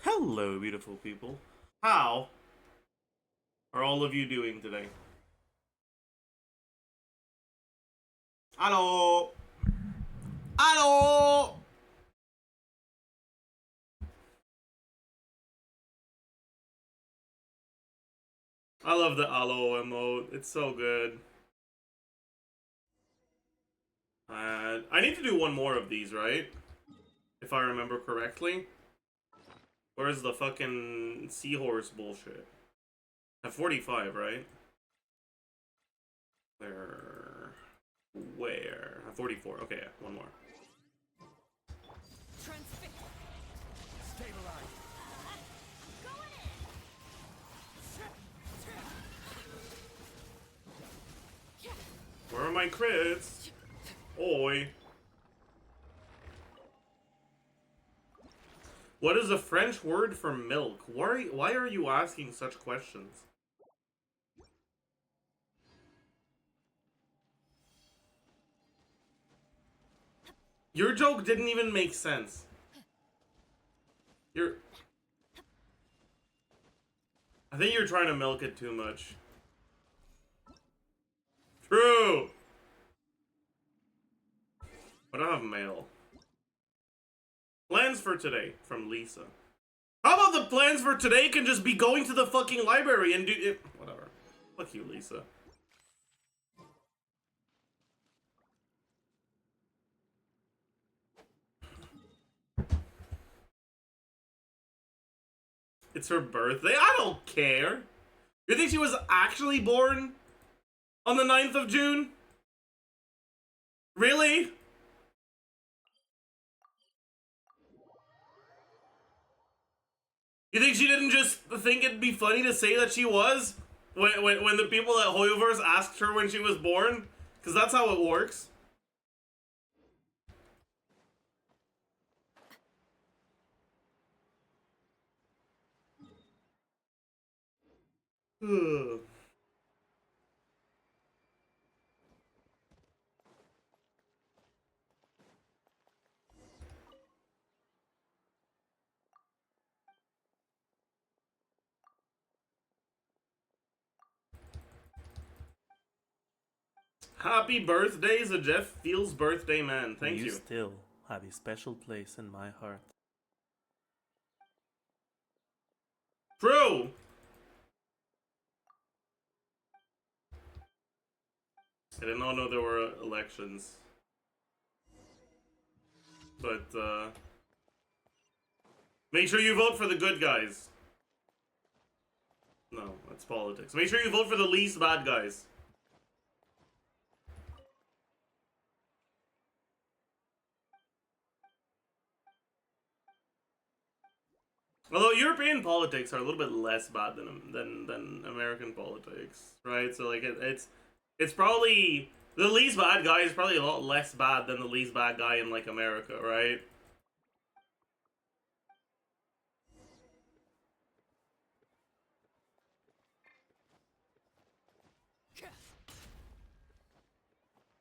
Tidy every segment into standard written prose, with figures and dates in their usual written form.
Hello, beautiful people. How are all of you doing today? Hello! Hello! I love the hello emote. It's so good. I need to do one more of these, right? If I remember correctly. Where's the fucking seahorse bullshit? At 45, right? Where? At 44. Okay, yeah, one more. Where are my crits? Oi. What is the French word for milk? Why are you asking such questions? Your joke didn't even make sense. I think you're trying to milk it too much. True! But I have mail. Plans for today, from Lisa. How about the plans for today can just be going to the fucking library and do it? Whatever. Fuck you, Lisa. It's her birthday? I don't care. You think she was actually born on the 9th of June? Really? You think she didn't just think it'd be funny to say that she was? When the people at Hoyoverse asked her when she was born? Because that's how it works. Happy birthday, Zajef feels birthday man. Thank you. You still have a special place in my heart. True! I did not know there were elections. But, make sure you vote for the good guys. No, that's politics. Make sure you vote for the least bad guys. Although European politics are a little bit less bad than American politics, right? So like it's probably the least bad guy is probably a lot less bad than the least bad guy in like America, right?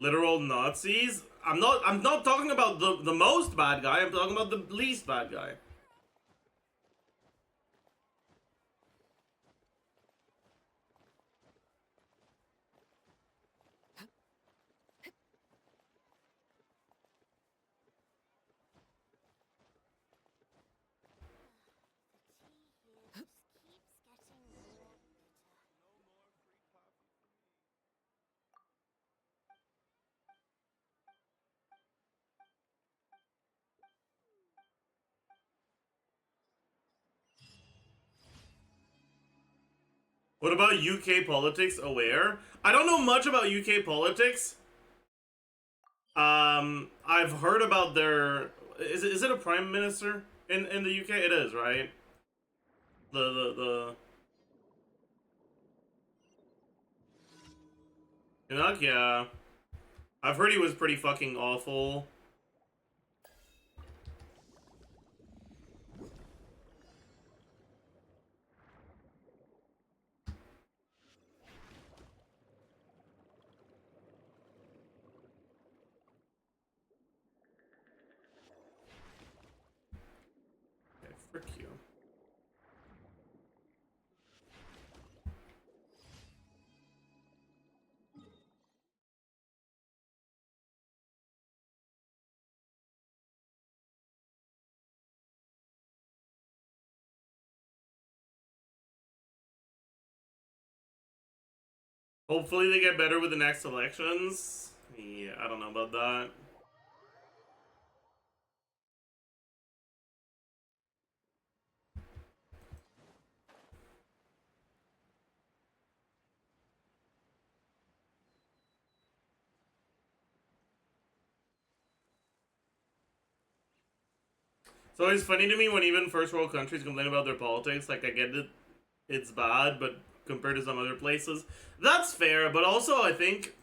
Literal Nazis? I'm not talking about the most bad guy, I'm talking about the least bad guy. What about UK politics? Aware? I don't know much about UK politics. I've heard about their. Is it a prime minister in the UK? It is, right? The Canuck, yeah. I've heard he was pretty fucking awful. Okay, frick you. Hopefully they get better with the next elections. Yeah, I don't know about that. It's always funny to me when even first world countries complain about their politics. Like, I get it, it's bad, but compared to some other places, that's fair. But also, I think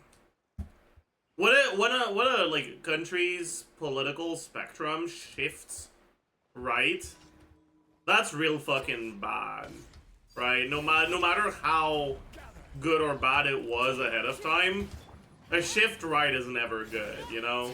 what a like country's political spectrum shifts, right? That's real fucking bad, right? No matter how good or bad it was ahead of time, a shift right is never good, you know?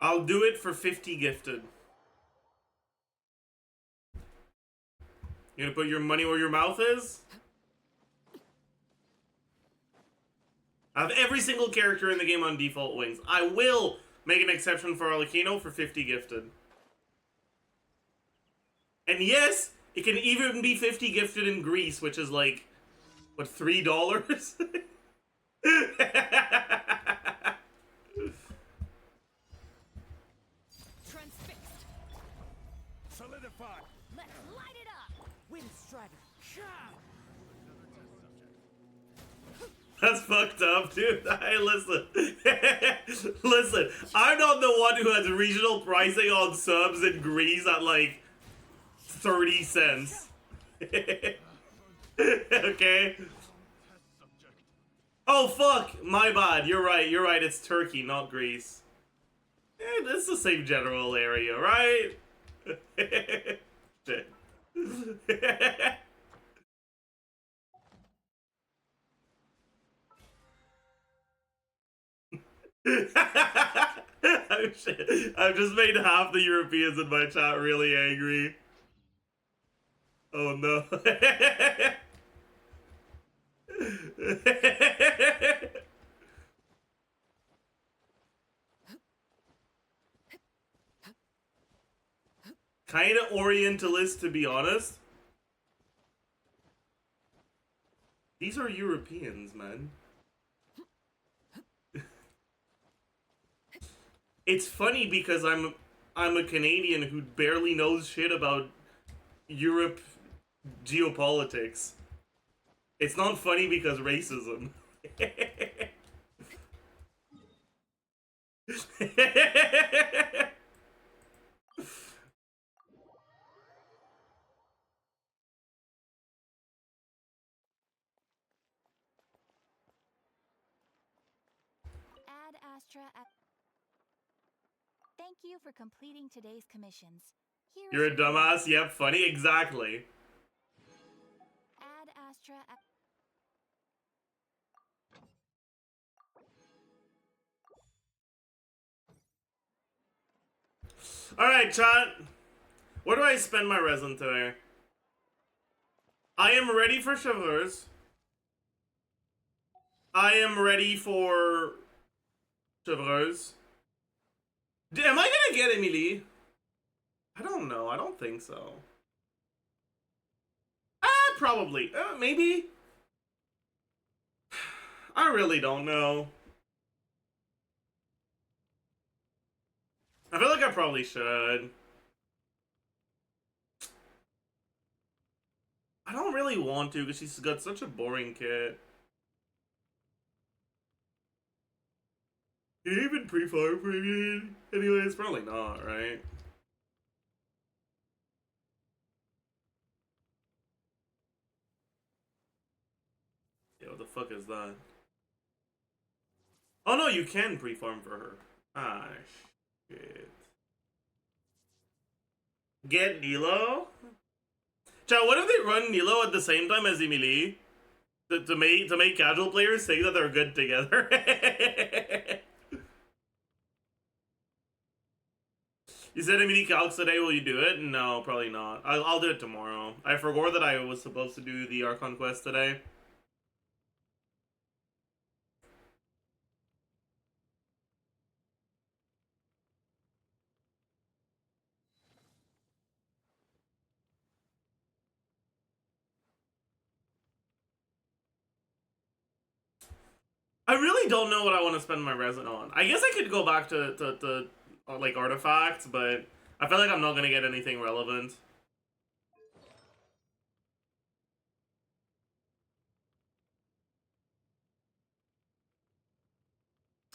I'll do it for 50 gifted. You gonna put your money where your mouth is? I have every single character in the game on default wings. I will make an exception for Arlecchino for 50 gifted. And yes, it can even be 50 gifted in Greece, which is like, what, $3? Transfixed. Solidify. Let's light it up. Wind strider. That's fucked up, dude. Hey, listen. Listen, I'm not the one who has regional pricing on subs in Greece at like 30 cents. Okay? Oh, fuck. My bad. You're right. You're right. It's Turkey, not Greece. It's the same general area, right? Shit. I've just made half the Europeans in my chat really angry. Oh no. Kinda Orientalist, to be honest. These are Europeans, man. It's funny because I'm a Canadian who barely knows shit about Europe geopolitics. It's not funny because racism. Ad Astra. Thank you for completing today's commissions. Here You're a is your dumbass? Yep, funny, exactly. Ad Astra. Alright, chat. Where do I spend my resin today? I am ready for ChesseBurgers. I am ready for ChesseBurgers. Am I gonna get Emily? I don't know. I don't think so. Probably. Maybe. I really don't know. I feel like I probably should. I don't really want to because she's got such a boring kit. Did he even pre-farm premium? Anyways, probably not, right? Yeah, what the fuck is that? Oh no, you can pre-farm for her. Ah, shit. Get Nilo? Chat, what if they run Nilo at the same time as Emily? To make casual players say that they're good together? You said Emily calcs today, will you do it? No, probably not. I'll do it tomorrow. I forgot that I was supposed to do the ARCHON quest today. I really don't know what I want to spend my resin on. I guess I could go back to like artifacts, but I feel like I'm not gonna get anything relevant.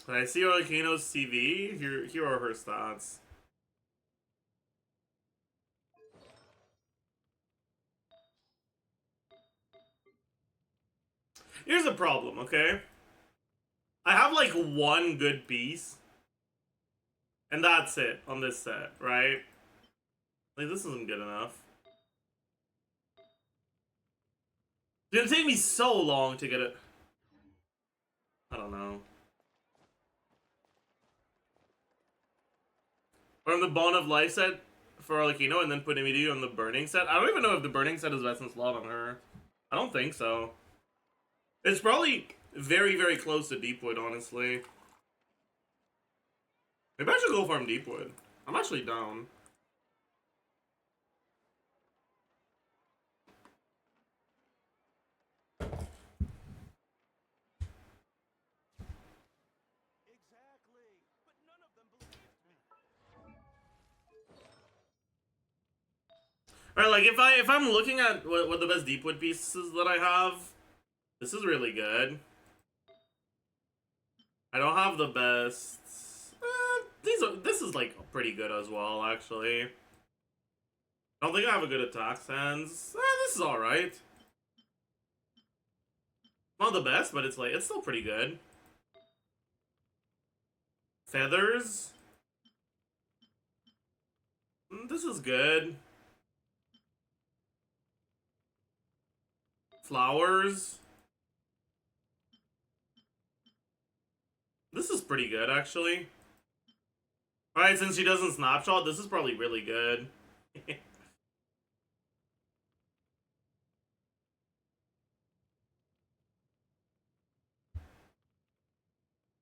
I see Arcano's CV. Here are her stats. Here's the problem, okay? I have like one good piece, and that's it on this set, right? Like, this isn't good enough. It's gonna take me so long to get it. I don't know. Or on the Bond of Life set for Arlecchino and then put immediately on the Burning set. I don't even know if the Burning set is best in slot on her. I don't think so. It's probably very, very close to Deepwood, honestly. Maybe I should go farm Deepwood. I'm actually down. Alright, like if I'm looking at what the best Deepwood pieces that I have, this is really good. I don't have the best. This is like pretty good as well, actually. I don't think I have a good attack stance. This is alright. Not the best, but it's still pretty good. Feathers. This is good. Flowers. This is pretty good, actually. Alright, since she doesn't snapshot, this is probably really good.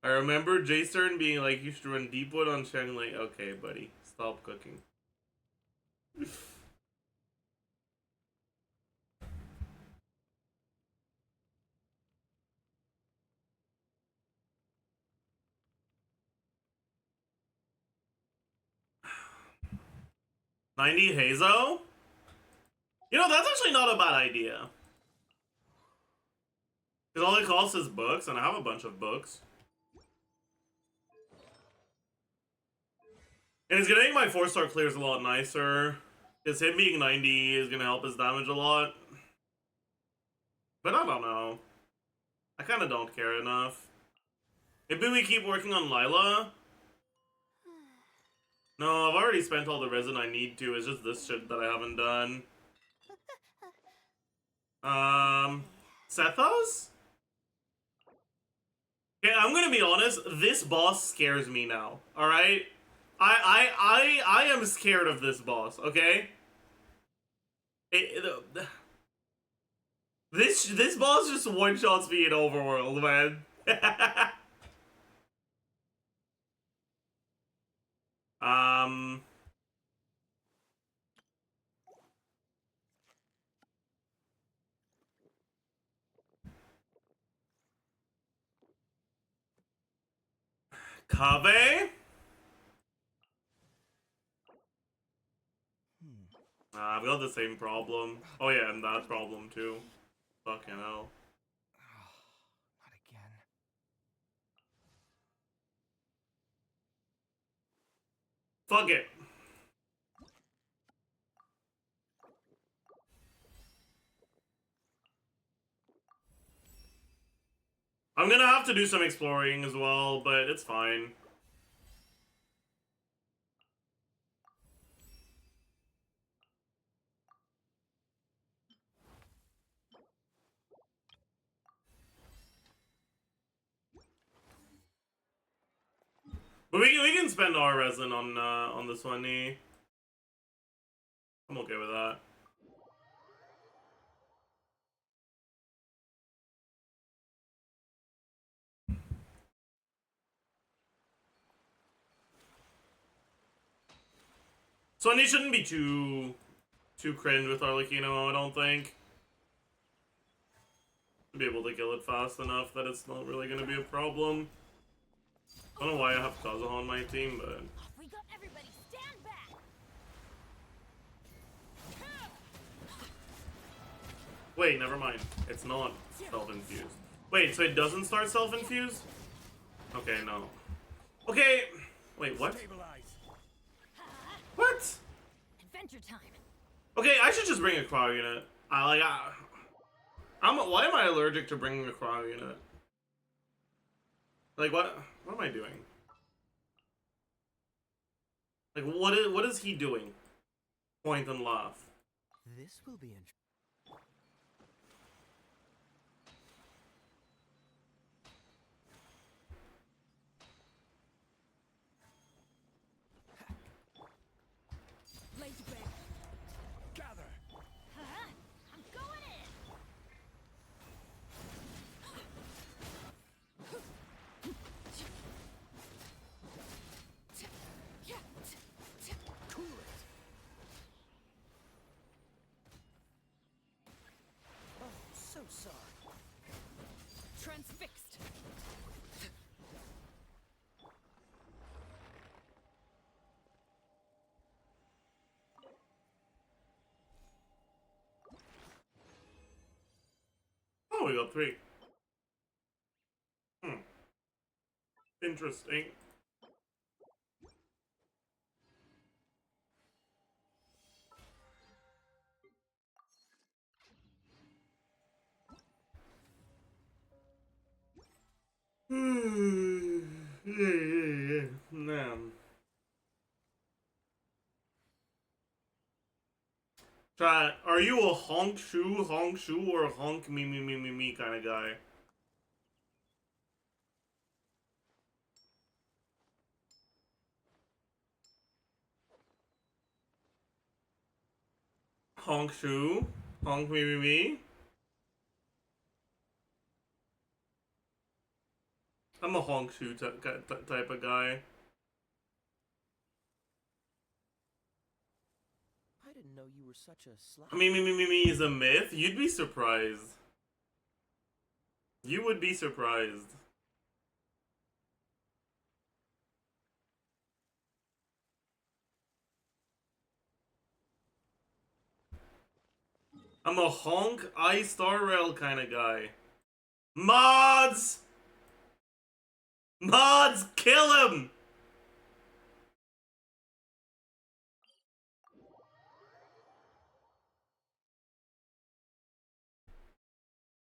I remember Jay Stern being like, you should run Deepwood on Shang. Like, okay, buddy, stop cooking. $90 Hazo? You know, that's actually not a bad idea. Because all it costs is books, and I have a bunch of books. And it's gonna make my 4-star clears a lot nicer. Because him being 90 is gonna help his damage a lot. But I don't know. I kinda don't care enough. Maybe we keep working on Lila? No, I've already spent all the resin I need to. It's just this shit that I haven't done. Sethos? Okay, I'm gonna be honest. This boss scares me now. Alright? I am scared of this boss, okay? This boss just one-shots me in Overworld, man. Kave? I've got the same problem. Oh yeah, and that problem too. Fucking hell. Not again. Fuck it. I'm gonna have to do some exploring as well, but it's fine. But we can spend our resin on this one. I'm okay with that. Swanee shouldn't be too cringe with Arlecchino, I don't think. be able to kill it fast enough that it's not really gonna be a problem. I don't know why I have Kazuha on my team, but We got everybody stand back. wait, never mind. It's not self-infused. Wait, so it doesn't start self-infused? Okay, no. Okay, wait, what? What? Adventure time. Okay, I should just bring a cryo unit. Why am I allergic to bringing a cryo unit? Like, what am I doing? Like, what is he doing? Point and laugh. This will be interesting. Laser bear. Gather. I'm going in. Cool it. Oh, so sorry. Transfixed. Oh, we got 3. Interesting. Man. Try. Are you a honk shoe, or a honk me kind of guy? Honk shoe, honk me. I'm a honk shoe type of guy. I didn't know you were such a slack. Me is a myth. You'd be surprised. You would be surprised. I'm a honk star rail kind of guy. Mods! Mods, kill him!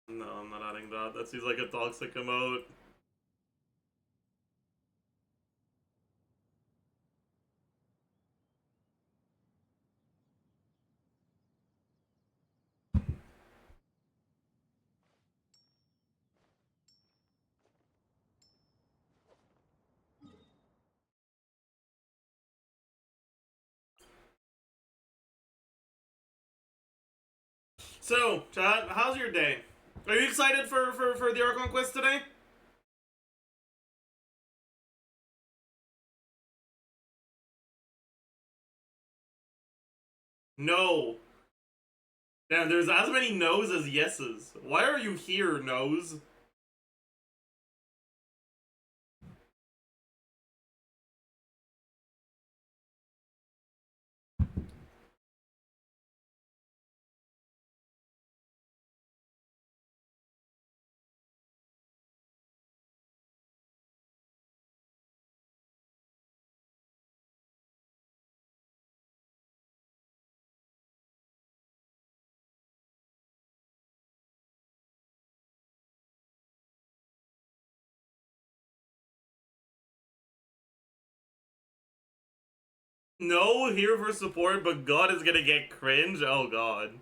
No, I'm not adding that. That seems like a toxic emote. So, chat, how's your day? Are you excited for the ARCHON quest today? No. Damn, there's as many no's as yeses. Why are you here, no's? No, here for support, but God is gonna get cringe. Oh God.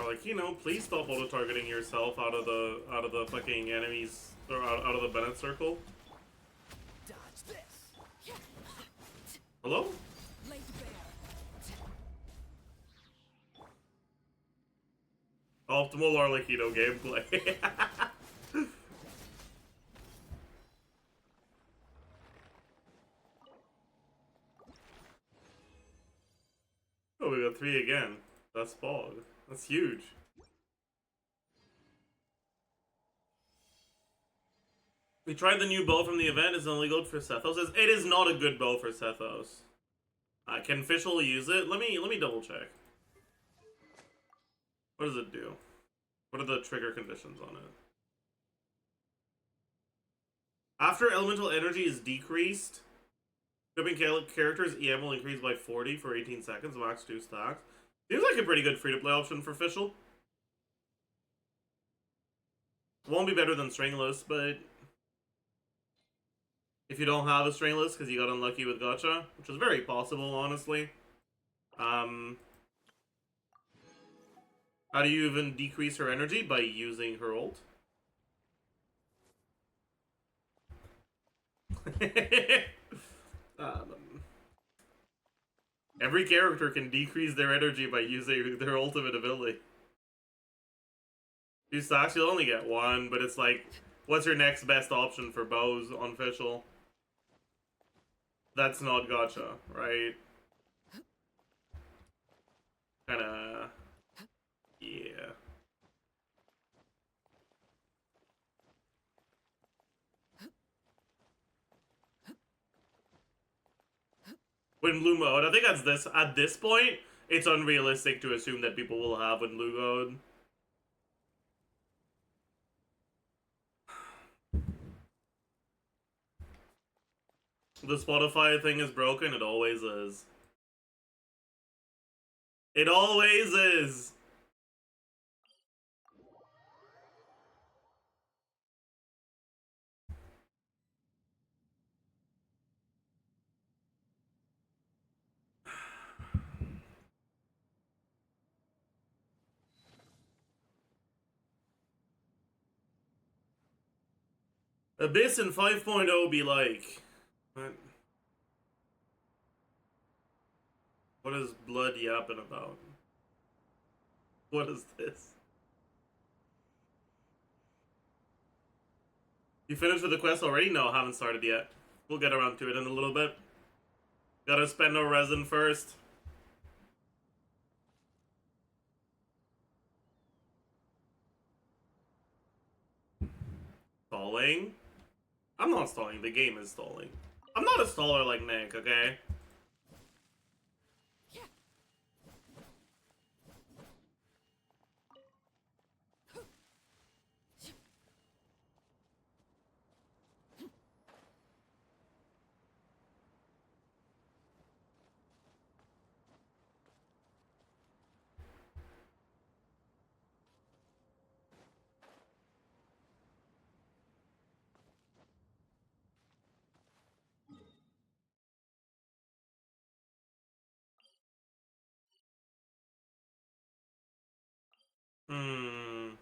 like, you know, please stop auto-targeting yourself out of the fucking enemies, or out of the Bennett circle. Dodge this. Hello? Laid bare. Optimal Arlecchino gameplay. Oh, we got 3 again. That's Bog. That's huge. We tried the new bow from the event. Is it only good for Sethos? It is not a good bow for Sethos. Can Fischl use it? Let me double check. What does it do? What are the trigger conditions on it? After elemental energy is decreased, equipping characters EM will increase by 40 for 18 seconds, max 2 stacks. Seems like a pretty good free-to-play option for Fischl. Won't be better than Stringless, but if you don't have a Stringless because you got unlucky with Gacha, which is very possible, honestly. How do you even decrease her energy? By using her ult. Every character can decrease their energy by using their ultimate ability. 2 stacks, you'll only get 1, but it's like, what's your next best option for bows on Fischl? That's not Gacha, right? Kinda... yeah. When blue mode, I think that's this. At this point, it's unrealistic to assume that people will have when blue mode. The Spotify thing is broken. It always is. It always is. Abyss in 5.0 be like... What is Blood yapping about? What is this? You finished with the quest already? No, haven't started yet. We'll get around to it in a little bit. Gotta spend our resin first. Stalling? I'm not stalling, the game is stalling. I'm not a staller like Nick, okay? Hmm.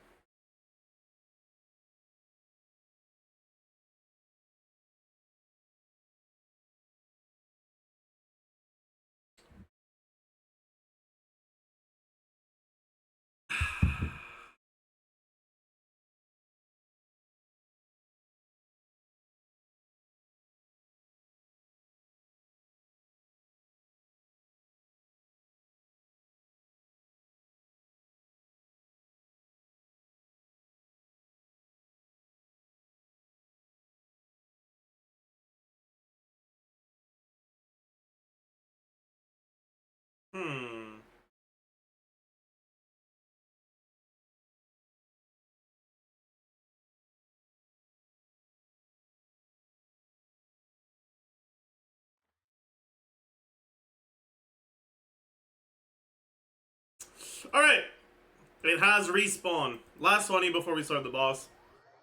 Hmm. Alright. It has respawn. Last one before we start the boss.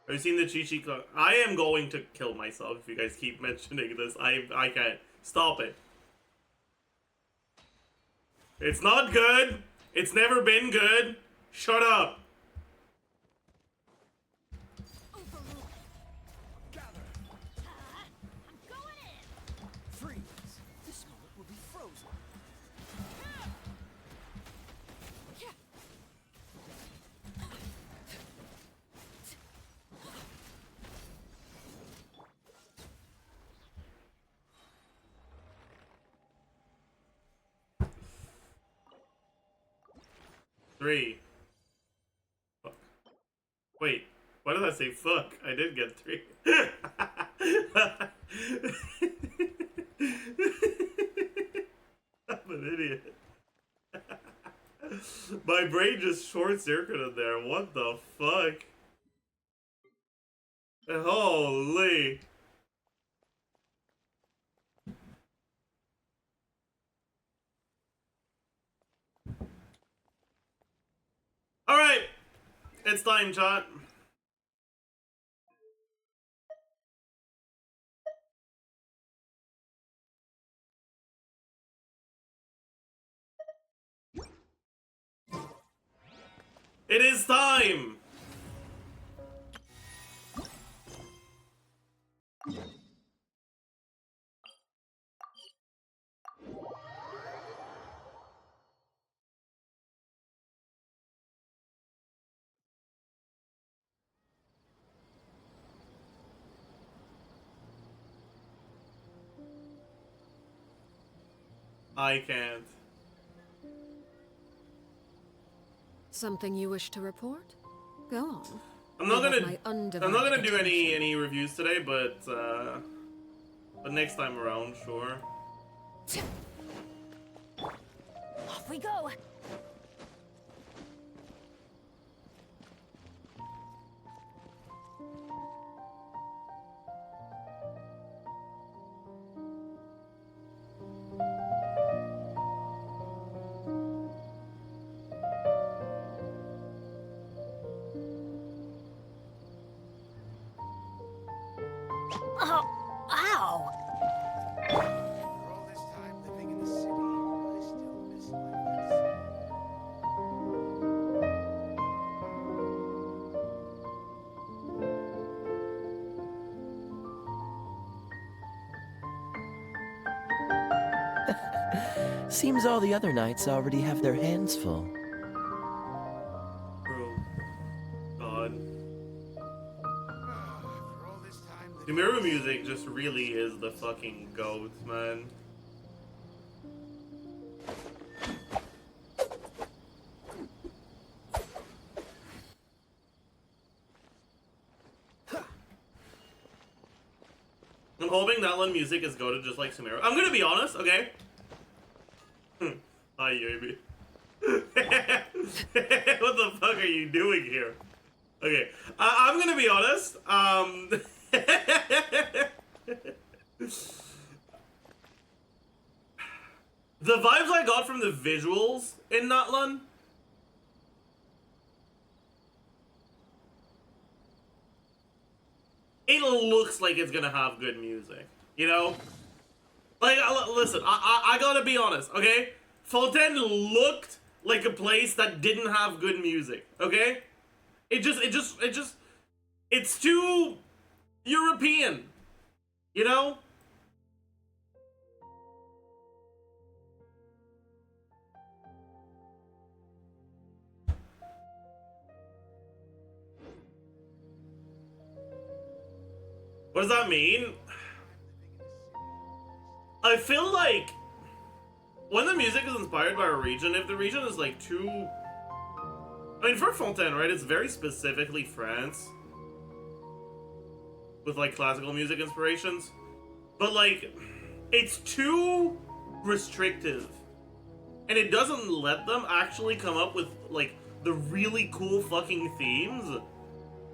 Have you seen the Chi-Chi? I am going to kill myself if you guys keep mentioning this. I can't. Stop it. It's not good. It's never been good. Shut up! Overruled. Gather. I'm going in. Freeze. This moment will be frozen. Three. Fuck. Wait, why did I say fuck? I did get 3. I'm an idiot. My brain just short-circuited there. What the fuck? Holy. Alright. It's time, chat. It is time! I can't. Something you wish to report? Go on. I'm not I have gonna. my I'm undivided not gonna do attention. any reviews today, but next time around, sure. Off we go. Oh, ow! For all this time living in the city, I still miss life. Seems all the other knights already have their hands full. Bro. God. For all this time The living Meow music just really is the fucking goat, man. I'm hoping that one music is goated just like Sumeru. I'm gonna be honest, okay? Hi, Yobi. What the fuck are you doing here? Okay, I'm gonna be honest. The vibes I got from the visuals in Natlan, it looks like it's gonna have good music, you know? Like, listen, I gotta be honest, okay? Fontaine looked like a place that didn't have good music, okay? It's too European, you know? What does that mean? I feel like when the music is inspired by a region, if the region is like too... I mean, for Fontaine, right, it's very specifically France. With like classical music inspirations. But like, it's too restrictive. And it doesn't let them actually come up with like the really cool fucking themes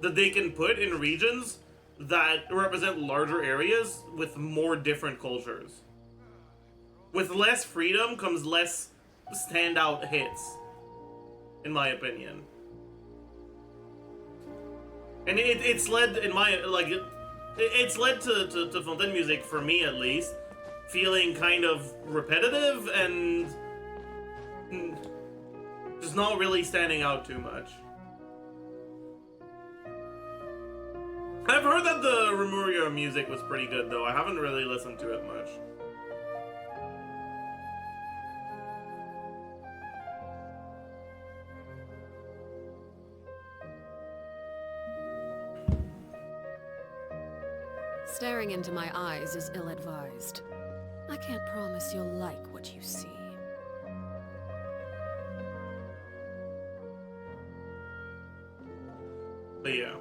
that they can put in regions that represent larger areas with more different cultures. With less freedom comes less standout hits, in my opinion. And it's led, in my, like, it's led to Fontaine music, for me at least, feeling kind of repetitive and just not really standing out too much. I've heard that the Remuria music was pretty good, though. I haven't really listened to it much. Staring into my eyes is ill-advised. I can't promise you'll like what you see. But yeah.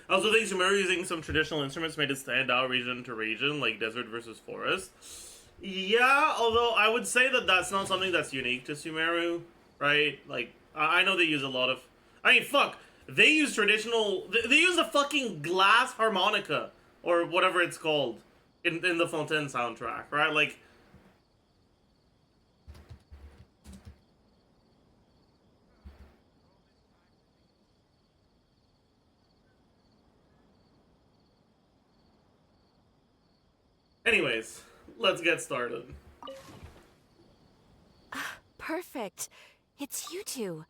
I also think Sumeru using some traditional instruments made it stand out region to region, like desert versus forest. Yeah, although I would say that that's not something that's unique to Sumeru, right? Like, I know they use a lot of... I mean, fuck! They use traditional... They use a fucking glass harmonica, or whatever it's called, in the Fontaine soundtrack, right? Like... Anyways, let's get started. Perfect. It's you two.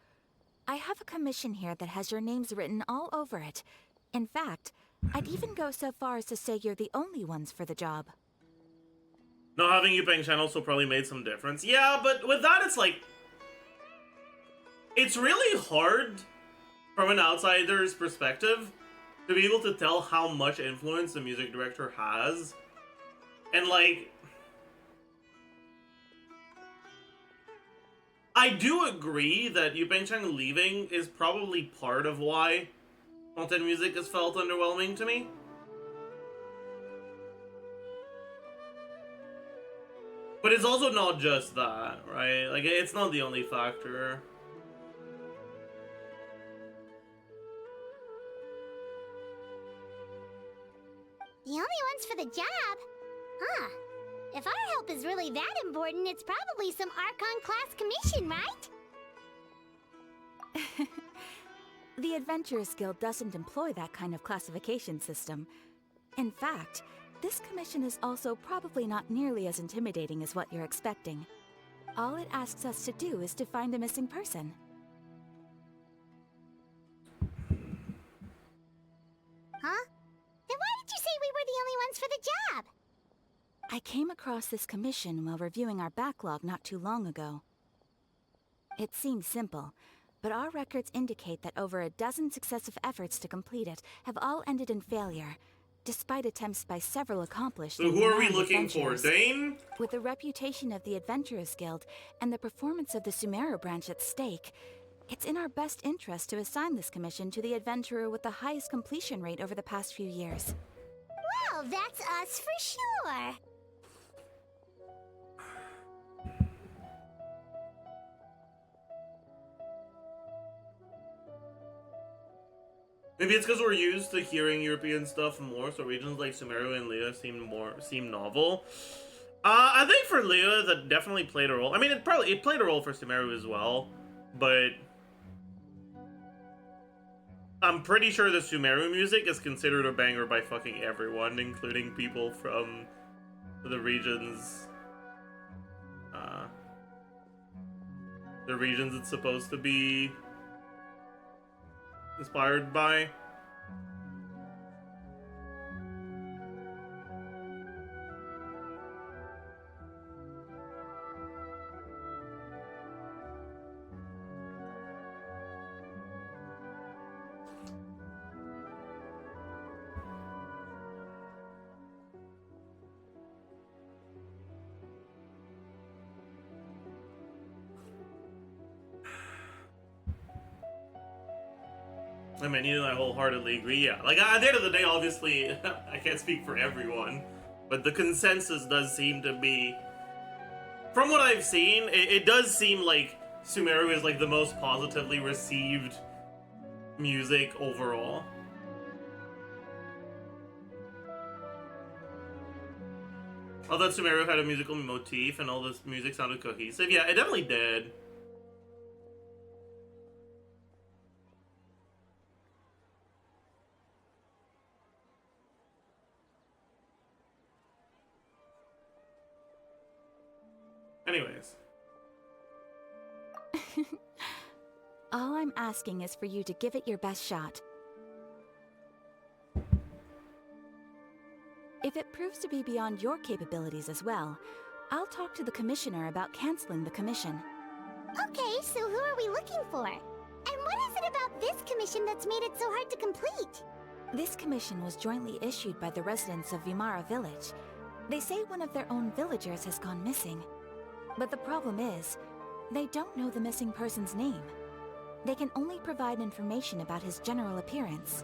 I have a commission here that has your names written all over it. In fact, I'd even go so far as to say you're the only ones for the job. Not having Yupeng Chen also probably made some difference. Yeah, but with that, it's like... It's really hard, from an outsider's perspective, to be able to tell how much influence the music director has. And, like... I do agree that Yupeng Chen leaving is probably part of why Fontaine music has felt underwhelming to me. But it's also not just that, right? Like, it's not the only factor. The only ones for the job? Huh. If our help is really that important, it's probably some ARCHON class commission, right? The Adventurers Guild doesn't employ that kind of classification system. In fact, this commission is also probably not nearly as intimidating as what you're expecting. All it asks us to do is to find a missing person. Huh? Then why did you say we were the only ones for the job? I came across this commission while reviewing our backlog not too long ago. It seems simple, but our records indicate that over a dozen successive efforts to complete it have all ended in failure, despite attempts by several accomplished So who are we renowned looking for, adventurers. Dane? With the reputation of the Adventurers Guild and the performance of the Sumeru branch at stake, it's in our best interest to assign this commission to the adventurer with the highest completion rate over the past few years. Well, that's us for sure. Maybe it's because we're used to hearing European stuff more, so regions like Sumeru and Liyue seem novel. I think for Liyue that definitely played a role. I mean, it played a role for Sumeru as well, but I'm pretty sure the Sumeru music is considered a banger by fucking everyone, including people from the regions. The regions it's supposed to be inspired by. I mean, you and I wholeheartedly agree, yeah. Like, at the end of the day, obviously, I can't speak for everyone, but the consensus does seem to be... From what I've seen, it does seem like Sumeru is, like, the most positively received music overall. I thought Sumeru had a musical motif and all this music sounded cohesive. Yeah, it definitely did. Anyways. All I'm asking is for you to give it your best shot. If it proves to be beyond your capabilities as well, I'll talk to the commissioner about canceling the commission. Okay, so who are we looking for? And what is it about this commission that's made it so hard to complete? This commission was jointly issued by the residents of Vimara Village. They say one of their own villagers has gone missing. But the problem is, they don't know the missing person's name. They can only provide information about his general appearance.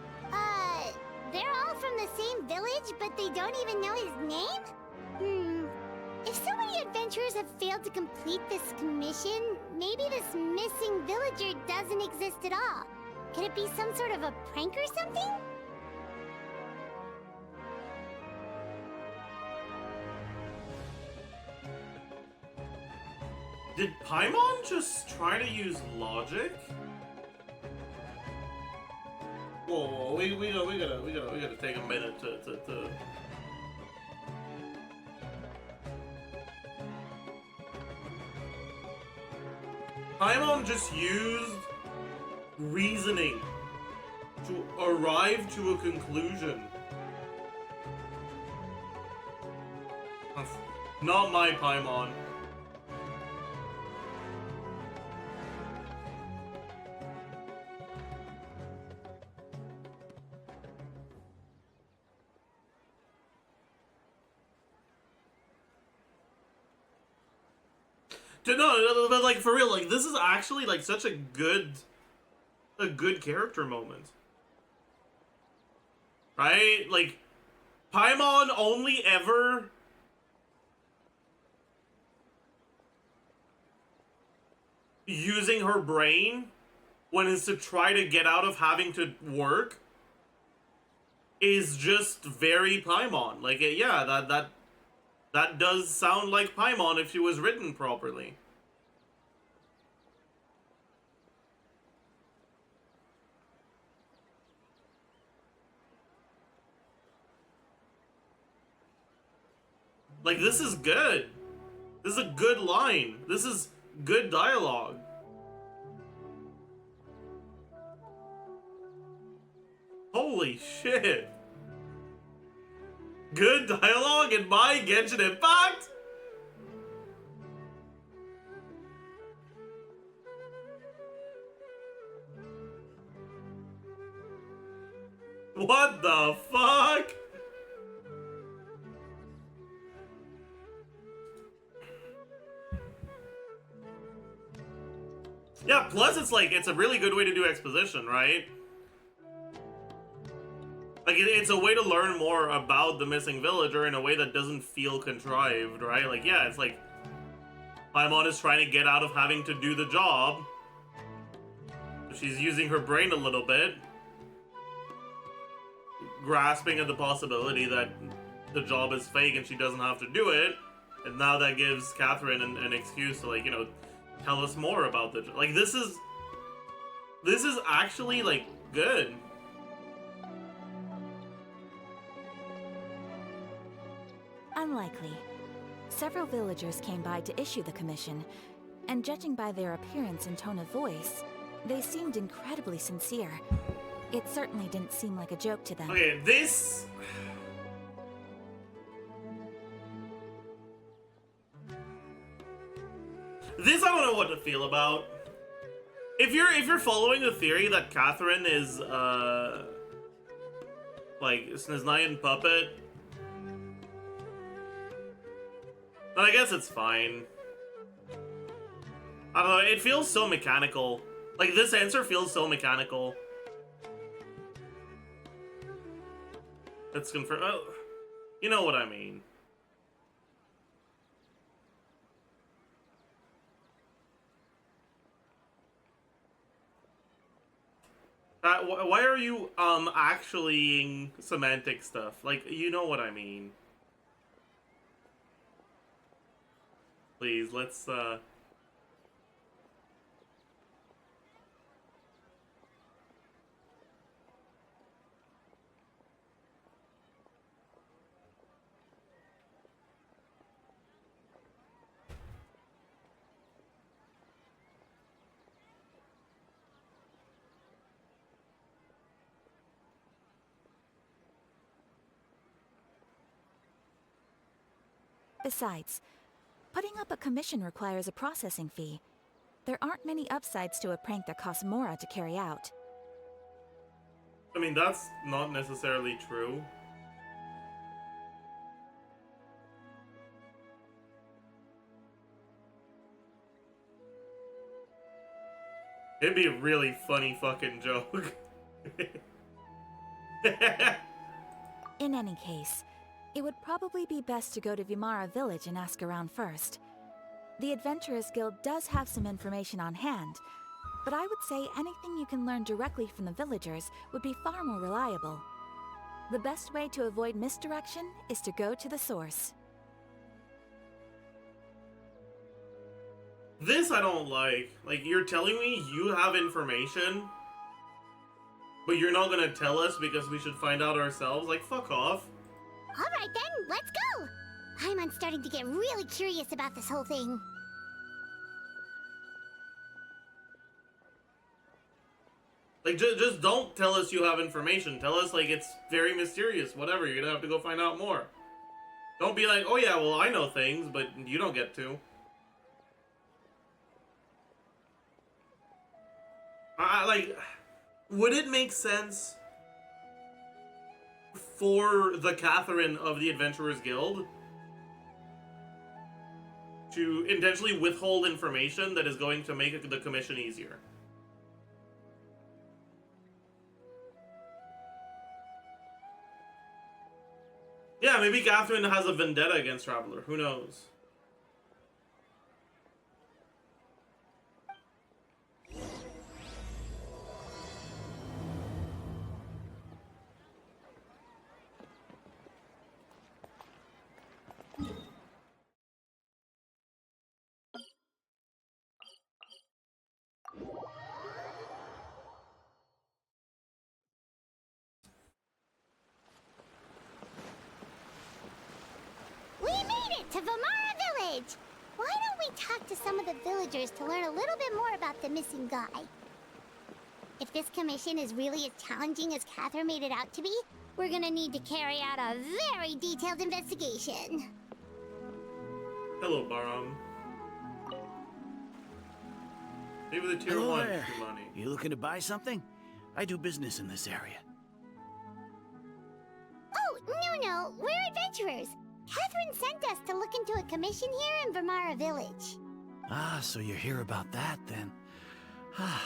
They're all from the same village, but they don't even know his name? If so many adventurers have failed to complete this commission, maybe this missing villager doesn't exist at all. Could it be some sort of a prank or something? Did Paimon just try to use logic? Whoa, we gotta take a minute to... Paimon just used reasoning to arrive to a conclusion. That's not my Paimon. No, but like for real, like this is actually like such a good character moment, right? Like Paimon only ever using her brain when it's to try to get out of having to work is just very Paimon. Like yeah, that does sound like Paimon if she was written properly. Like, this is good. This is a good line. This is good dialogue. Holy shit. Good dialogue in my Genshin Impact? What the fuck? Yeah, plus it's like, it's a really good way to do exposition, right? Like, it's a way to learn more about the missing villager in a way that doesn't feel contrived, right? Like, yeah, it's like, Paimon is trying to get out of having to do the job. She's using her brain a little bit. Grasping at the possibility that the job is fake and she doesn't have to do it. And now that gives Catherine an excuse to, like, you know, tell us more about the... Like, this is actually, like, good. Unlikely. Several villagers came by to issue the commission, and judging by their appearance and tone of voice, they seemed incredibly sincere. It certainly didn't seem like a joke to them. Okay, this... This I don't know what to feel about. If you're following the theory that Catherine is like Sniznayan puppet, then I guess it's fine. I don't know, it feels so mechanical. Like, this answer feels so mechanical. It's confirmed. Oh, you know what I mean. Why are you actually semantic stuff? Like, you know what I mean. Please, let's Besides, putting up a commission requires a processing fee. There aren't many upsides to a prank that costs Mora to carry out. I mean, that's not necessarily true. It'd be a really funny fucking joke. In any case, it would probably be best to go to Vimara village and ask around first. The Adventurers Guild does have some information on hand, but I would say anything you can learn directly from the villagers would be far more reliable. The best way to avoid misdirection is to go to the source. This I don't like. Like, you're telling me you have information, but you're not gonna tell us because we should find out ourselves? Like, fuck off. Alright then, let's go! I'm starting to get really curious about this whole thing. Like, just don't tell us you have information. Tell us, like, it's very mysterious, whatever. You're gonna have to go find out more. Don't be like, oh yeah, well, I know things, but you don't get to. Like, would it make sense for the Catherine of the Adventurers Guild to intentionally withhold information that is going to make the commission easier? Yeah, maybe Catherine has a vendetta against Traveler. Who knows? We made it to Vimara village! Why don't we talk to some of the villagers to learn a little bit more about the missing guy? If this commission is really as challenging as Catherine made it out to be, we're gonna need to carry out a very detailed investigation. Hello, Baram. Maybe the tier Hello 1 there. for money. You looking to buy something? I do business in this area. Oh, no, we're adventurers. Catherine sent us to look into a commission here in Vimara village. Ah, so you're here about that, then. Ah,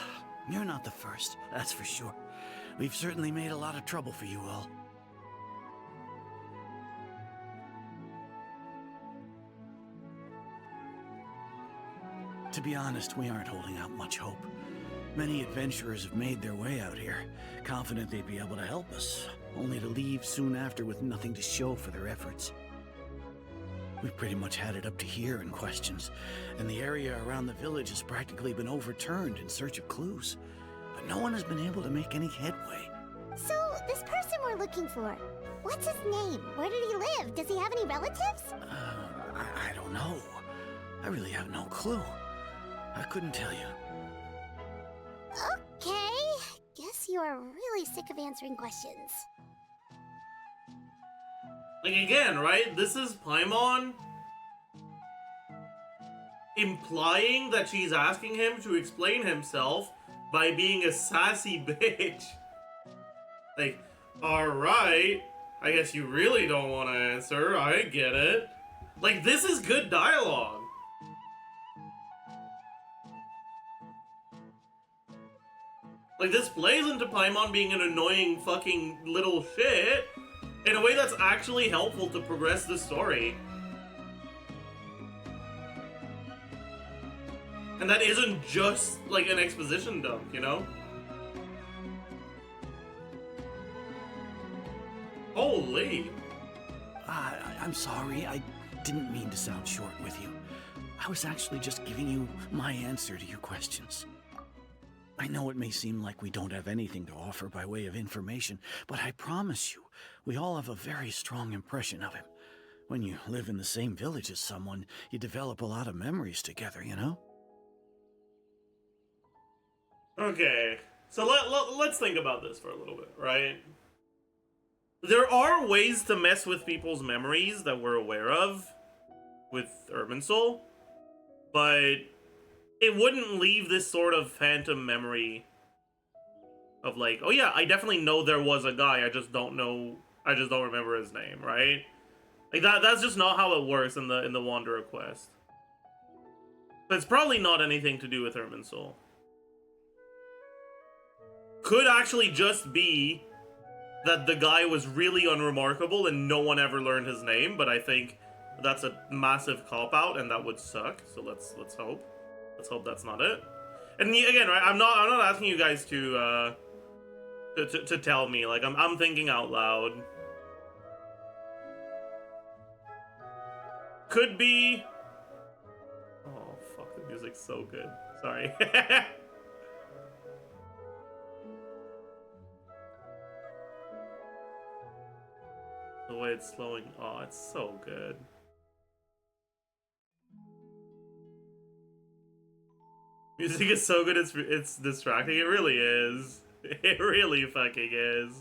you're not the first, that's for sure. We've certainly made a lot of trouble for you all. To be honest, we aren't holding out much hope. Many adventurers have made their way out here, confident they'd be able to help us, only to leave soon after with nothing to show for their efforts. We've pretty much had it up to here in questions, and the area around the village has practically been overturned in search of clues. But no one has been able to make any headway. So, this person we're looking for, what's his name? Where did he live? Does he have any relatives? I don't know. I really have no clue. I couldn't tell you. Okay, guess you are really sick of answering questions. Like, again, right? This is Paimon implying that she's asking him to explain himself by being a sassy bitch. Like, alright, I guess you really don't want to answer, I get it. Like, this is good dialogue. Like, this plays into Paimon being an annoying fucking little shit in a way that's actually helpful to progress the story. And that isn't just, like, an exposition dump, you know? Holy. I'm sorry, I didn't mean to sound short with you. I was actually just giving you my answer to your questions. I know it may seem like we don't have anything to offer by way of information, but I promise you, we all have a very strong impression of him. When you live in the same village as someone, you develop a lot of memories together, you know? Okay, so let's think about this for a little bit, right? There are ways to mess with people's memories that we're aware of with Irminsul, but it wouldn't leave this sort of phantom memory of like, oh yeah, I definitely know there was a guy, I just don't remember his name, right? Like that's just not how it works in the Wanderer quest. But it's probably not anything to do with Irminsul. Could actually just be that the guy was really unremarkable and no one ever learned his name, but I think that's a massive cop-out and that would suck, so let's hope. Let's hope that's not it. And again, right, I'm not asking you guys to tell me, like I'm thinking out loud. Could be. Oh fuck, the music's so good. Sorry. The way it's slowing. Oh, it's so good. Music is so good, it's distracting. It really is. It really fucking is.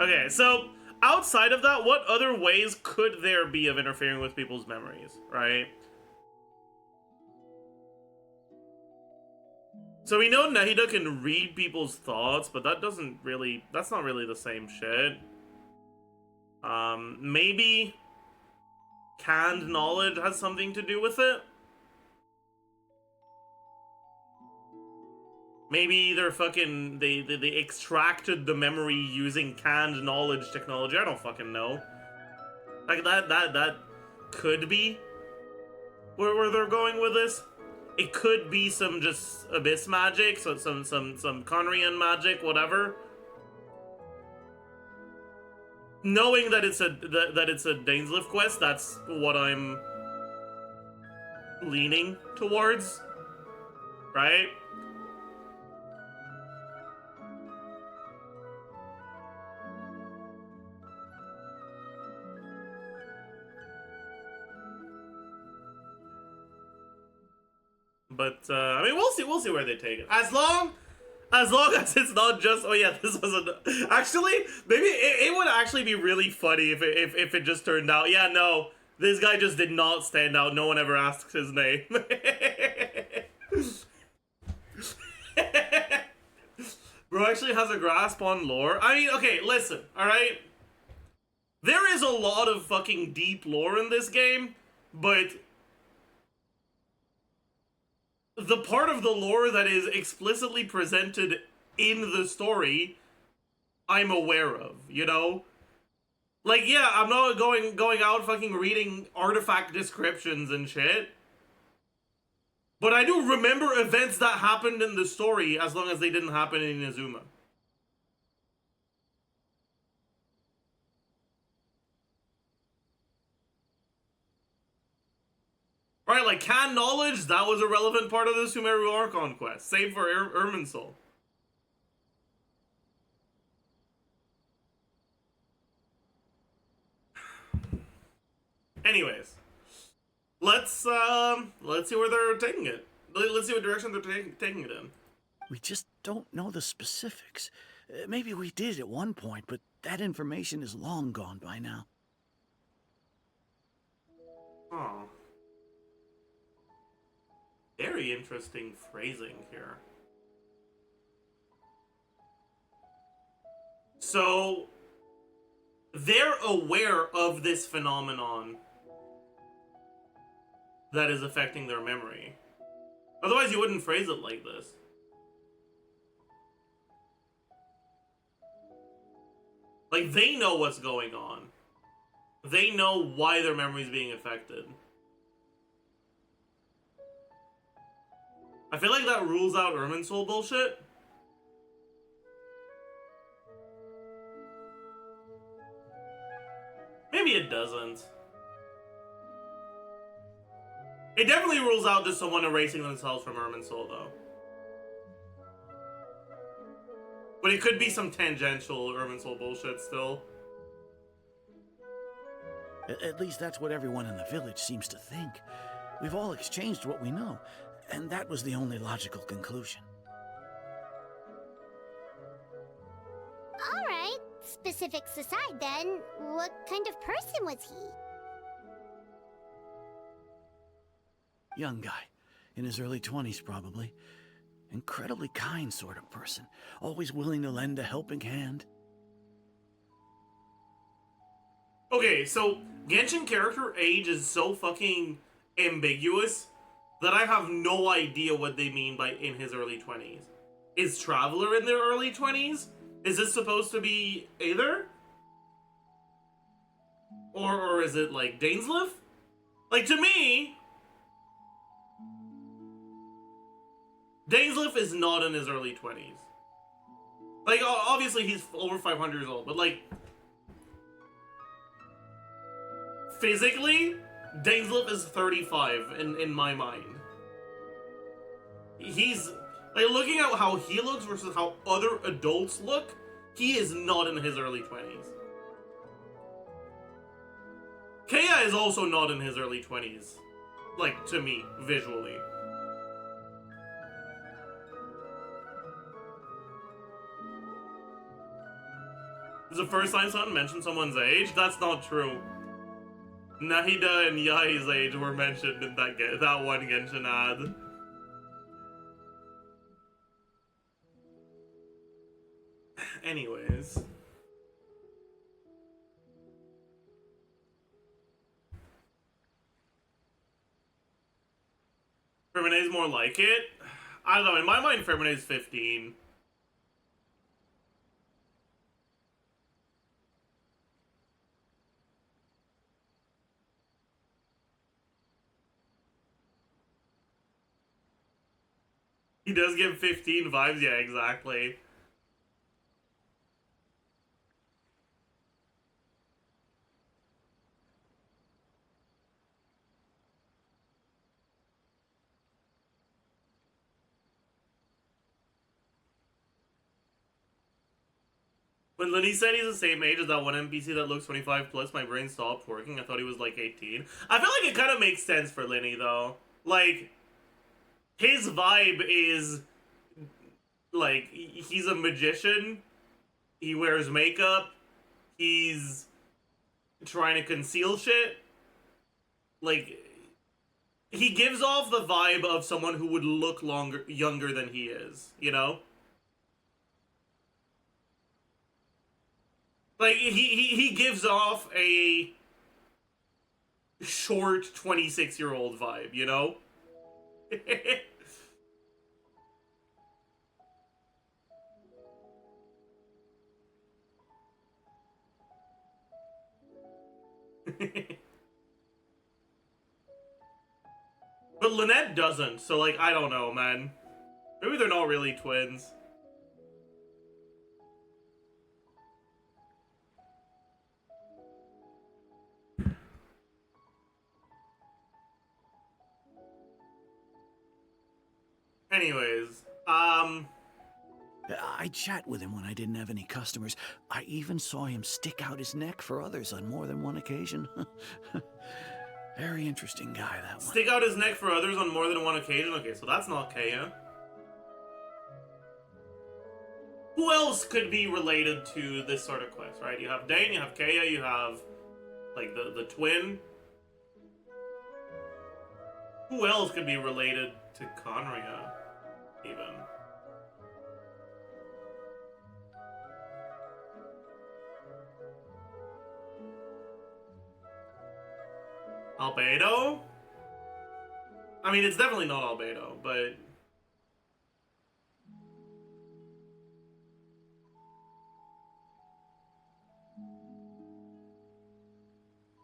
Okay, so outside of that, what other ways could there be of interfering with people's memories, right? So we know Nahida can read people's thoughts, but that's not really the same shit. Maybe canned knowledge has something to do with it. Maybe they're fucking, they extracted the memory using canned knowledge technology. I don't fucking know. Like that could be where they're going with this. It could be some just abyss magic, so some Conrian magic, whatever. Knowing that it's a Dainsliff quest, that's what I'm leaning towards, right? But I mean, we'll see where they take it. As long as it's not just, oh yeah, this was a, actually, maybe it would actually be really funny if it just turned out, yeah, no, this guy just did not stand out, no one ever asked his name. Bro actually has a grasp on lore. I mean, okay, listen, alright? There is a lot of fucking deep lore in this game, but the part of the lore that is explicitly presented in the story, I'm aware of, you know? Like, yeah, I'm not going out fucking reading artifact descriptions and shit. But I do remember events that happened in the story as long as they didn't happen in Inazuma. Right, like, canned knowledge, that was a relevant part of the Sumeru Archon quest. Same for Irminsul. Anyways. Let's see where they're taking it. Let's see what direction they're taking it in. We just don't know the specifics. Maybe we did at one point, but that information is long gone by now. Oh. Very interesting phrasing here. So, they're aware of this phenomenon that is affecting their memory. Otherwise, you wouldn't phrase it like this. Like, they know what's going on. They know why their memory is being affected. I feel like that rules out Irminsul bullshit. Maybe it doesn't. It definitely rules out just someone erasing themselves from Irminsul, though. But it could be some tangential Irminsul bullshit still. At least that's what everyone in the village seems to think. We've all exchanged what we know, and that was the only logical conclusion. Alright, specifics aside then, what kind of person was he? Young guy, in his early 20s probably. Incredibly kind sort of person, always willing to lend a helping hand. Okay, so Genshin character age is so fucking ambiguous that I have no idea what they mean by in his early 20s. Is Traveler in their early 20s? Is this supposed to be Aether? Or is it like Dainsleif? Like, to me, Dainsleif is not in his early 20s. Like, obviously he's over 500 years old, but like, physically, Dainsleif is 35 in my mind. He's, like, looking at how he looks versus how other adults look, he is not in his early 20s. Kea is also not in his early 20s. Like, to me, visually. This is the first time someone mentioned someone's age? That's not true. Nahida and Yai's age were mentioned in that one Genshin ad. Anyways. Fermine's more like it? I don't know, in my mind Fermine's 15. He does give 15 vibes, yeah, exactly. When Lenny said he's the same age as that one NPC that looks 25 plus, my brain stopped working. I thought he was like 18. I feel like it kind of makes sense for Lenny, though. Like, his vibe is, like, he's a magician. He wears makeup. He's trying to conceal shit. Like, he gives off the vibe of someone who would look younger than he is, you know? Like, he gives off a short 26-year-old vibe, you know? But Lynette doesn't, so, like, I don't know, man. Maybe they're not really twins. Anyways, I chat with him when I didn't have any customers. I even saw him stick out his neck for others on more than one occasion. Very interesting guy, that one. Stick out his neck for others on more than one occasion? Okay, so that's not Kea. Who else could be related to this sort of quest, right? You have Dane, you have Kea, you have, like, the twin. Who else could be related to Conria, even? Albedo? I mean, it's definitely not Albedo, but...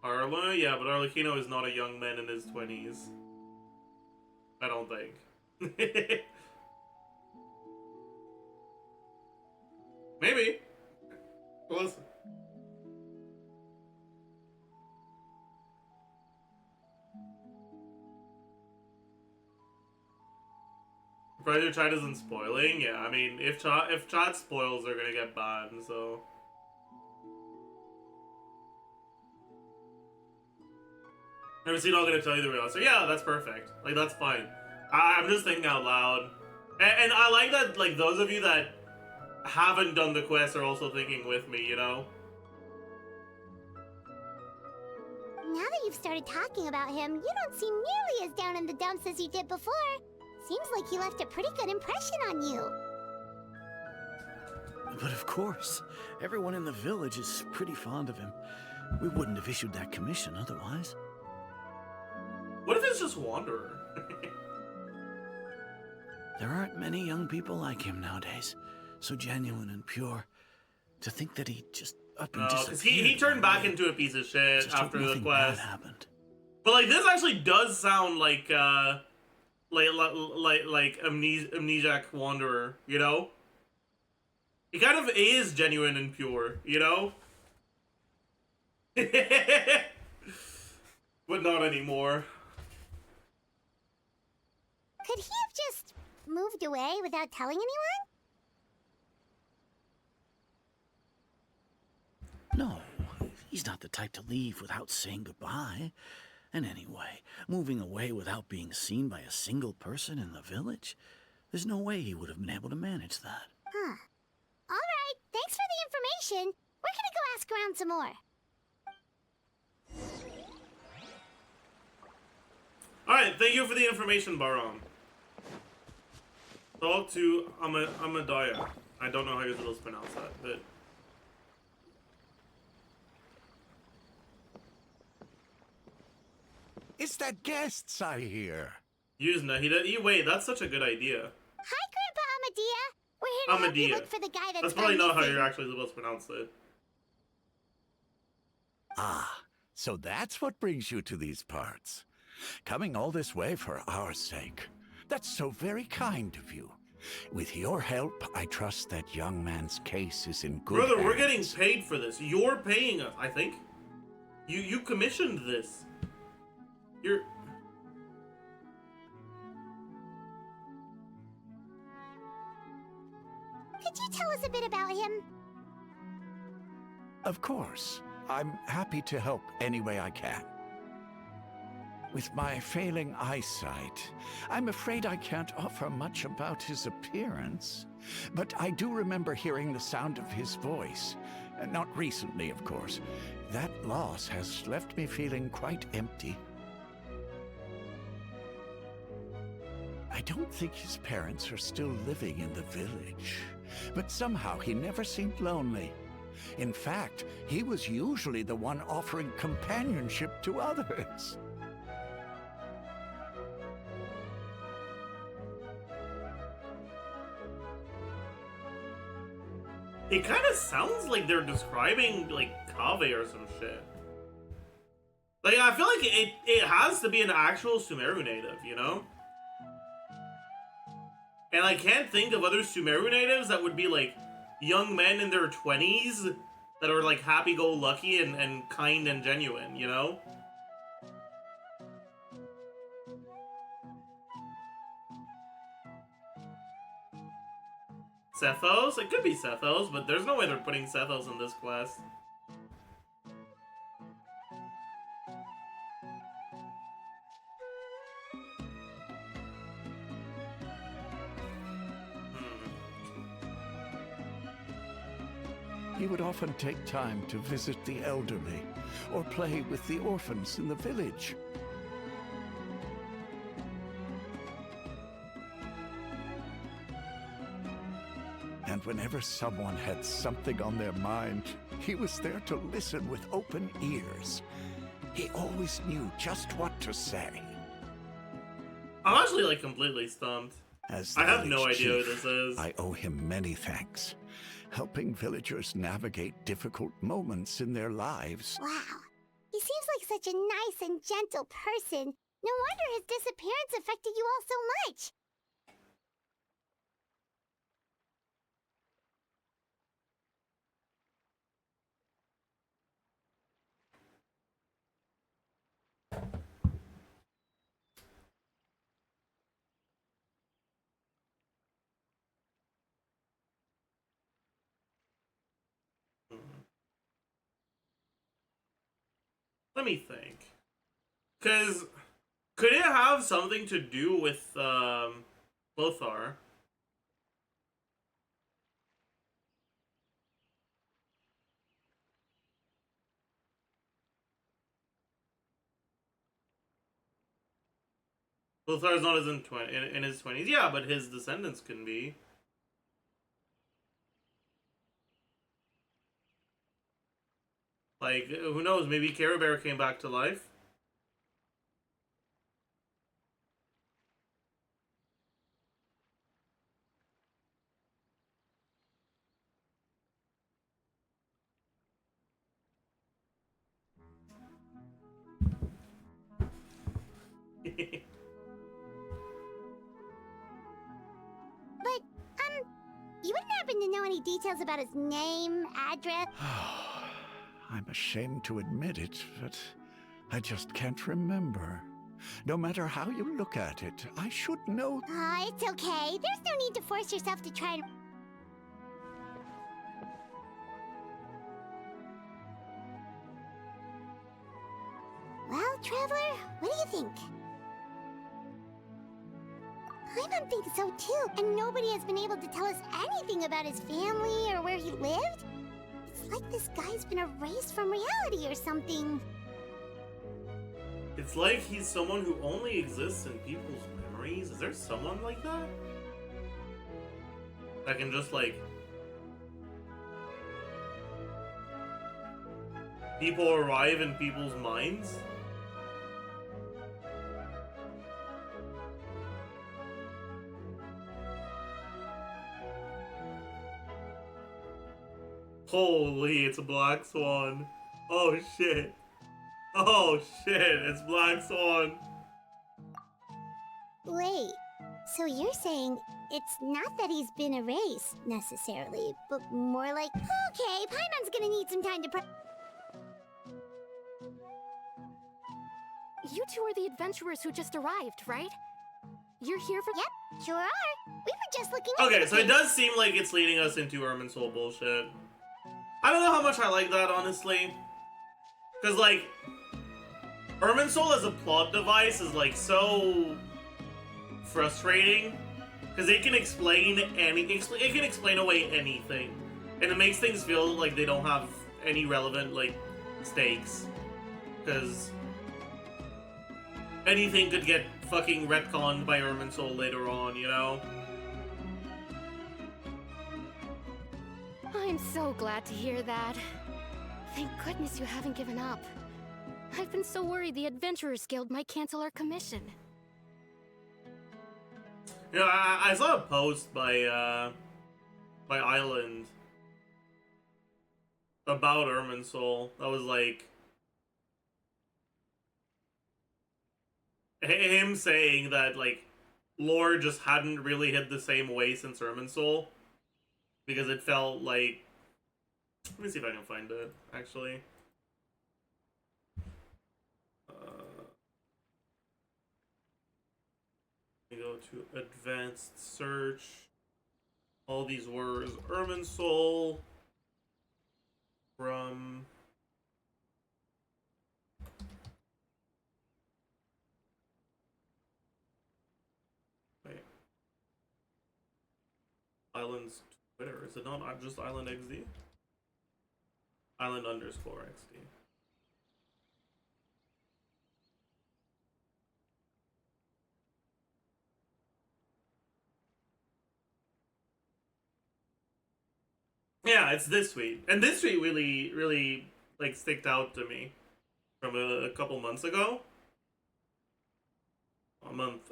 Arla? Yeah, but Arlecchino is not a young man in his 20s. I don't think. Maybe. Listen. Surprised your chat isn't spoiling? Yeah, I mean, if chat spoils, they're gonna get banned, so... Never seen, not gonna tell you the real answer. Yeah, that's perfect. Like, that's fine. I'm just thinking out loud. And I like that, like, those of you that haven't done the quest are also thinking with me, you know? Now that you've started talking about him, you don't seem nearly as down in the dumps as you did before. Seems like he left a pretty good impression on you. But of course, everyone in the village is pretty fond of him. We wouldn't have issued that commission otherwise. What if it's just Wanderer? There aren't many young people like him nowadays. So genuine and pure. To think that he just up and No, disappeared. because he turned back into a piece of shit Just hope after the nothing quest. bad happened. But like this actually does sound like amnesiac Wanderer, you know? He kind of is genuine and pure, you know? But not anymore. Could he have just moved away without telling anyone? No, he's not the type to leave without saying goodbye. And anyway, moving away without being seen by a single person in the village, there's no way he would have been able to manage that. Huh. Alright, thanks for the information. We're gonna go ask around some more. Alright, thank you for the information, Baron. Talk to Amadaya. I don't know how you're supposed to pronounce that, but... It's that guests I hear. Wait, that's such a good idea. Hi, Grandpa Amadea. We're here to help you Amadea. look for the guy that's That's probably gone not how missing. you're actually supposed to pronounce it. Ah, so that's what brings you to these parts. Coming all this way for our sake. That's so very kind of you. With your help, I trust that young man's case is in good Brother, hands. we're getting paid for this. You're paying us, I think. You commissioned this. You're... Could you tell us a bit about him? Of course. I'm happy to help any way I can. With my failing eyesight, I'm afraid I can't offer much about his appearance. But I do remember hearing the sound of his voice. Not recently, of course. That loss has left me feeling quite empty. I don't think his parents are still living in the village. But somehow he never seemed lonely. In fact, he was usually the one offering companionship to others. It kind of sounds like they're describing, like, Kaveh or some shit. Like, I feel like it has to be an actual Sumeru native, you know? And I can't think of other Sumeru natives that would be, like, young men in their 20s that are, like, happy-go-lucky and kind and genuine, you know? Sethos? It could be Sethos, but there's no way they're putting Sethos in this quest. He would often take time to visit the elderly or play with the orphans in the village. And whenever someone had something on their mind, he was there to listen with open ears. He always knew just what to say. I'm actually, like, completely stumped. As I the have no village idea who chief, this is. I owe him many thanks, helping villagers navigate difficult moments in their lives. Wow. He seems like such a nice and gentle person. No wonder his disappearance affected you all so much. Let me think. Because could it have something to do with Lothar? Lothar's not as in his 20s. Yeah, but his descendants can be. Like, who knows? Maybe Care Bear came back to life. But, you wouldn't happen to know any details about his name, address? I'm ashamed to admit it, but I just can't remember. No matter how you look at it, I should know. It's okay. There's no need to force yourself to try to... Well, Traveler, what do you think? I don't think so too, and nobody has been able to tell us anything about his family or where he lived. It's like this guy's been erased from reality or something. It's like he's someone who only exists in people's memories. Is there someone like that? That can just, like... people arrive in people's minds? Holy, it's a black swan. Oh shit. Oh shit, it's Black Swan. Wait, so you're saying it's not that he's been erased, necessarily, but more like, okay, Paimon's gonna need some time to You two are the adventurers who just arrived, right? You're here for— Yep, sure are. We were just looking Okay, so it does seem like it's leading us into Irminsul bullshit. I don't know how much I like that, honestly. Because, like, Irminsul as a plot device is, like, so frustrating. Because it can explain it can explain away anything. And it makes things feel like they don't have any relevant, like, stakes. Because anything could get fucking retconned by Irminsul later on, you know? I'm so glad to hear that. Thank goodness you haven't given up. I've been so worried the Adventurers Guild might cancel our commission. You know, I saw a post by Island about Irminsul that was like him saying that, like, lore just hadn't really hit the same way since Irminsul, because it felt like... Let me see if I can find it, actually. Let me go to advanced search. All these words. Irminsul from... Wait. Island's Twitter. Is it not just Island XD? Island _XD. Yeah, it's this tweet. And this tweet really, like, sticked out to me from a couple months ago.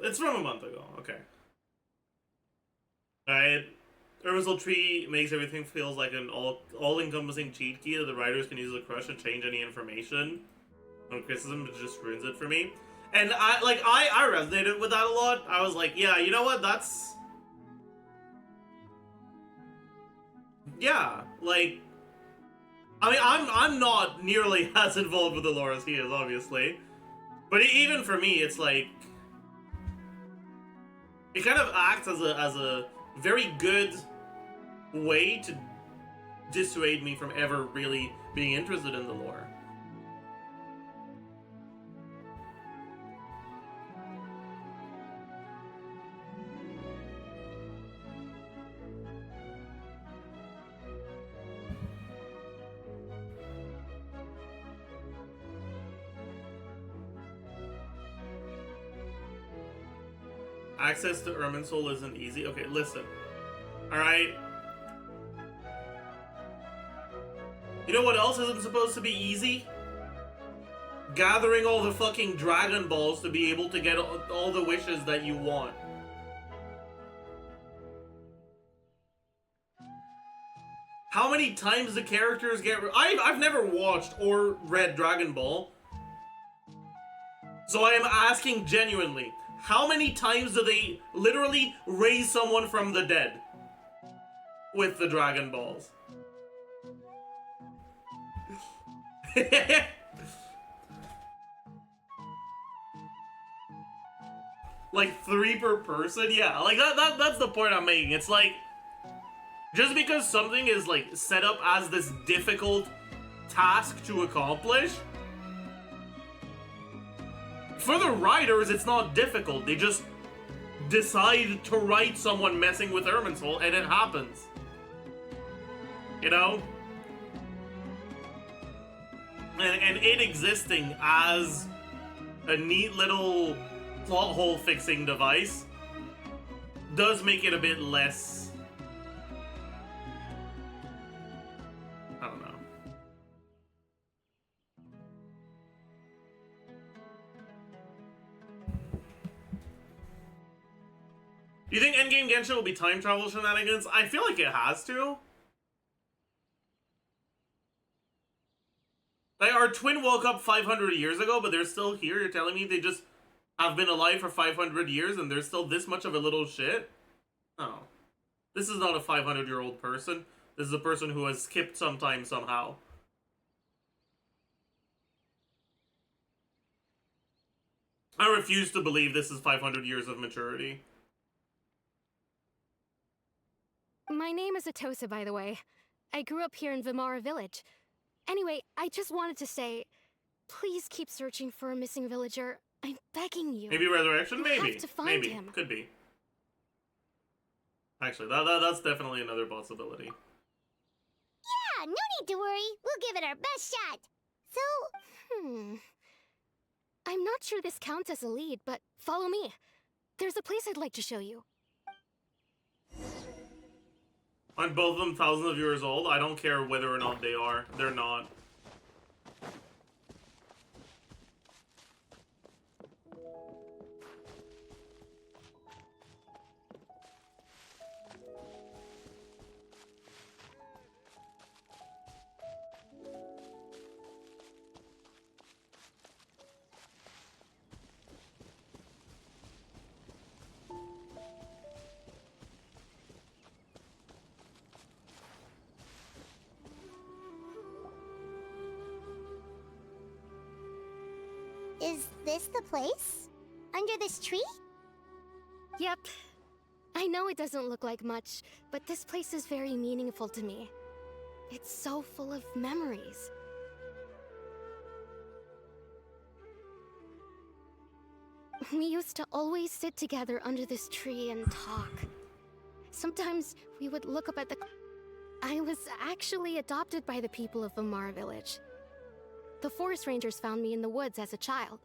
It's from a month ago, okay. Alright. Irminsul Tree makes everything feels like an all-encompassing cheat key that the writers can use as a crush to change any information. No criticism, it just ruins it for me. And I resonated with that a lot. I was like, yeah, you know what, that's... Yeah, like... I mean, I'm not nearly as involved with the lore as he is, obviously. But even for me, it's like... It kind of acts as a very good way to dissuade me from ever really being interested in the lore. Access to Irminsul isn't easy. Okay, listen. Alright? You know what else isn't supposed to be easy? Gathering all the fucking Dragon Balls to be able to get all the wishes that you want. How many times the characters get... I've never watched or read Dragon Ball. So I am asking genuinely, how many times do they literally raise someone from the dead with the Dragon Balls? Like 3 per person? Yeah, like that's the point I'm making. It's like, just because something is like set up as this difficult task to accomplish, for the writers it's not difficult. They just decide to write someone messing with Irminsul and it happens. You know? And it existing as a neat little plot hole fixing device does make it a bit less... I don't know. Do you think Endgame Genshin will be time travel shenanigans? I feel like it has to. Like, our twin woke up 500 years ago, but they're still here. You're telling me they just have been alive for 500 years and they're still this much of a little shit? Oh. This is not a 500-year-old person. This is a person who has skipped some time somehow. I refuse to believe this is 500 years of maturity. My name is Atosa, by the way. I grew up here in Vimara Village. Anyway, I just wanted to say, please keep searching for a missing villager. I'm begging you. Maybe Resurrection? Maybe. You have to find Maybe. him. Could be. Actually, that's definitely another possibility. Yeah, no need to worry. We'll give it our best shot. So, I'm not sure this counts as a lead, but follow me. There's a place I'd like to show you. Aren't both of them thousands of years old? I don't care whether or not they are. They're not. is this the place? Under this tree? Yep. I know it doesn't look like much, but this place is very meaningful to me. It's so full of memories. We used to always sit together under this tree and talk. Sometimes we would look up at the... I was actually adopted by the people of Vimara Village. The forest rangers found me in the woods as a child.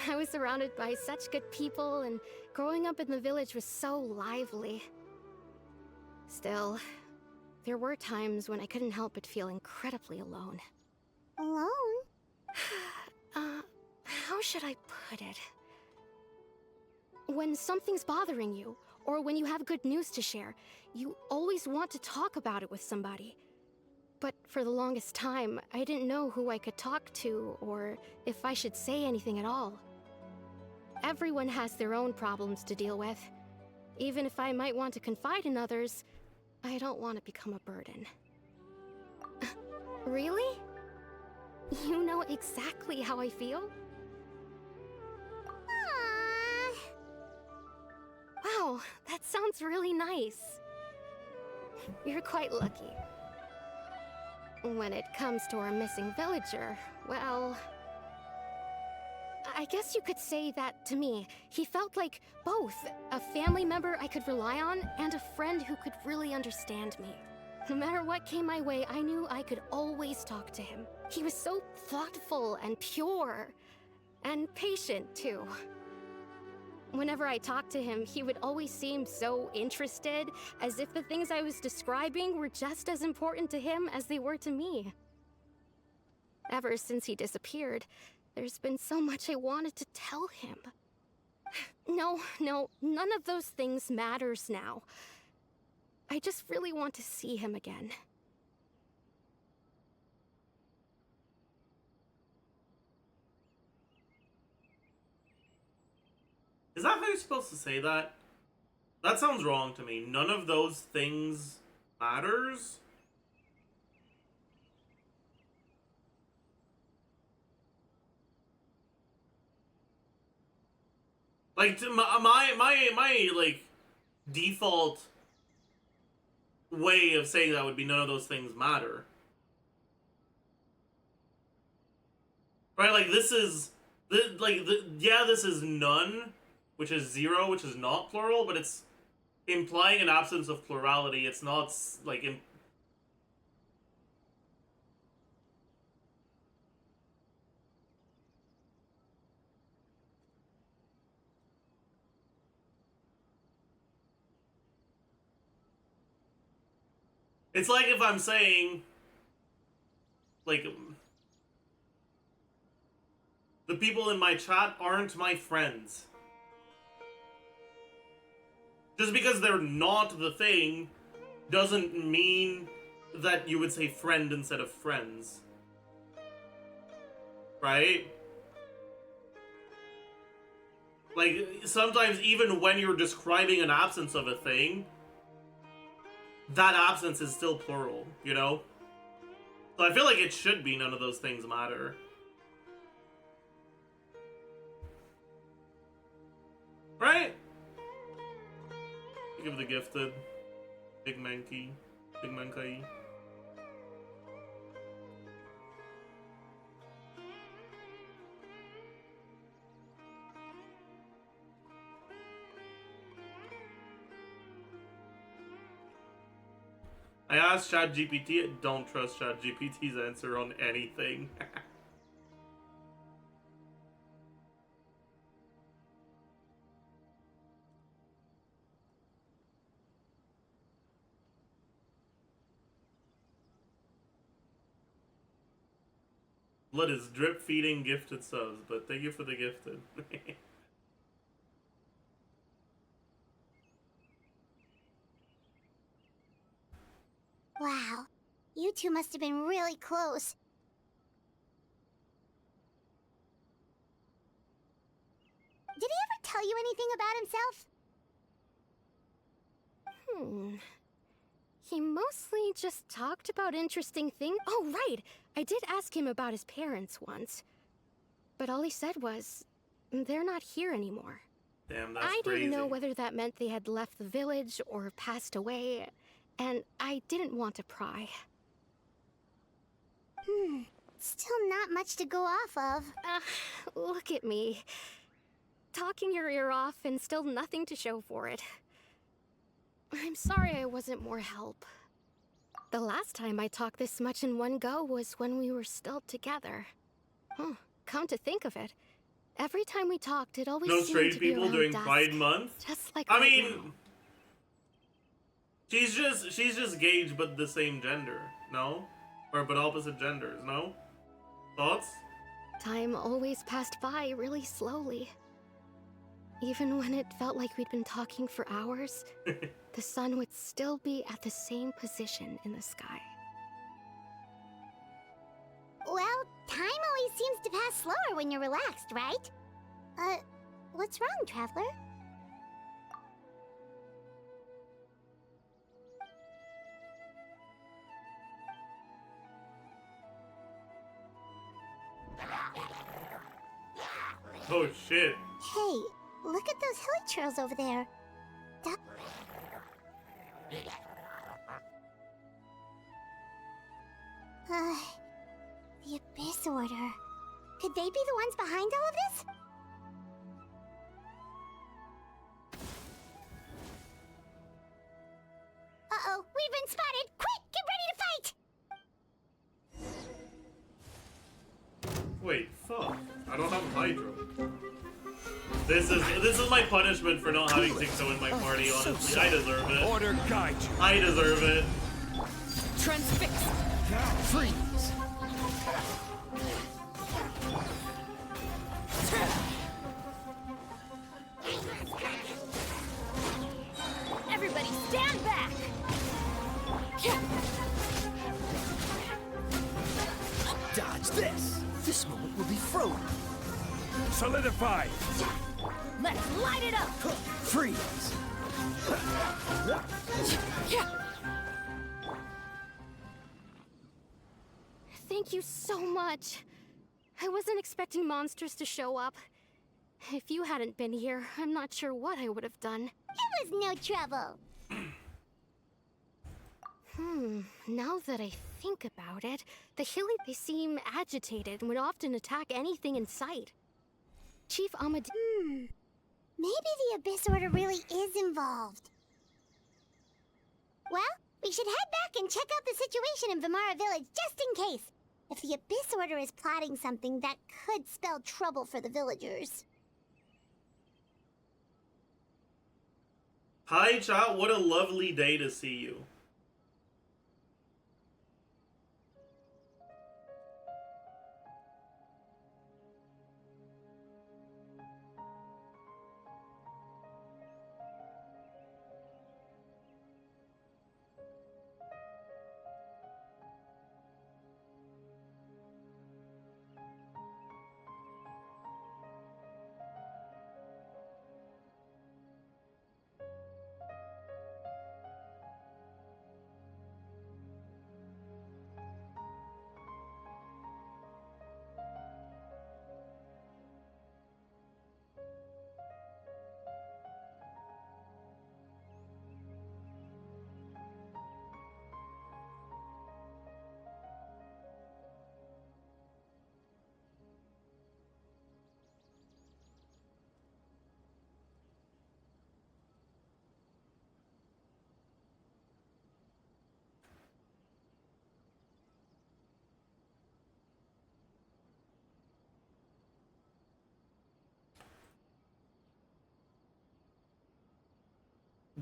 I was surrounded by such good people, and growing up in the village was so lively. Still, there were times when I couldn't help but feel incredibly alone. Alone? How should I put it? When something's bothering you, or when you have good news to share, you always want to talk about it with somebody. But for the longest time, I didn't know who I could talk to, or if I should say anything at all. Everyone has their own problems to deal with. Even if I might want to confide in others, I don't want to become a burden. Really? You know exactly how I feel? Aww. Wow, that sounds really nice. You're quite lucky. When it comes to our missing villager, well... I guess you could say that to me. He felt like both a family member I could rely on and a friend who could really understand me. No matter what came my way, I knew I could always talk to him. He was so thoughtful and pure. And patient, too. Whenever I talked to him, he would always seem so interested, as if the things I was describing were just as important to him as they were to me. Ever since he disappeared, there's been so much I wanted to tell him. No, none of those things matters now. I just really want to see him again. Is that how you're supposed to say that? That sounds wrong to me. None of those things matters? Like, my like, default way of saying that would be none of those things matter. Right, like, this is, yeah, this is none, which is zero, which is not plural, but it's implying an absence of plurality. It's not, like, it's like if I'm saying, like, the people in my chat aren't my friends. Just because they're not the thing doesn't mean that you would say friend instead of friends. Right? Like, sometimes even when you're describing an absence of a thing, that absence is still plural, you know? So I feel like it should be none of those things matter. Right? Think of the gifted. Big Mankey. Big Mankai. I asked ChatGPT, don't trust ChatGPT's answer on anything. Blood is drip feeding gifted subs, but thank you for the gifted. Wow. You two must have been really close. Did he ever tell you anything about himself? He mostly just talked about interesting things. Oh, right! I did ask him about his parents once. But all he said was, they're not here anymore. Damn, that's I crazy. didn't know whether that meant they had left the village or passed away, and I didn't want to pry. Still not much to go off of. Look at me. Talking your ear off and still nothing to show for it. I'm sorry I wasn't more help. The last time I talked this much in one go was when we were still together. Come to think of it, every time we talked, it always No seemed straight to be people around during dusk, Pride Month? Just like I right mean, now. she's just Gage, but the same gender, no? Or but opposite genders, no? Thoughts? Time always passed by really slowly. Even when it felt like we'd been talking for hours, the sun would still be at the same position in the sky. Well, time always seems to pass slower when you're relaxed, right? What's wrong, Traveler? Oh shit. Hey, look at those hilly trails over there. The Abyss Order. Could they be the ones behind all of this? Uh-oh, we've been spotted! Quick, get ready to fight! Wait, fuck. I don't have a hydro. This is my punishment for not having Zixo in my party, honestly. I deserve it. Order guide you. I deserve it. Transfix. Freeze! Everybody stand back. Dodge this! This moment will be frozen. Solidify. Let's light it up. Freeze! Thank you so much. I wasn't expecting monsters to show up. If you hadn't been here, I'm not sure what I would have done. It was no trouble. Now that I think about it, the Hilly, they seem agitated and would often attack anything in sight. Chief Ahmad. Maybe the Abyss Order really is involved. Well, we should head back and check out the situation in Vimara Village just in case. If the Abyss Order is plotting something that could spell trouble for the villagers. Hi, chat. What a lovely day to see you.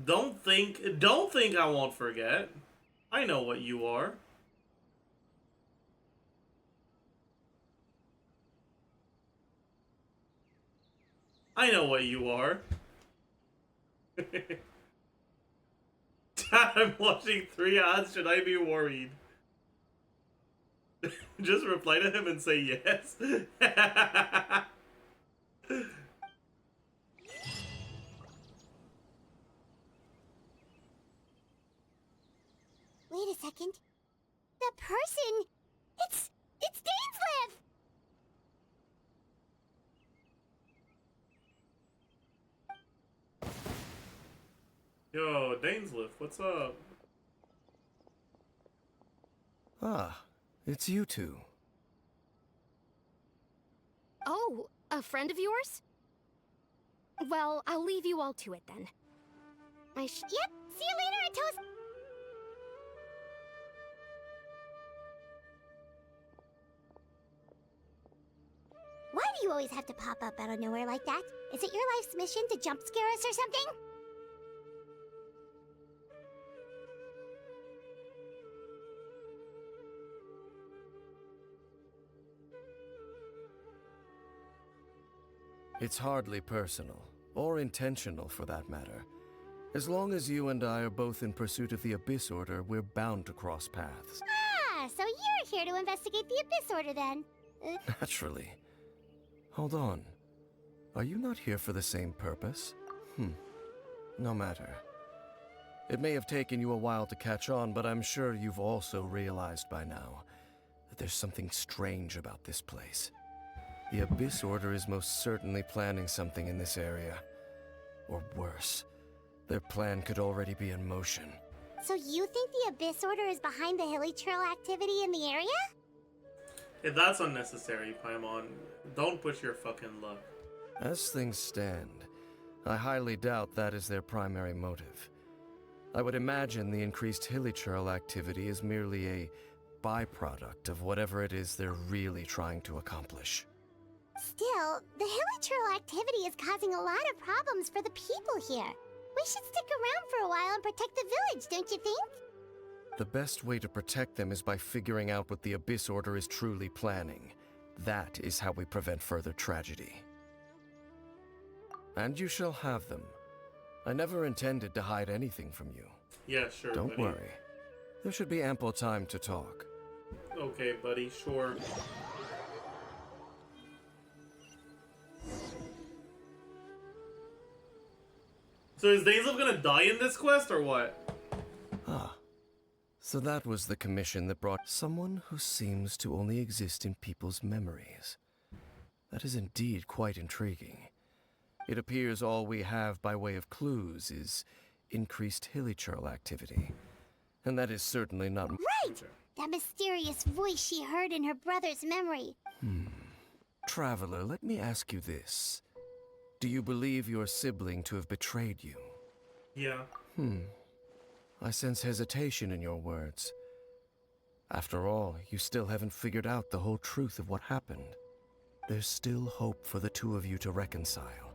Don't think I won't forget. I know what you are. I know what you are. Dad, I'm watching 3 ads. Should I be worried? Just reply to him and say yes. Wait a second. That person... It's Dainslev! Yo, Dainslev, what's up? Ah, it's you two. Oh, a friend of yours? Well, I'll leave you all to it then. Yep, see you later at Toast... Why do you always have to pop up out of nowhere like that? Is it your life's mission to jump scare us or something? It's hardly personal, or intentional for that matter. As long as you and I are both in pursuit of the Abyss Order, we're bound to cross paths. Ah, so you're here to investigate the Abyss Order then. Naturally. Hold on. Are you not here for the same purpose? No matter. It may have taken you a while to catch on, but I'm sure you've also realized by now that there's something strange about this place. The Abyss Order is most certainly planning something in this area. Or worse, their plan could already be in motion. So you think the Abyss Order is behind the Hilly Trail activity in the area? If that's unnecessary, Paimon, don't push your fucking luck. As things stand, I highly doubt that is their primary motive. I would imagine the increased Hilly-Churl activity is merely a byproduct of whatever it is they're really trying to accomplish. Still, the hilichurl activity is causing a lot of problems for the people here. We should stick around for a while and protect the village, don't you think? The best way to protect them is by figuring out what the Abyss Order is truly planning. That is how we prevent further tragedy. And you shall have them. I never intended to hide anything from you. Yeah, sure, Don't buddy. worry. There should be ample time to talk. Okay, buddy, sure. So is Dainsleif gonna die in this quest, or what? Ah. So that was the commission that brought someone who seems to only exist in people's memories. That is indeed quite intriguing. It appears all we have by way of clues is increased hilichurl activity. And that is certainly not... Right! That mysterious voice she heard in her brother's memory. Traveler, let me ask you this. Do you believe your sibling to have betrayed you? Yeah. I sense hesitation in your words. After all, you still haven't figured out the whole truth of what happened. There's still hope for the two of you to reconcile.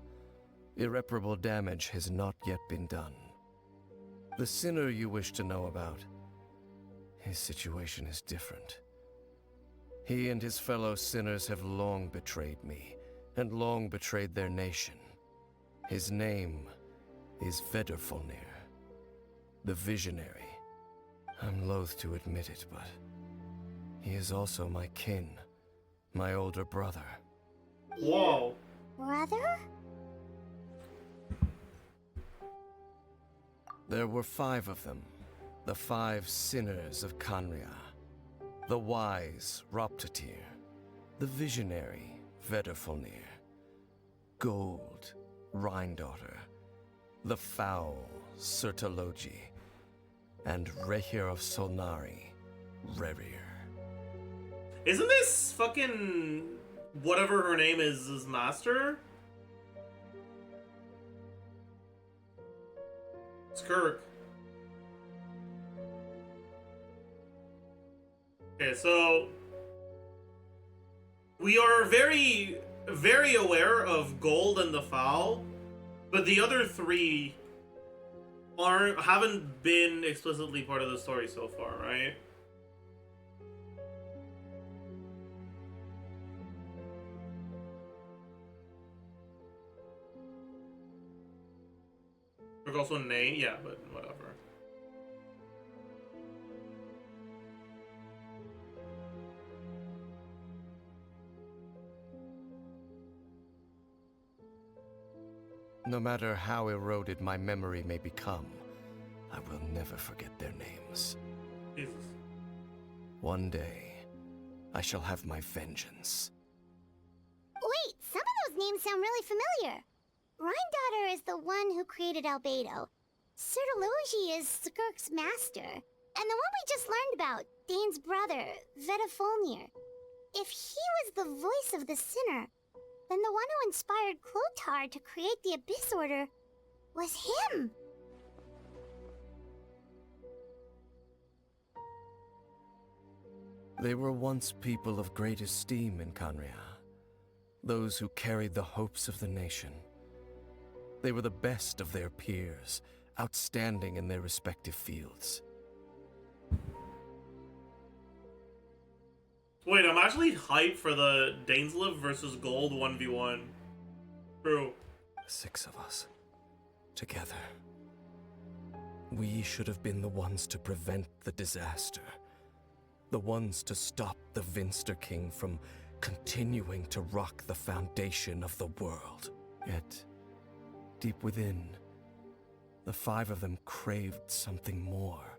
Irreparable damage has not yet been done. The sinner you wish to know about, his situation is different. He and his fellow sinners have long betrayed me, and long betrayed their nation. His name is Vedrfolnir, the Visionary. I'm loath to admit it, but he is also my kin, my older brother. Whoa. Brother? There were 5 of them, the 5 sinners of Khaenri'ah. The wise Roptatyr, the visionary Vedrfolnir, Gold Rhindaughter, the foul Sertologi, and Rehir of Solnari, Rerir. Isn't this fucking whatever her name is his master? It's Kirk. Okay, so we are very, very aware of Gold and the Foul, but the other 3 haven't been explicitly part of the story so far, right? There's also a name, yeah, but whatever. No matter how eroded my memory may become, I will never forget their names. Jesus. One day, I shall have my vengeance. Wait, some of those names sound really familiar. Rhindaughter is the one who created Albedo. Sertologi is Skirk's master. And the one we just learned about, Dane's brother, Vedrfolnir. If he was the voice of the sinner, then the one who inspired Clothar to create the Abyss Order was him. They were once people of great esteem in Khaenri'ah, those who carried the hopes of the nation. They were the best of their peers, outstanding in their respective fields. Wait, I'm actually hyped for the Dainsleif versus Gold 1v1. True. 6 of us. Together. We should have been the ones to prevent the disaster. The ones to stop the Vinster King from continuing to rock the foundation of the world. Yet, deep within, the 5 of them craved something more.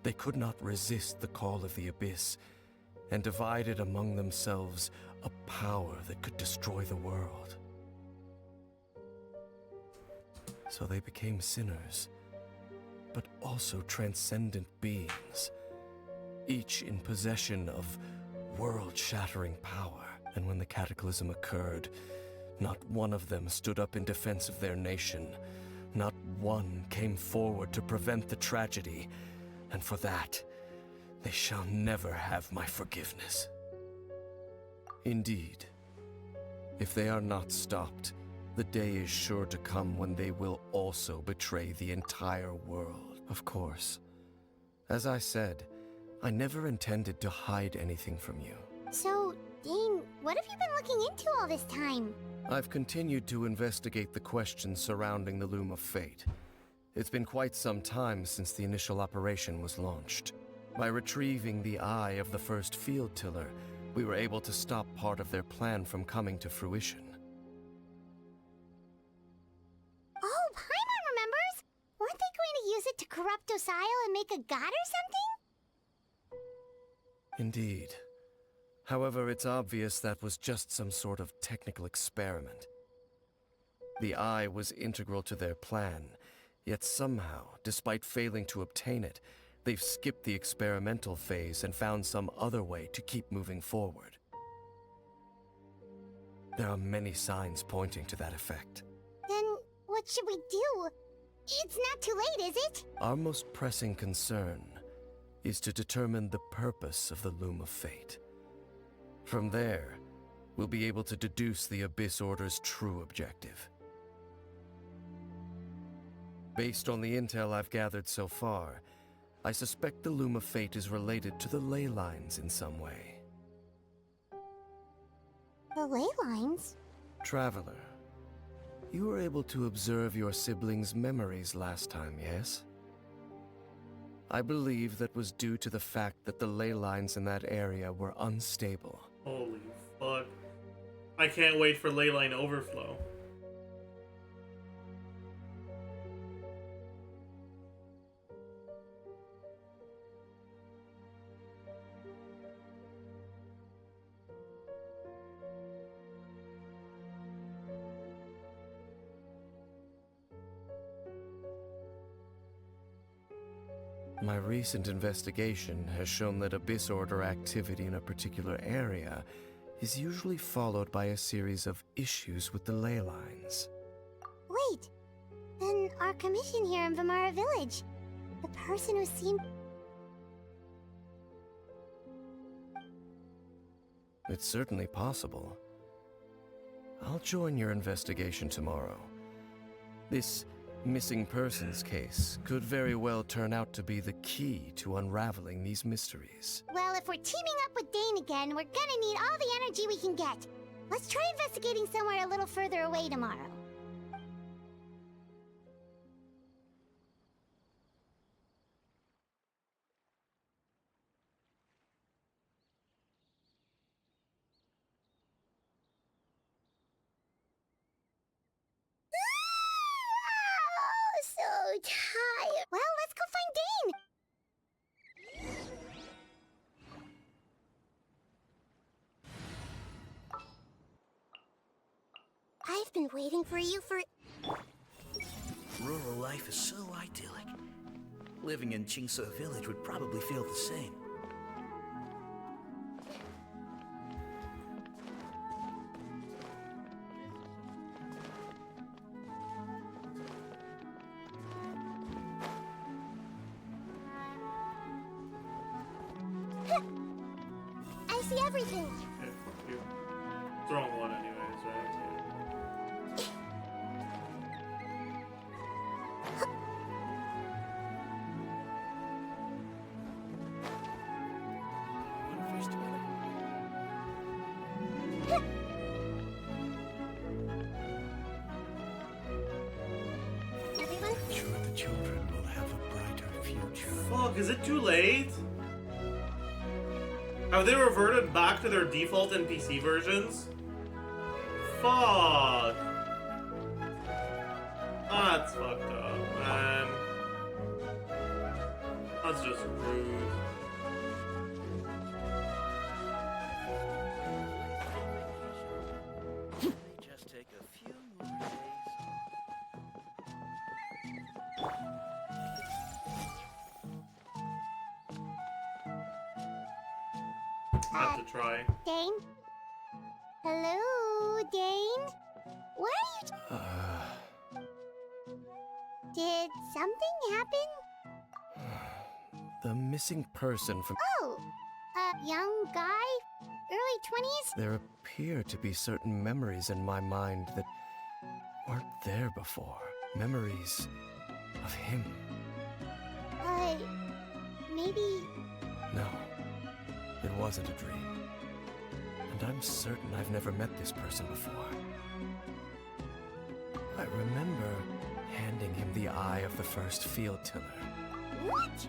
They could not resist the call of the Abyss, and divided among themselves a power that could destroy the world. So they became sinners, but also transcendent beings, each in possession of world-shattering power. And when the cataclysm occurred, not one of them stood up in defense of their nation. Not one came forward to prevent the tragedy, and for that, they shall never have my forgiveness. Indeed, If they are not stopped, the day is sure to come when they will also betray the entire world. Of course. As I said, I never intended to hide anything from you. So, Dane, what have you been looking into all this time? I've continued to investigate the questions surrounding the Loom of Fate. It's been quite some time since the initial operation was launched. By retrieving the eye of the first field tiller, we were able to stop part of their plan from coming to fruition. Oh, Paimon remembers! Weren't they going to use it to corrupt Osial and make a god or something? Indeed. However, it's obvious that was just some sort of technical experiment. The eye was integral to their plan, yet somehow, despite failing to obtain it, they've skipped the experimental phase and found some other way to keep moving forward. There are many signs pointing to that effect. Then, what should we do? It's not too late, is it? Our most pressing concern is to determine the purpose of the Loom of Fate. From there, we'll be able to deduce the Abyss Order's true objective. Based on the intel I've gathered so far, I suspect the Loom of Fate is related to the ley lines in some way. The ley lines? Traveler, you were able to observe your siblings' memories last time, yes? I believe that was due to the fact that the ley lines in that area were unstable. Holy fuck. I can't wait for leyline overflow. My recent investigation has shown that Abyss Order activity in a particular area is usually followed by a series of issues with the ley lines. Wait, then our commission here in Vimara Village, the person who seemed... It's certainly possible. I'll join your investigation tomorrow. This missing persons case could very well turn out to be the key to unraveling these mysteries. Well, if we're teaming up with Dane again, we're gonna need all the energy we can get. Let's try investigating somewhere a little further away tomorrow. So tired. Well, let's go find Dane. I've been waiting for you for... Rural life is so idyllic. Living in Qingse village would probably feel the same. I see everything. Okay, fuck you. It's the wrong one anyways, right? Yeah. Everyone? I'm sure the children will have a brighter future. Fuck, is it too late? Have they reverted back to their default NPC versions? Fuck. That's fucked up, man. That's just rude. Just take a few more days Have to try. Dane? Hello, Dane? Where are you? Did something happen? The missing person from... Oh, a young guy? early 20s? There appear to be certain memories in my mind that weren't there before. Memories of him. Maybe... No, it wasn't a dream. And I'm certain I've never met this person before. I remember handing him the eye of the first field tiller. What?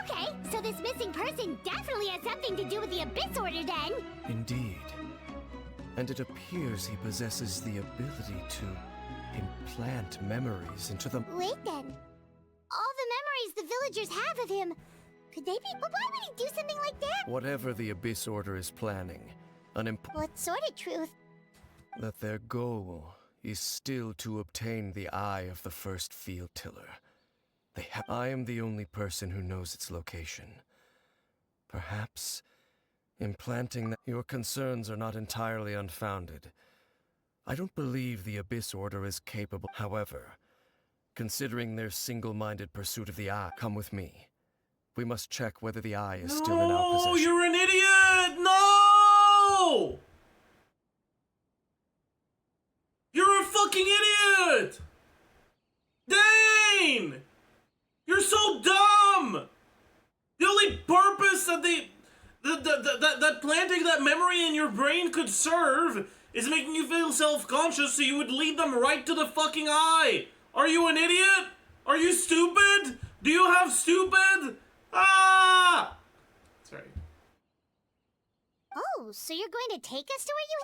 Okay, so this missing person definitely has something to do with the Abyss Order then! Indeed. And it appears he possesses the ability to implant memories into them. Wait then. All the memories the villagers have of him, could they be? But why would he do something like that? Whatever the Abyss Order is planning, What sort of truth? that their goal is still to obtain the eye of the first field tiller. I am the only person who knows its location. Perhaps implanting that your concerns are not entirely unfounded. I don't believe the Abyss Order is capable. However, considering their single-minded pursuit of the eye, come with me. We must check whether the eye is still in our possession. No, you're an idiot! No! You're a fucking idiot! Dane! You're so dumb! The only purpose that that planting that memory in your brain could serve is making you feel self-conscious so you would lead them right to the fucking eye! Are you an idiot? Are you stupid? Do you have stupid? Ah! Sorry. Oh, so you're going to take us to where you...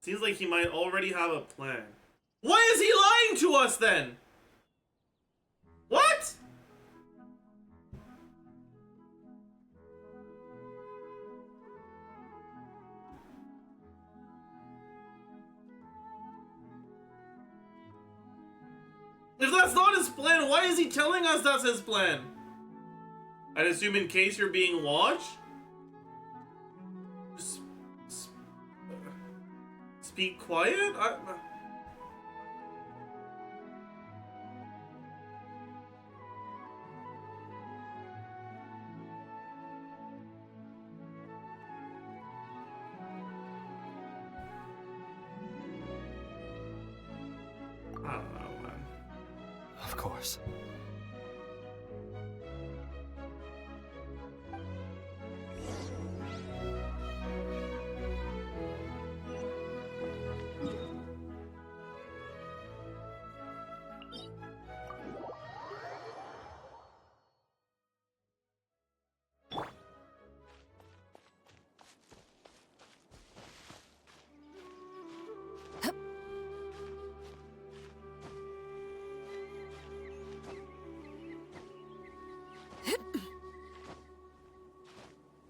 Seems like he might already have a plan. Why is he lying to us then? What? If that's not his plan, why is he telling us that's his plan? I'd assume in case you're being watched? Speak quiet? I don't know, man. Of course.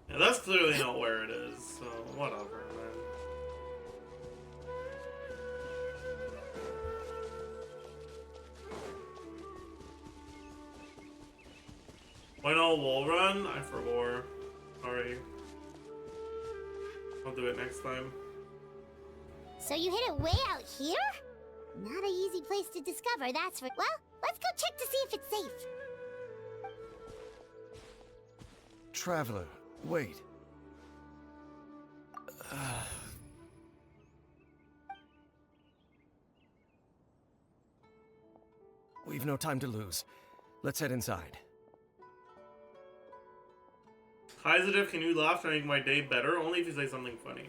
Yeah, that's clearly not where it is, so whatever, man. Why not wall run? I forgot. Sorry. I'll do it next time. So you hid it way out here? Not an easy place to discover, that's for... Well, let's go check to see if it's safe. Traveler, wait. We've no time to lose. Let's head inside. Hi Zajef, can you laugh to make my day better? Only if you say something funny.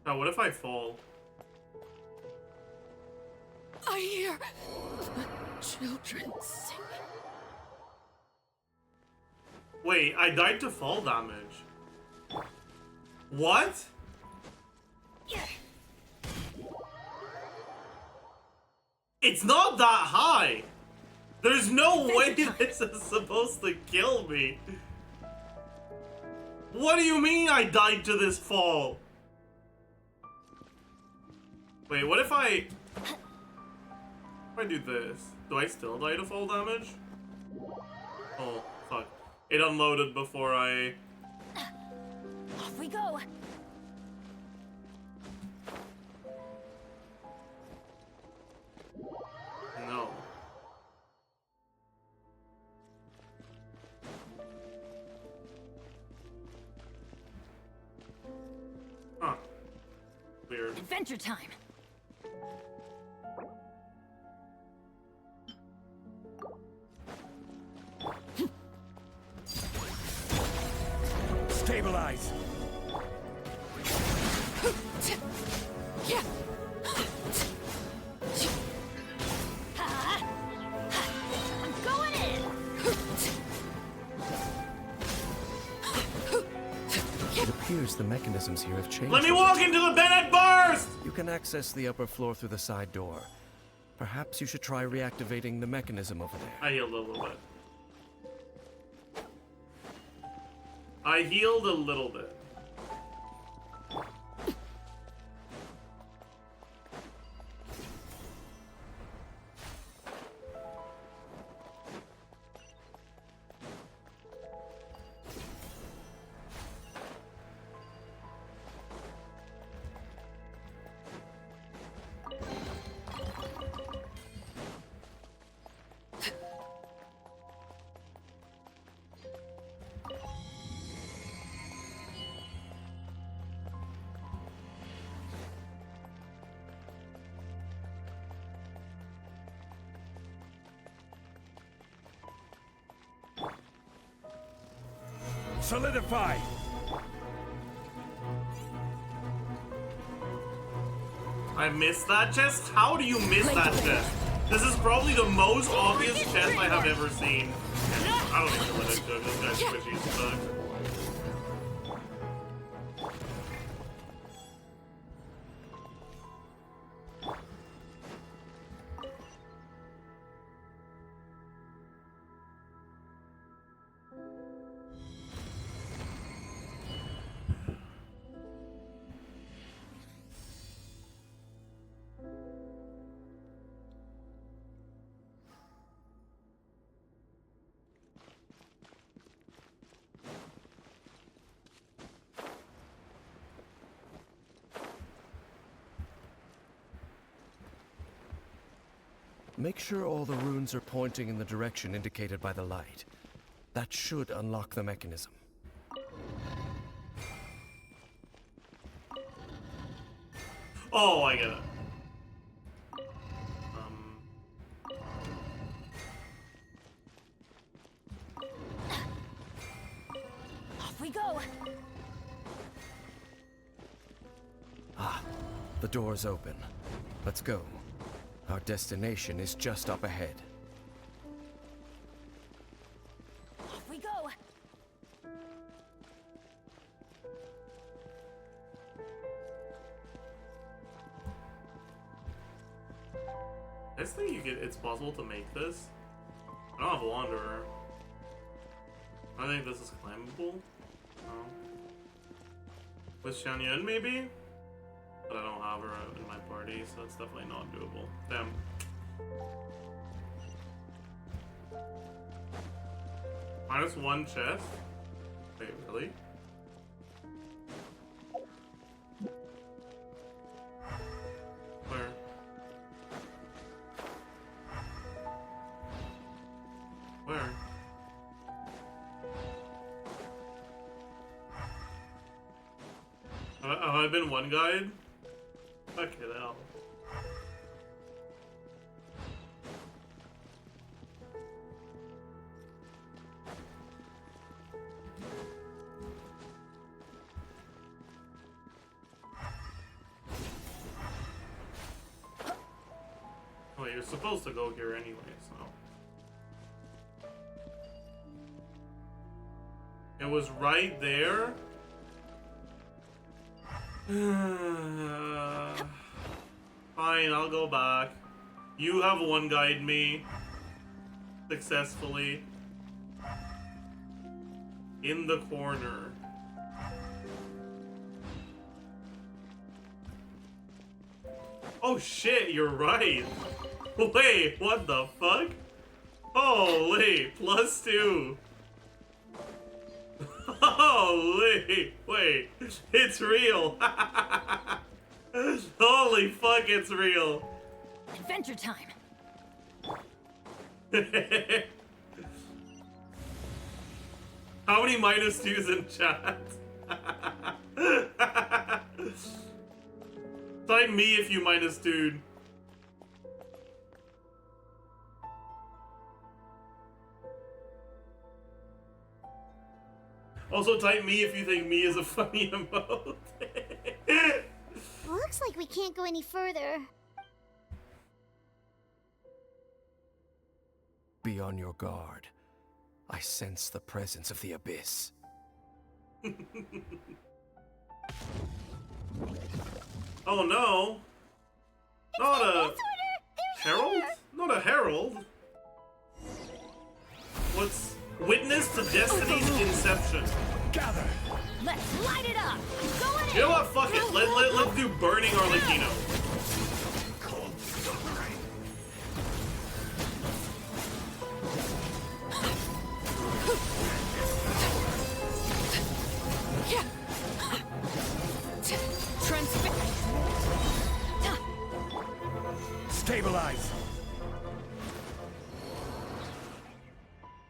Oh, what if I fall? I hear children singing. Wait, I died to fall damage. What? It's not that high. There's no way this is supposed to kill me. What do you mean I died to this fall? Wait, what if I do this? Do I still die to fall damage? Oh, fuck. It unloaded before I... Off we go. No. Huh. Weird. Adventure time. Stabilize. Yeah. I'm going in. It appears the mechanisms here have changed. Let me walk into the Bennett burst! You can access the upper floor through the side door. Perhaps you should try reactivating the mechanism over there. I healed a little bit. I healed a little bit. Solidify. I missed that chest? How do you miss that chest? This is probably the most obvious chest I have ever seen. I don't even know what it took. This guy's squishy as fuck. Make sure all the runes are pointing in the direction indicated by the light. That should unlock the mechanism. Oh, I get it. Off we go. Ah, the door's open. Let's go. Our destination is just up ahead. Off we go. I just think it's possible to make this. I don't have a Wanderer. I think this is climbable. No. With Xian Yun, maybe? But I don't have her in my party, so it's definitely not doable. Damn. -1 chest? Wait, really? Where? I've been one guide? Okay, hell. Oh, you're supposed to go here anyway, so. It was right there? Fine, I'll go back. You have one guide me successfully in the corner. Oh shit, you're right. Wait, what the fuck? Holy, +2. Holy, wait, it's real. Holy fuck, it's real. Adventure time. How many -2s in chat? Type me if you -2'd. Also type me if you think me is a funny emote. Looks like we can't go any further. Be on your guard. I sense the presence of the abyss. Oh no! Not a herald? Not a herald. What's witness to Destiny's inception? Gather. Let's light it up. I'm going in. You know what? Fuck it. Let's do burning Arlecchino. Stabilize.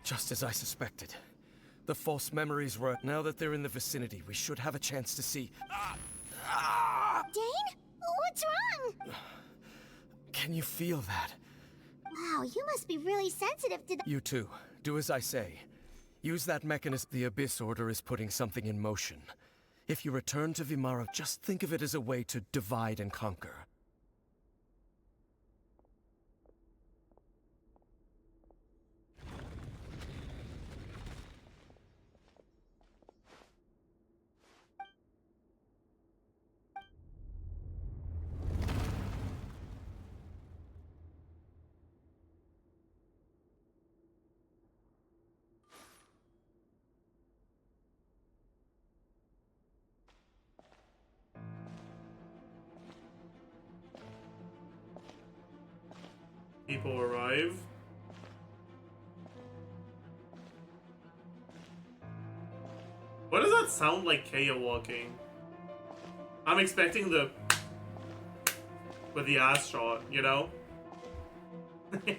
Just as I suspected. The false memories were... Now that they're in the vicinity, we should have a chance to see... Dane? What's wrong? Can you feel that? Wow, you must be really sensitive to the— You too. Do as I say. Use that mechanism. The Abyss Order is putting something in motion. If you return to Vimara, just think of it as a way to divide and conquer. People arrive. What does that sound like Kaya walking? I'm expecting the... with the ass shot, you know? Yeah,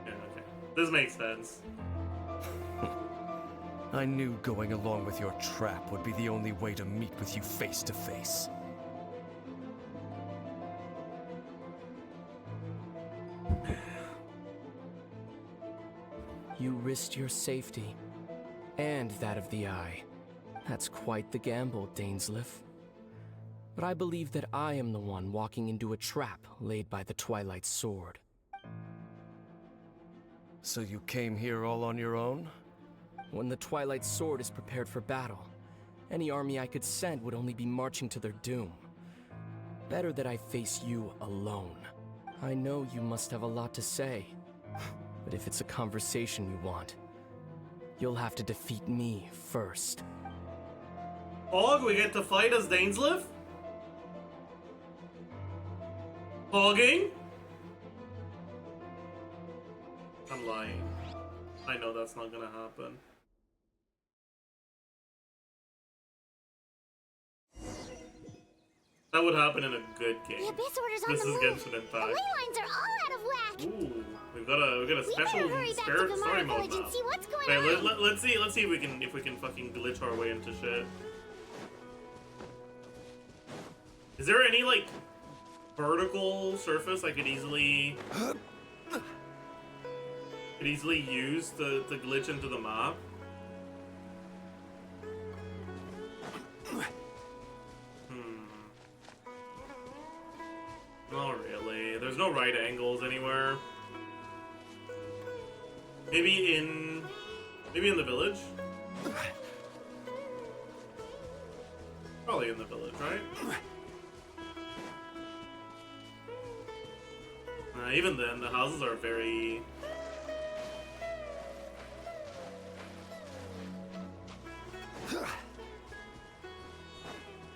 okay. This makes sense. I knew going along with your trap would be the only way to meet with you face to face. You risked your safety, and that of the Eye. That's quite the gamble, Dainsleif. But I believe that I am the one walking into a trap laid by the Twilight Sword. So you came here all on your own? When the Twilight Sword is prepared for battle, any army I could send would only be marching to their doom. Better that I face you alone. I know you must have a lot to say, but if it's a conversation you want, you'll have to defeat me first. Og, we get to fight as Dainsleif? Hogging? I'm lying. I know that's not gonna happen. That would happen in a good game. The Abyss Order's on This the is move. Genshin The Impact. ley lines are all out of whack. Ooh. we got a special better hurry back to spirit the story Mara mode village now. and see what's going Okay, on. let's see if we can fucking glitch our way into shit. Is there any like vertical surface I could easily use to glitch into the map? Not really. There's no right angles anywhere. Maybe in the village? Probably in the village, right? Even then, the houses are very...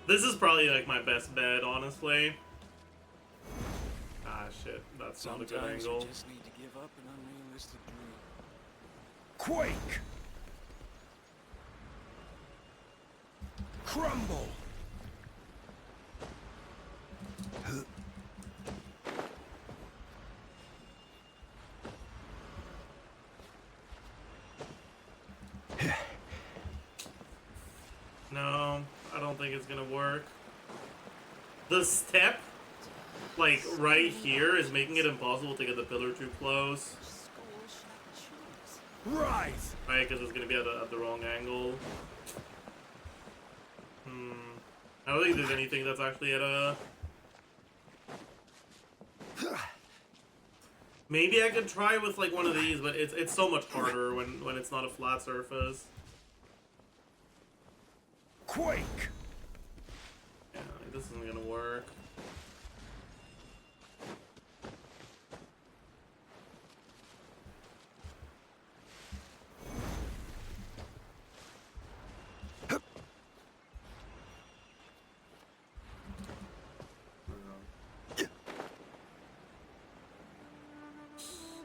This is probably like my best bet, honestly. Ah, shit. That's not a good angle. You just need to give up an unrealistic dream. Quake! Crumble! No, I don't think it's gonna work. The step, like, right here is making it impossible to get the pillar too close. Rise! Right, because it's gonna be at the wrong angle. I don't think there's anything that's actually at a... Maybe I could try with, like, one of these, but it's so much harder when it's not a flat surface. Quake! Yeah, like, this isn't gonna work.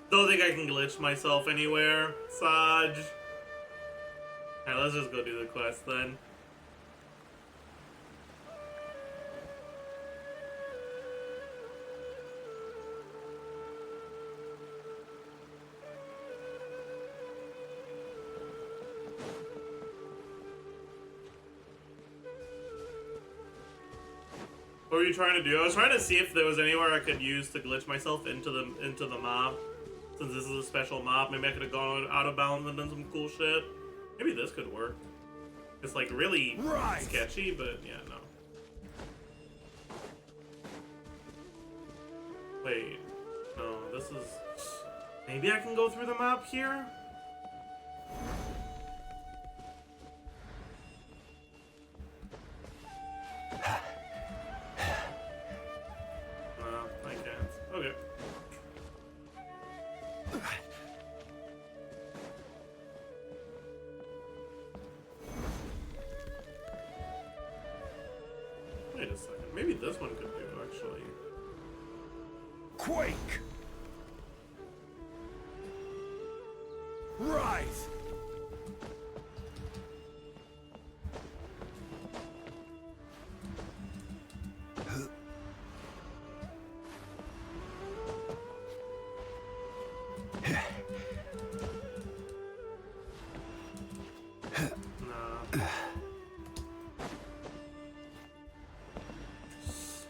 Don't think I can glitch myself anywhere, Saj. Alright, let's just go do the quest then. What were you trying to do? I was trying to see if there was anywhere I could use to glitch myself into the map. Since this is a special map, maybe I could have gone out of bounds and done some cool shit. Maybe this could work. It's like really sketchy, but yeah, no. Wait, no, this is... Maybe I can go through the map here? No, I can't. Okay. Wait a second. Maybe this one could do, actually. Quake! Rise!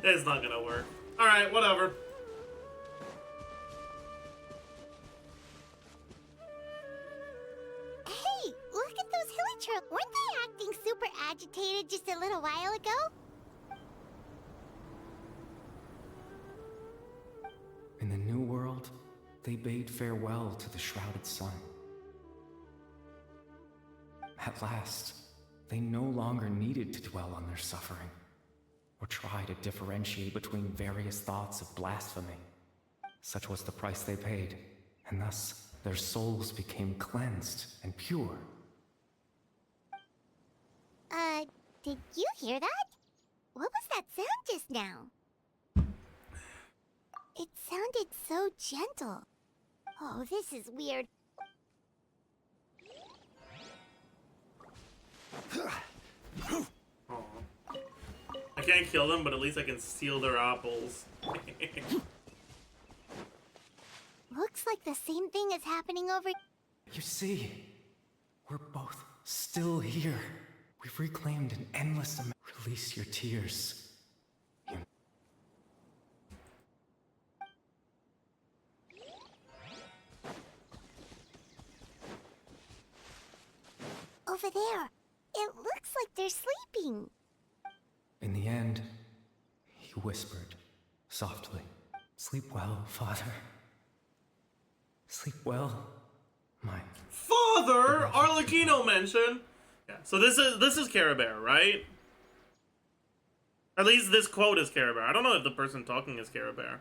It's not gonna work. Alright, whatever. Hey, look at those hilichurls. Weren't they acting super agitated just a little while ago? In the New World, they bade farewell to the shrouded sun. At last, they no longer needed to dwell on their suffering, or try to differentiate between various thoughts of blasphemy. Such was the price they paid, and thus their souls became cleansed and pure. Did you hear that? What was that sound just now? It sounded so gentle. Oh, this is weird. I can't kill them, but at least I can steal their apples. Looks looks like the same thing is happening over... You see, we're both still here. We've reclaimed an endless amount. Release your tears. Over there. It looks like they're sleeping. In the end, he whispered, softly, "Sleep well, father. Sleep well, my Father, Arlecchino mention. Yeah. So this is Care Bear, right? At least this quote is Care Bear. I don't know if the person talking is Care Bear.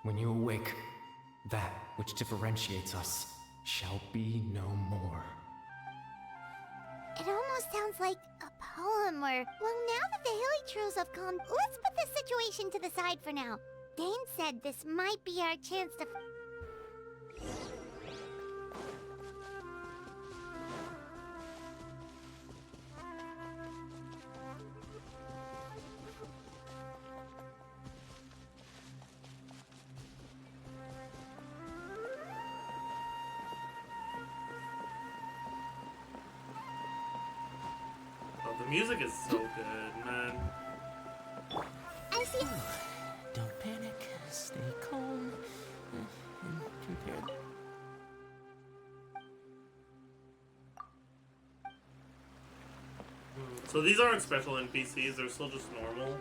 When you awake, that which differentiates us shall be no more." It almost sounds like a poem or... Well, now that the Hilly Trolls have calmed, let's put this situation to the side for now. Dane said this might be our chance to... The music is so good, man. I see... Don't panic, stay calm, and prepare. So these aren't special NPCs, they're still just normal.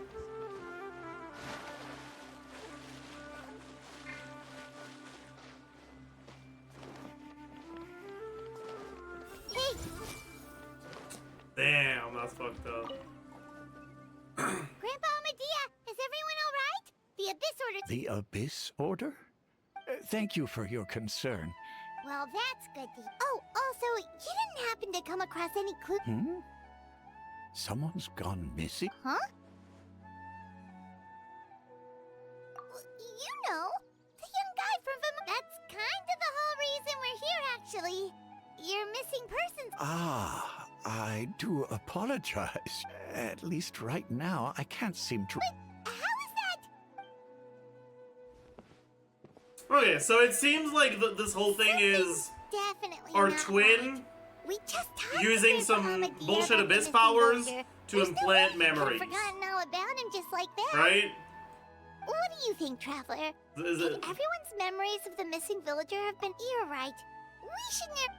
Hey! Damn, that's fucked up. Grandpa Medea, is everyone alright? The Abyss Order... The Abyss Order? Thank you for your concern. Well, that's good to... Oh, also, you didn't happen to come across any clue... Hmm? Someone's gone missing? Huh? Well, you know, the young guy from That's kind of the whole reason we're here, actually. You're missing persons... Ah, I do apologize. At least right now, I can't seem to... But how is that? Okay, so it seems like this whole thing is Definitely our not twin right. We just talked using to some Grandpa Medea bullshit about the abyss missing powers vulture. to There's no implant way you memories. could've forgotten all about him just like that. Right? What do you think, Traveler? Is If it... everyone's memories of the missing villager have been right, we should never...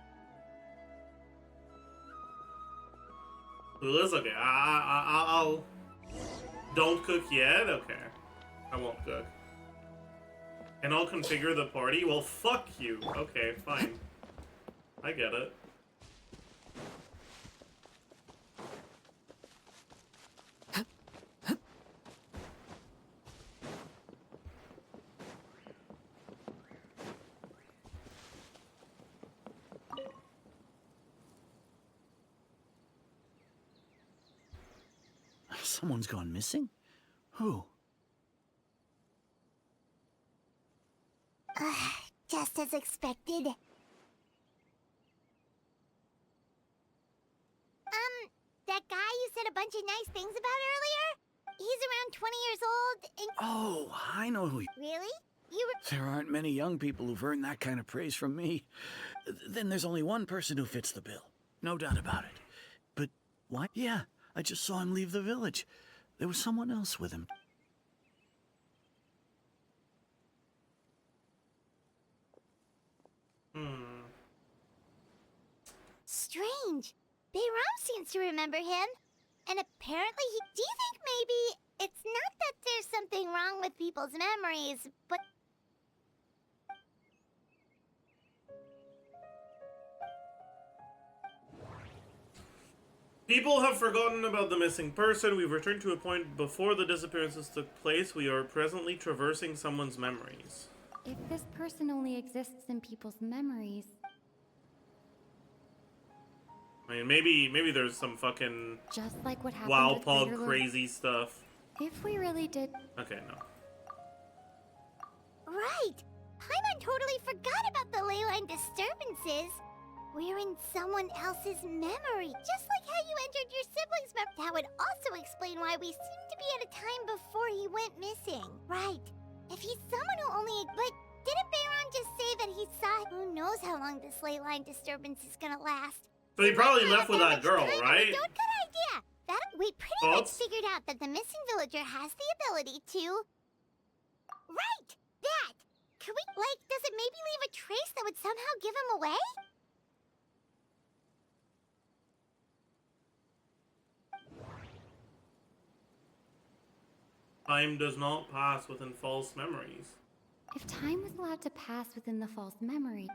Clueless? Okay, I'll... Don't cook yet? Okay. I won't cook. And I'll configure the party? Well, fuck you. Okay, fine. I get it. Someone's gone missing? Who? Just as expected. That guy you said a bunch of nice things about earlier? He's around 20 years old and... Oh, I know who. Really? You were... There aren't many young people who've earned that kind of praise from me. Then there's only one person who fits the bill. No doubt about it. But why? Yeah, I just saw him leave the village. There was someone else with him. Strange. Bayram seems to remember him. And apparently he... Do you think maybe it's not that there's something wrong with people's memories, but... People have forgotten about the missing person. We've returned to a point before the disappearances took place. We are presently traversing someone's memories. If this person only exists in people's memories... I mean, maybe there's some fucking Just like what happened wow with pog Greater Lord- crazy stuff. If we really did... Okay, no. Right. Paimon totally forgot about the ley line disturbances. We're in someone else's memory, just like how you entered your sibling's memory. That would also explain why we seem to be at a time before he went missing. Right. If he's someone who only... But didn't Bayron just say that he saw... Who knows how long this ley line disturbance is gonna last? So he probably left with that girl, right? Don't good idea. We pretty much figured out that the missing villager has the ability to... Right! That! Could we, does it maybe leave a trace that would somehow give him away? Time does not pass within false memories. If time was allowed to pass within the false memory...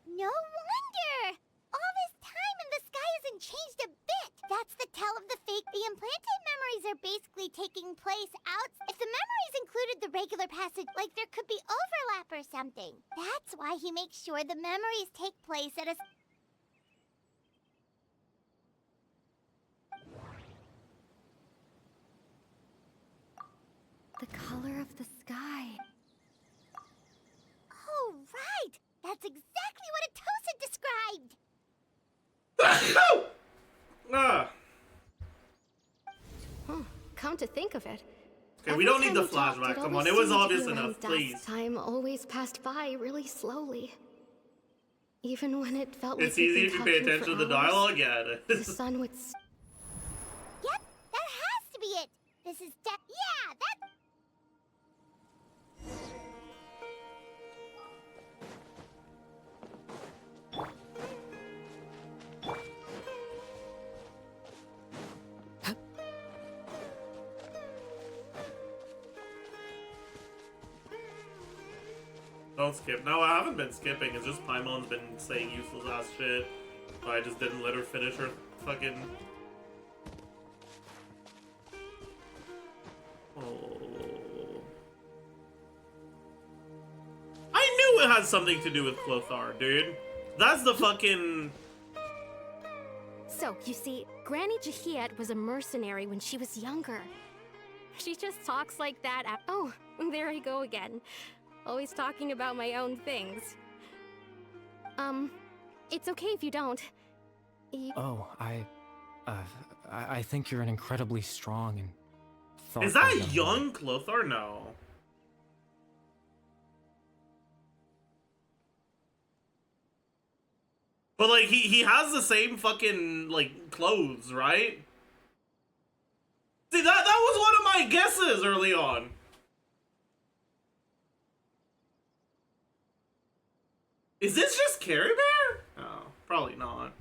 No wonder! All this time and the sky hasn't changed a bit! That's the tell of the fake. The implanted memories are basically taking place out. If the memories included the regular passage, there could be overlap or something. That's why he makes sure the memories take place at a... The color of the sky. Oh, right! That's exactly what Atosa described! Oh, come to think of it. Okay, we don't need the flashback. Come on, it was obvious enough, please. Time always passed by really slowly. Even when it felt like it's easy if you pay attention to the dialogue, yeah. The sun would... Yep, that has to be it! This is yeah, that... Don't skip. No, I haven't been skipping. It's just Paimon's been saying useless ass shit. So I just didn't let her finish her fucking... Oh. I knew it had something to do with Clothar, dude. That's the fucking... So, you see, Granny Jahiet was a mercenary when she was younger. She just talks like that oh, there I go again. Always talking about my own things. It's okay if you don't. Oh, I think you're an incredibly strong and thoughtful... Is that young Clothar? No. But like he has the same fucking clothes, right? See, that was one of my guesses early on. Is this just Care Bear? Oh, probably not.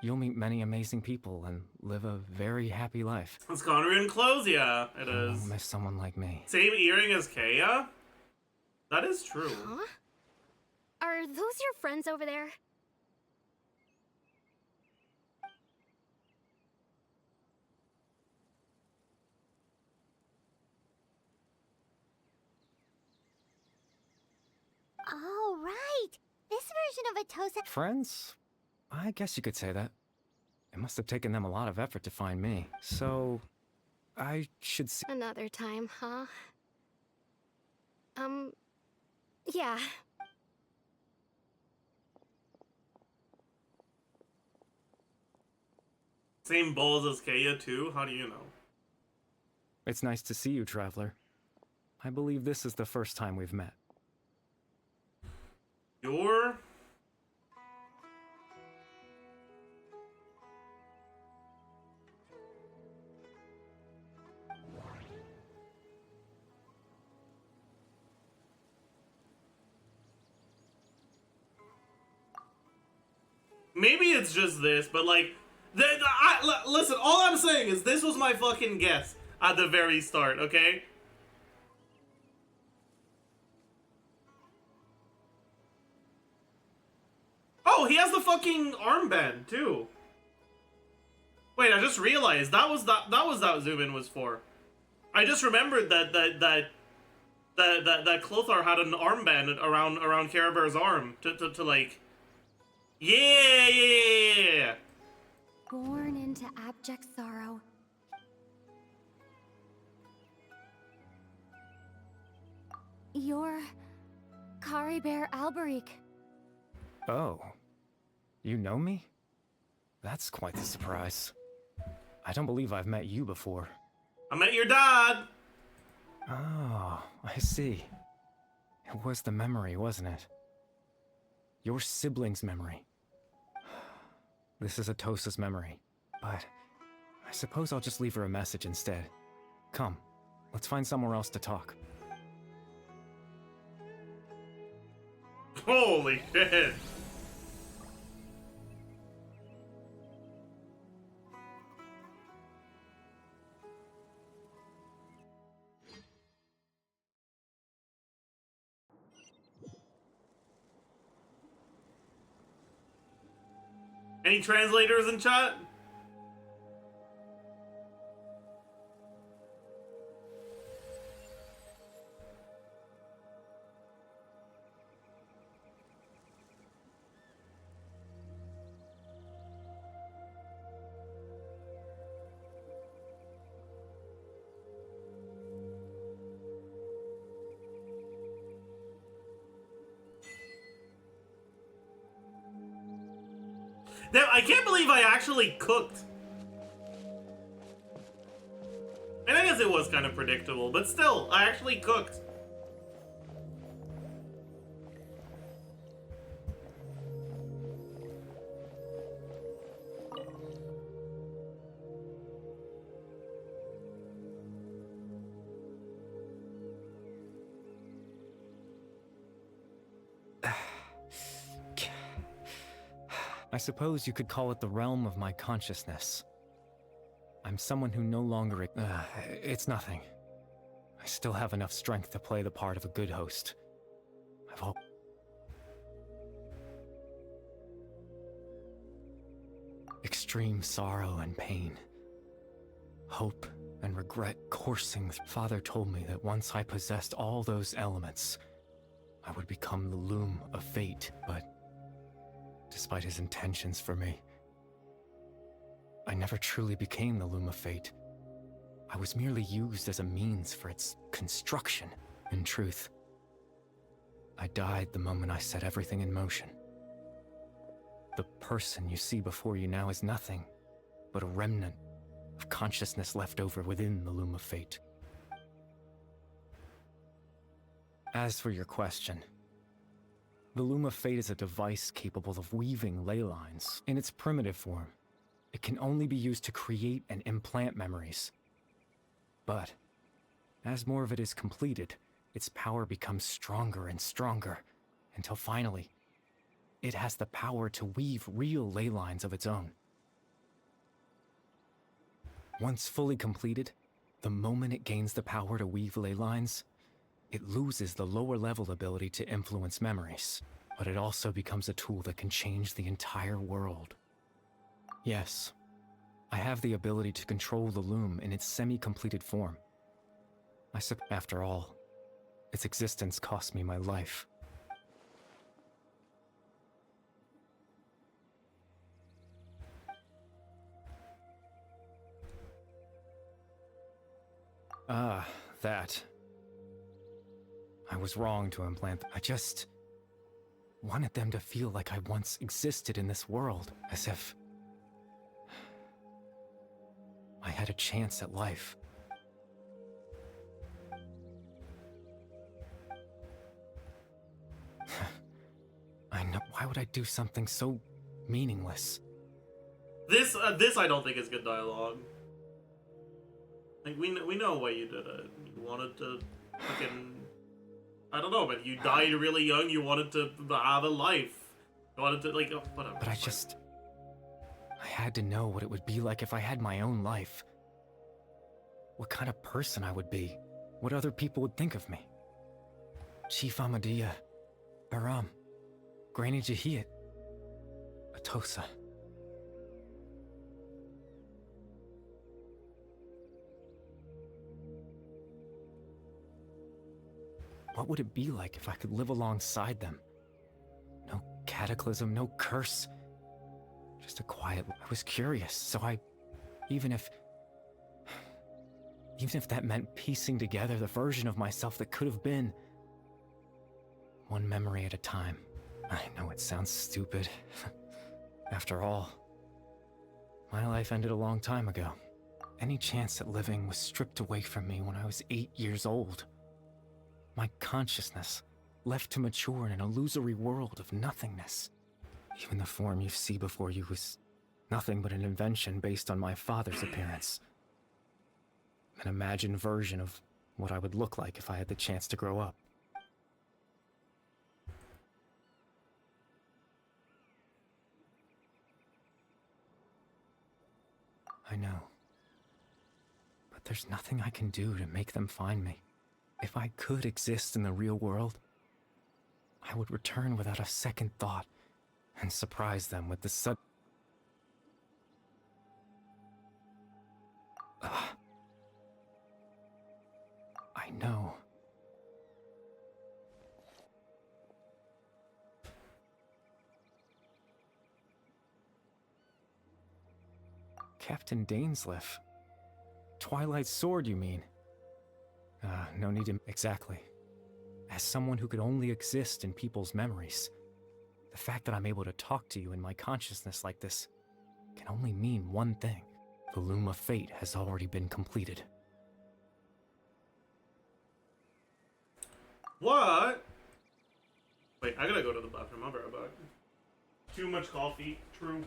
You'll meet many amazing people and live a very happy life. It's Conrian clothes, yeah, it is. Miss someone like me. Same earring as Kaya? That is true. Huh? Are those your friends over there? Oh, right! This version of Atosa... Friends? I guess you could say that. It must have taken them a lot of effort to find me. So, I should see... Another time, huh? Yeah. Same balls as Kaya, too? How do you know? It's nice to see you, Traveler. I believe this is the first time we've met. You're... Maybe it's just this, but listen, all I'm saying is this was my fucking guess at the very start, okay? Oh, he has the fucking armband too. Wait, I just realized that was that Zubin was for. I just remembered that Clothar had an armband around Care Bear's arm to like. Yeah. Born into abject sorrow. You're Kari Bear Alberic. Oh. You know me? That's quite the surprise. I don't believe I've met you before. I met your dad! Oh, I see. It was the memory, wasn't it? Your sibling's memory. This is Atosa's memory, but I suppose I'll just leave her a message instead. Come, let's find somewhere else to talk. Holy shit! Any translators in chat? Now, I can't believe I actually cooked. And I guess it was kind of predictable, but still, I actually cooked. I suppose you could call it the realm of my consciousness. I'm someone who no longer... it's nothing. I still have enough strength to play the part of a good host. I've all... Extreme sorrow and pain. Hope and regret coursing. Father told me that once I possessed all those elements, I would become the loom of fate, but... despite his intentions for me, I never truly became the loom of fate. I was merely used as a means for its construction. In truth, I died the moment I set everything in motion. The person you see before you now is nothing but a remnant of consciousness left over within the loom of fate. As for your question, the Loom of Fate is a device capable of weaving ley lines. In its primitive form, it can only be used to create and implant memories. But, as more of it is completed, its power becomes stronger and stronger, until finally, it has the power to weave real ley lines of its own. Once fully completed, the moment it gains the power to weave ley lines, it loses the lower-level ability to influence memories, but it also becomes a tool that can change the entire world. Yes, I have the ability to control the loom in its semi-completed form. After all, its existence cost me my life. That. I was wrong to implant them. I just wanted them to feel like I once existed in this world, as if I had a chance at life. I know. Why would I do something so meaningless? This I don't think is good dialogue. Like we know why you did it. You wanted to fucking, I don't know, but you died really young. You wanted to have a life. You wanted to, like, oh, whatever. But I had to know what it would be like if I had my own life. What kind of person I would be. What other people would think of me. Chief Ahmadiyya, Baram, Granny Jahiyat, Atosa. What would it be like if I could live alongside them? No cataclysm, no curse. Just a quiet... I was curious, so even if that meant piecing together the version of myself that could have been, one memory at a time. I know it sounds stupid. After all, my life ended a long time ago. Any chance at living was stripped away from me when I was 8 years old. My consciousness left to mature in an illusory world of nothingness. Even the form you see before you was nothing but an invention based on my father's appearance. An imagined version of what I would look like if I had the chance to grow up. I know. But there's nothing I can do to make them find me. If I could exist in the real world, I would return without a second thought and surprise them with the sudden... I know. Captain Dainsleif. Twilight Sword, you mean? No need to... Exactly. As someone who could only exist in people's memories, the fact that I'm able to talk to you in my consciousness like this can only mean one thing. The Loom of Fate has already been completed. What? Wait, I gotta go to the bathroom. I'll be right back. Too much coffee. True.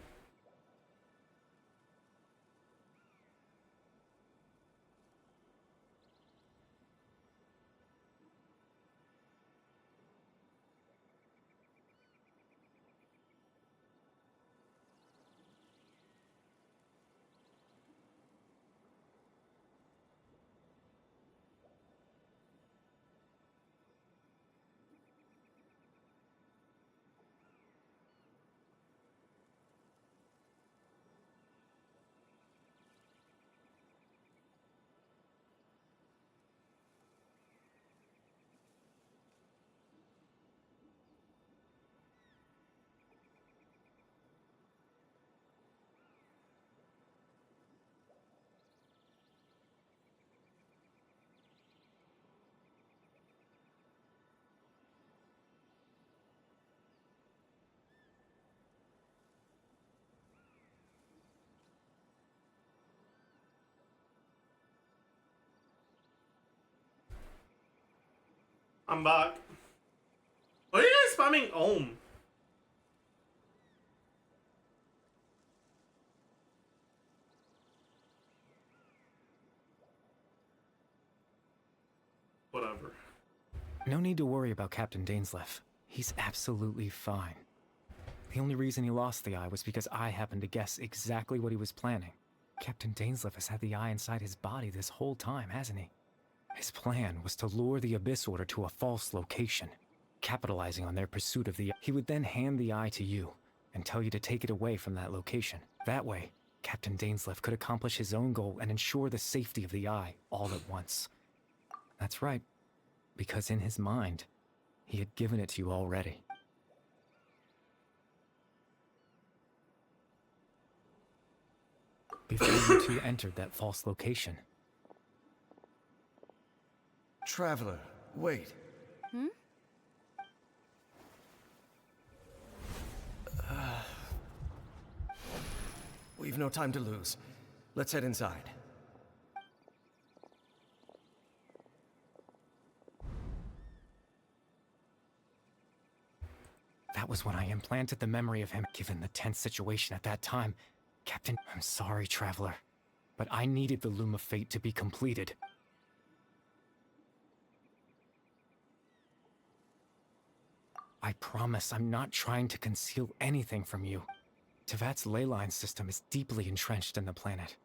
I'm back. Why are you guys spamming Ohm? Whatever. No need to worry about Captain Dainsleif. He's absolutely fine. The only reason he lost the eye was because I happened to guess exactly what he was planning. Captain Dainsleif has had the eye inside his body this whole time, hasn't he? His plan was to lure the Abyss Order to a false location, capitalizing on their pursuit of the eye. He would then hand the eye to you and tell you to take it away from that location. That way, Captain Dainsleif could accomplish his own goal and ensure the safety of the eye all at once. That's right, because in his mind, he had given it to you already. Before you two entered that false location. Traveler, wait. Hmm? We've no time to lose. Let's head inside. That was when I implanted the memory of him. Given the tense situation at that time, Captain, I'm sorry, Traveler, but I needed the Loom of Fate to be completed. I promise I'm not trying to conceal anything from you. Tevat's ley line system is deeply entrenched in the planet.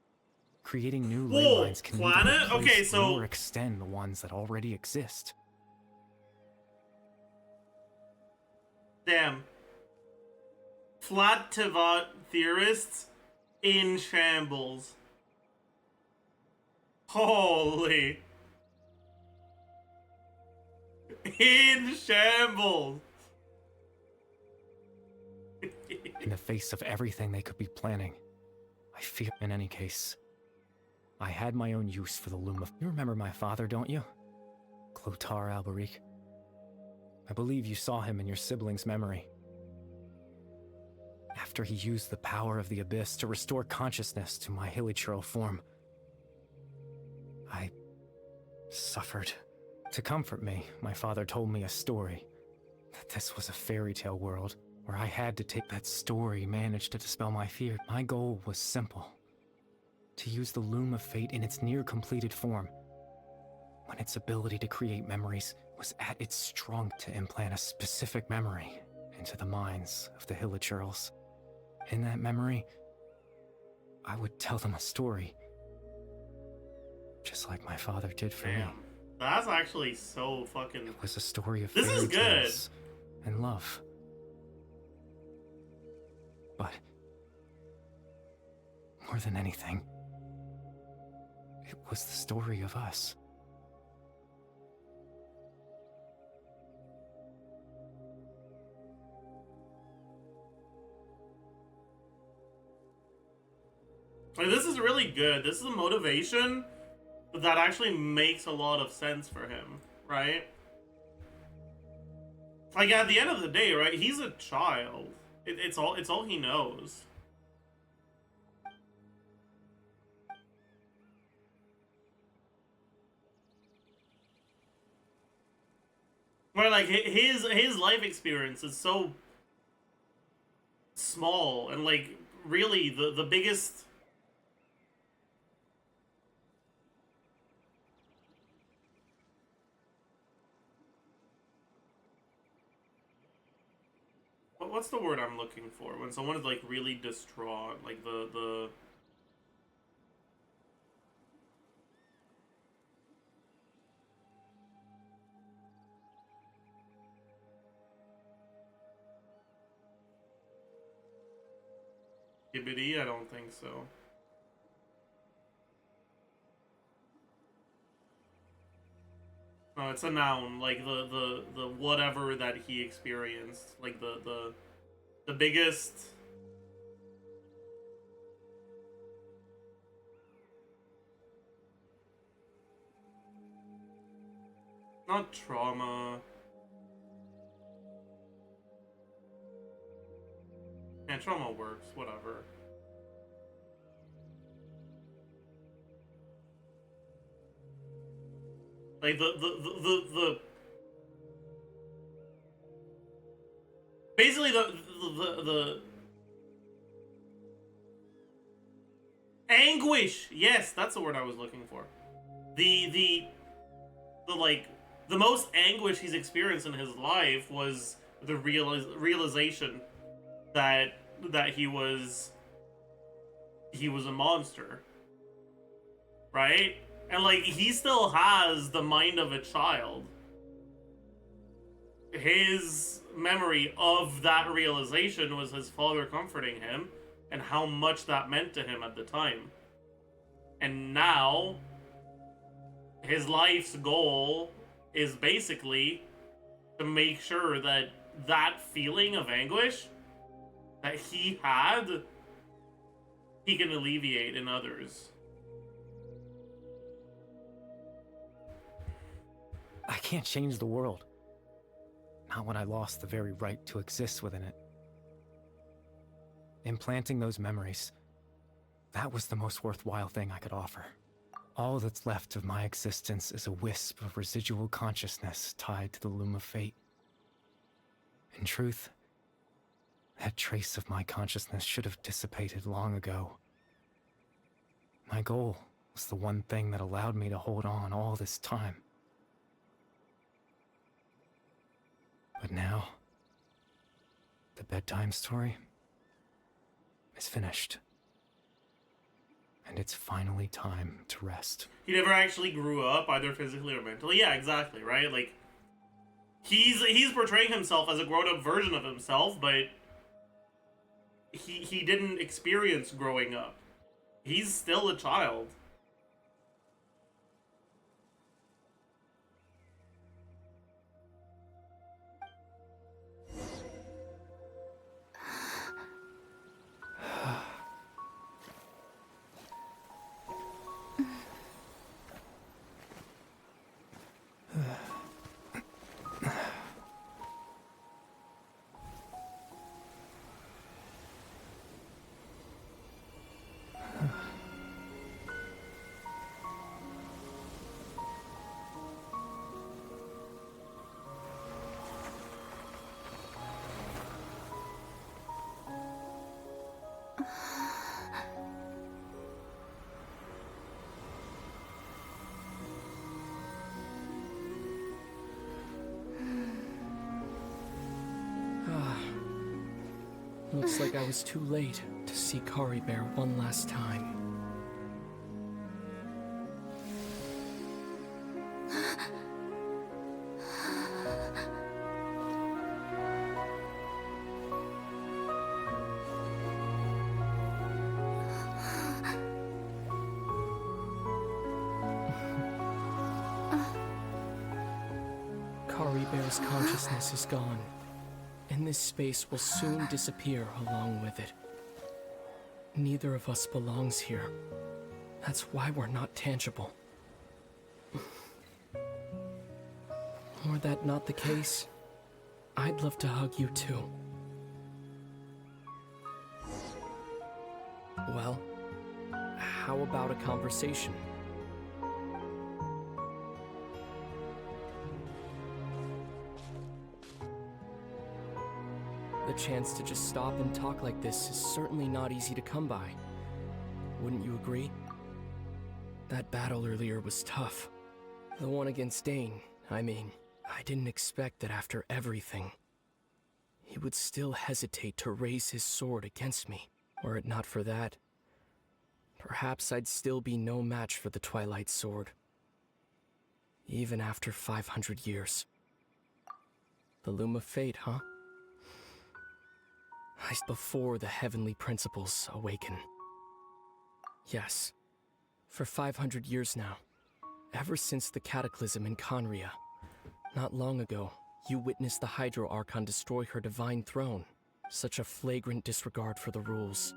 Creating new ley lines can planet? either replace Okay, so or extend the ones that already exist. Damn. Flat Tevat theorists in shambles. Holy. In shambles. In the face of everything they could be planning, I fear, in any case, I had my own use for the Loom of... You remember my father, don't you? Clotar Alberic. I believe you saw him in your sibling's memory. after he used the power of the Abyss to restore consciousness to my hilichurl form, I suffered. To comfort me, my father told me a story. That this was a fairy tale world, where I had to take that story managed to dispel my fear. My goal was simple. To use the Loom of Fate in its near-completed form, when its ability to create memories was at its strong, to implant a specific memory into the minds of the hilichurls. In that memory, I would tell them a story, just like my father did for me. That's actually so fucking... It was a story of This is fairy good. tales and love. But more than anything, it was the story of us. Like, this is really good. This is a motivation that actually makes a lot of sense for him, right? Like, at the end of the day, right? He's a child. It's all he knows. Where like his life experience is so small, and like really the biggest. What's the word I'm looking for when someone is like really distraught, like the Gibbity? I don't think so. No, it's a noun, like the whatever that he experienced, like the biggest. Not trauma. Yeah, trauma works, whatever. Like the basically the anguish. Yes, that's the word I was looking for. The like the most anguish he's experienced in his life was the realization that he was a monster, right? And like he still has the mind of a child. His memory of that realization was his father comforting him and how much that meant to him at the time. And now his life's goal is basically to make sure that that feeling of anguish that he had, he can alleviate in others. I can't change the world. Not when I lost the very right to exist within it. Implanting those memories, that was the most worthwhile thing I could offer. All that's left of my existence is a wisp of residual consciousness tied to the Loom of Fate. In truth, that trace of my consciousness should have dissipated long ago. My goal was the one thing that allowed me to hold on all this time. But now, the bedtime story is finished. And it's finally time to rest. He never actually grew up, either physically or mentally. Yeah, exactly, right? Like, he's portraying himself as a grown-up version of himself, but he didn't experience growing up. He's still a child. Looks like I was too late to see Kari Bear one last time. Kari Bear's consciousness is gone, and this space will soon disappear along with it. Neither of us belongs here. That's why we're not tangible. Were that not the case, I'd love to hug you too. Well, how about a conversation? The chance to just stop and talk like this is certainly not easy to come by. Wouldn't you agree? That battle earlier was tough. The one against Dane, I mean. I didn't expect that after everything, he would still hesitate to raise his sword against me. Were it not for that, perhaps I'd still be no match for the Twilight Sword. Even after 500 years. The Loom of Fate, huh? Before the heavenly principles awaken. Yes, for 500 years now, ever since the cataclysm in Conria. Not long ago, you witnessed the Hydro Archon destroy her divine throne. Such a flagrant disregard for the rules.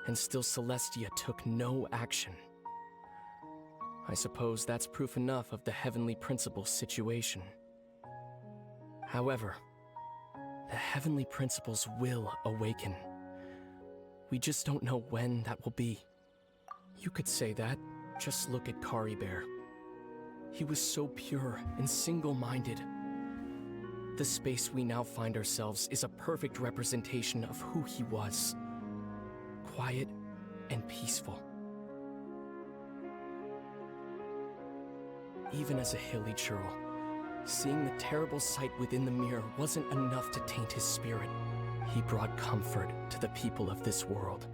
And still Celestia took no action. I suppose that's proof enough of the heavenly principles situation. However, the heavenly principles will awaken. We just don't know when that will be. You could say that. Just look at Kari Bear. He was so pure and single-minded. The space we now find ourselves is a perfect representation of who he was. Quiet and peaceful. Even as a hilly churl, seeing the terrible sight within the mirror wasn't enough to taint his spirit. He brought comfort to the people of this world,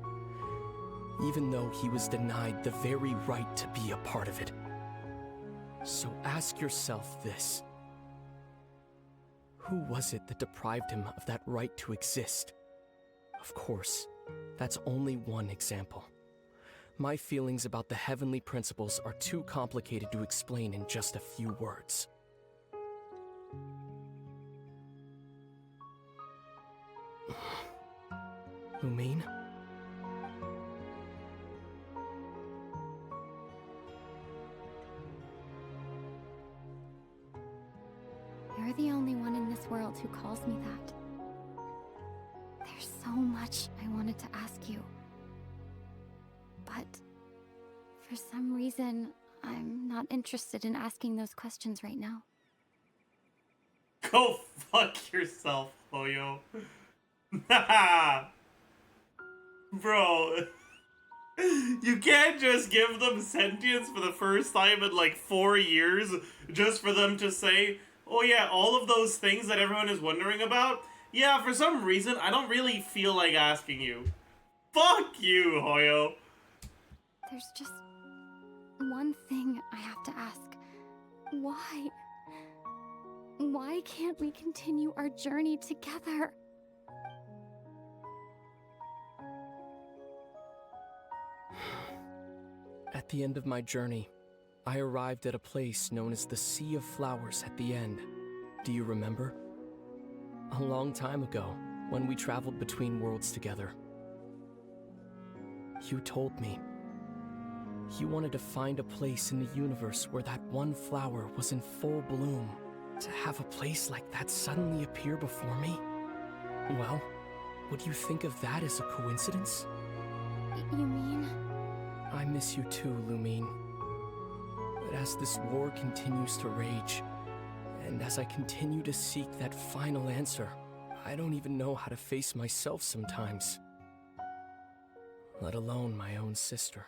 even though he was denied the very right to be a part of it. So ask yourself this. Who was it that deprived him of that right to exist? Of course, that's only one example. My feelings about the heavenly principles are too complicated to explain in just a few words. Lumine? You're the only one in this world who calls me that. There's so much I wanted to ask you. But for some reason, I'm not interested in asking those questions right now. Go fuck yourself, Hoyo. Bro. You can't just give them sentience for the first time in like 4 years just for them to say, oh yeah, all of those things that everyone is wondering about, yeah, for some reason, I don't really feel like asking you. Fuck you, Hoyo. There's just one thing I have to ask. Why? Why can't we continue our journey together? At the end of my journey, I arrived at a place known as the Sea of Flowers at the end. Do you remember? A long time ago, when we traveled between worlds together. You told me. You wanted to find a place in the universe where that one flower was in full bloom. To have a place like that suddenly appear before me? Well, would you think of that as a coincidence? You mean? I miss you too, Lumine. But as this war continues to rage, and as I continue to seek that final answer, I don't even know how to face myself sometimes. Let alone my own sister.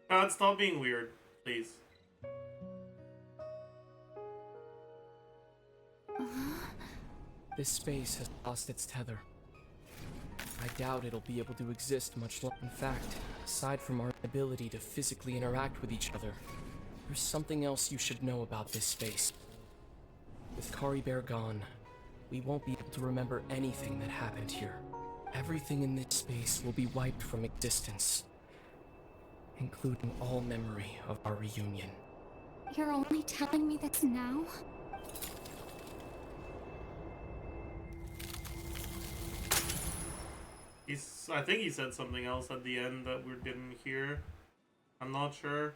God, stop being weird, please. This space has lost its tether. I doubt it'll be able to exist much longer. In fact, aside from our ability to physically interact with each other, there's something else you should know about this space. With Kari Bear gone, we won't be able to remember anything that happened here. Everything in this space will be wiped from existence, including all memory of our reunion. You're only telling me this now? I think he said something else at the end that we didn't hear. I'm not sure.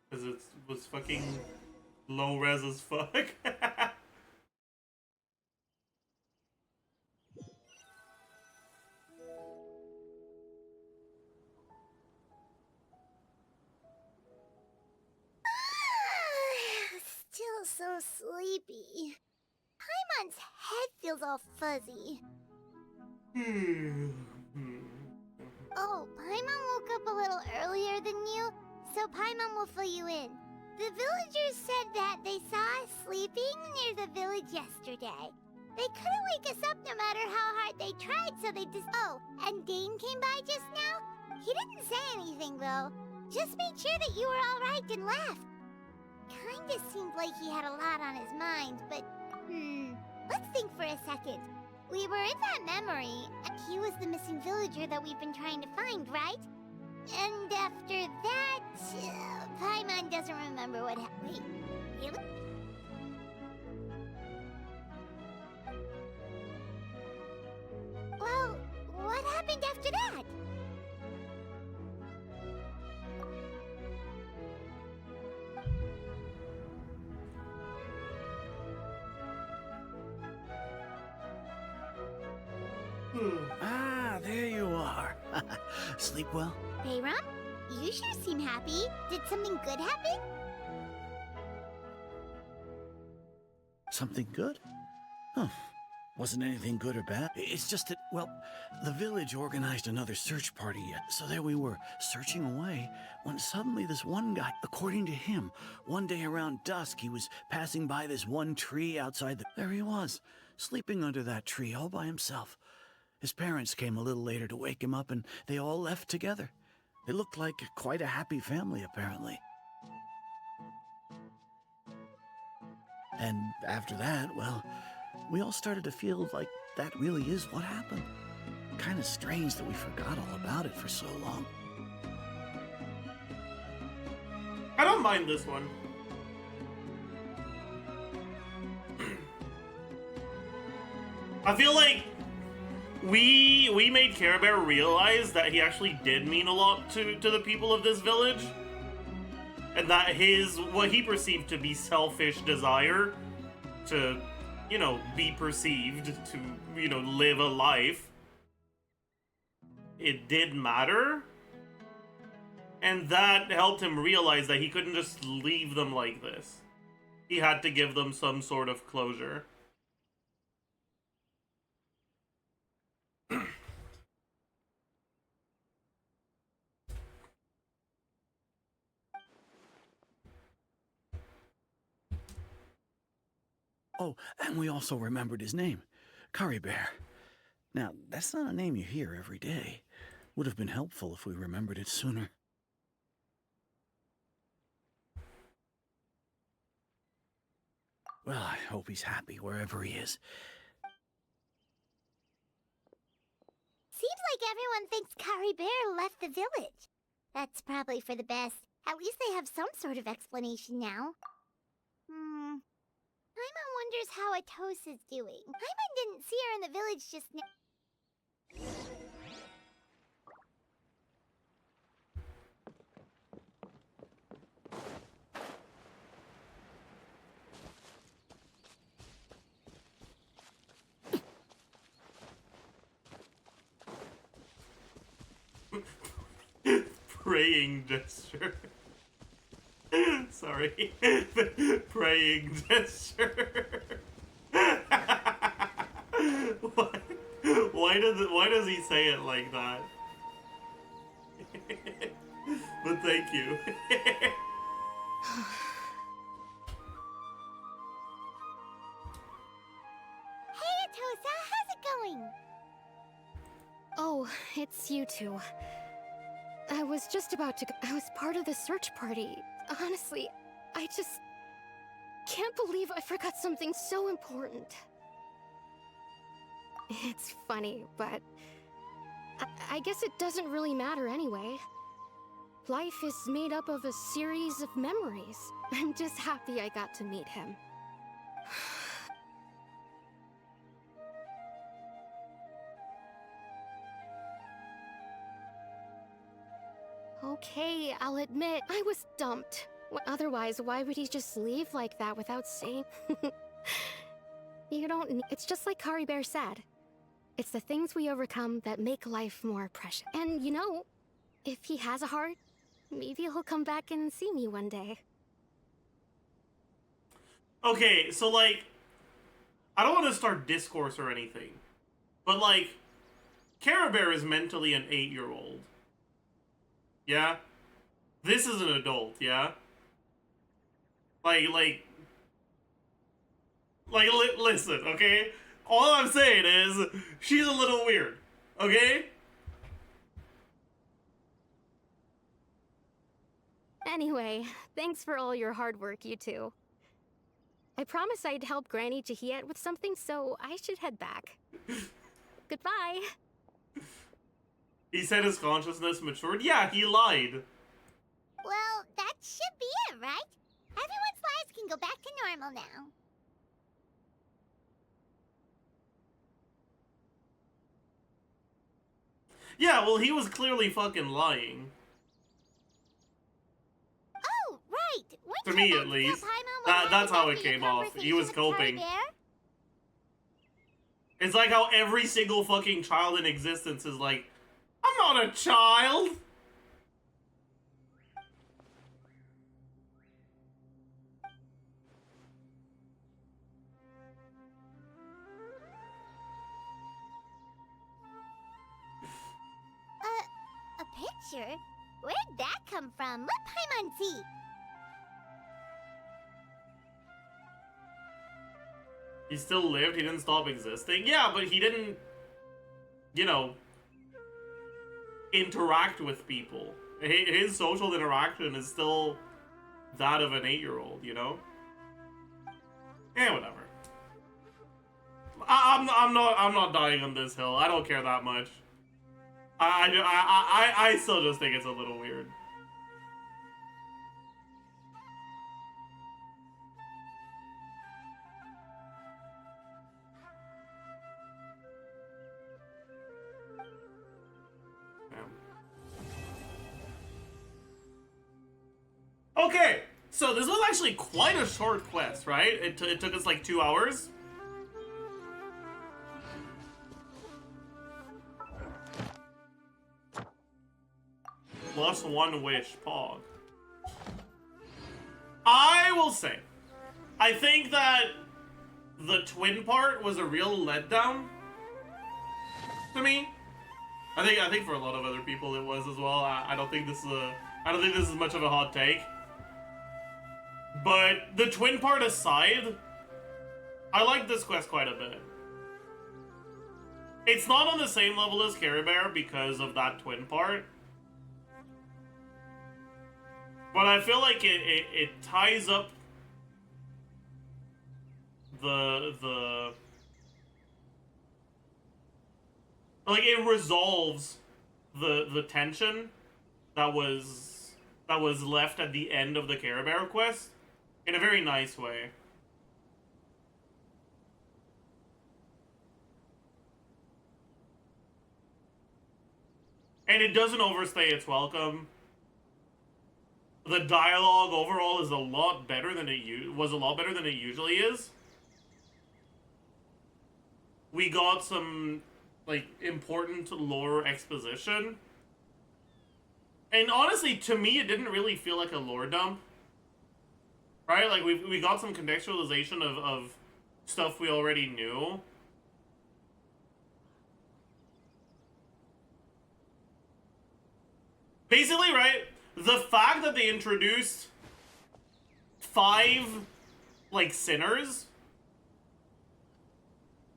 Because it was fucking low res as fuck. Still so sleepy. Paimon's head feels all fuzzy. Oh, Paimon woke up a little earlier than you, so Paimon will fill you in. The villagers said that they saw us sleeping near the village yesterday. They couldn't wake us up no matter how hard they tried, so they just— Oh, and Dane came by just now? He didn't say anything, though. Just made sure that you were alright and left. Kinda seemed like he had a lot on his mind, but— Let's think for a second. We were in that memory, and he was the missing villager that we've been trying to find, right? And after that, Paimon doesn't remember what happened. Wait, really? Well, what happened after that? Ah, there you are. Sleep well? Bayram, you sure seem happy. Did something good happen? Something good? Huh. Wasn't anything good or bad. It's just that, well, the village organized another search party, so there we were, searching away, when suddenly this one guy, according to him, one day around dusk, he was passing by this one tree outside the— There he was, sleeping under that tree all by himself. His parents came a little later to wake him up, and they all left together. They looked like quite a happy family, apparently. And after that, well, we all started to feel like that really is what happened. Kind of strange that we forgot all about it for so long. I don't mind this one. I feel like we made Care Bear realize that he actually did mean a lot to the people of this village. And that what he perceived to be selfish desire to, you know, be perceived, to, you know, live a life, it did matter. And that helped him realize that he couldn't just leave them like this. He had to give them some sort of closure. Oh, and we also remembered his name, Kari Bear. Now, that's not a name you hear every day. Would have been helpful if we remembered it sooner. Well, I hope he's happy wherever he is. Seems like everyone thinks Kari Bear left the village. That's probably for the best. At least they have some sort of explanation now. Paimon wonders how Atos is doing. Paimon didn't see her in the village just now. Praying gesture. Sorry. Praying gesture. Why does he say it like that? But thank you. Hey, Atosa! doing? Oh, it's you two. I was just about to I was part of the search party. Honestly, I just can't believe I forgot something so important. It's funny, but I guess it doesn't really matter anyway. Life is made up of a series of memories. I'm just happy I got to meet him. Okay, I'll admit, I was dumped. Otherwise, why would he just leave like that without saying? You don't it's just like Kari Bear said. It's the things we overcome that make life more precious. And you know, if he has a heart, maybe he'll come back and see me one day. Okay, so like, I don't want to start discourse or anything, but like, Kari Bear is mentally an 8-year-old. Yeah? This is an adult, yeah? Listen, okay? All I'm saying is, she's a little weird, okay? Anyway, thanks for all your hard work, you two. I promised I'd help Granny Jahiet with something, so I should head back. Goodbye. He said his consciousness matured? Yeah, he lied. Well, that should be it, right? Everyone's lives can go back to normal now. Yeah, well, he was clearly fucking lying. Oh, right! To me, at least. That's how it came off. He was coping. It's like how every single fucking child in existence is like, I'm not a child! A picture? Where'd that come from? Let Paimon see. He still lived, he didn't stop existing. Yeah, but he didn't, you know, interact with people. His social interaction is still that of an 8-year-old, you know? Eh, whatever. I'm not dying on this hill. I don't care that much. I still just think it's a little weird. Okay, so this was actually quite a short quest, right? It took us like 2 hours. Plus 1 wish, Pog. I will say, I think that the twin part was a real letdown to me. I think for a lot of other people it was as well. I don't think this is much of a hot take. But the twin part aside, I like this quest quite a bit. It's not on the same level as Kari Bear because of that twin part. But I feel like it ties up the like it resolves the tension that was left at the end of the Kari Bear quest in a very nice way. And it doesn't overstay its welcome. The dialogue overall is a lot better than it usually is. We got some like important lore exposition. And honestly, to me, it didn't really feel like a lore dump. Right? Like, we got some contextualization of stuff we already knew. Basically, right? The fact that they introduced 5, like, sinners,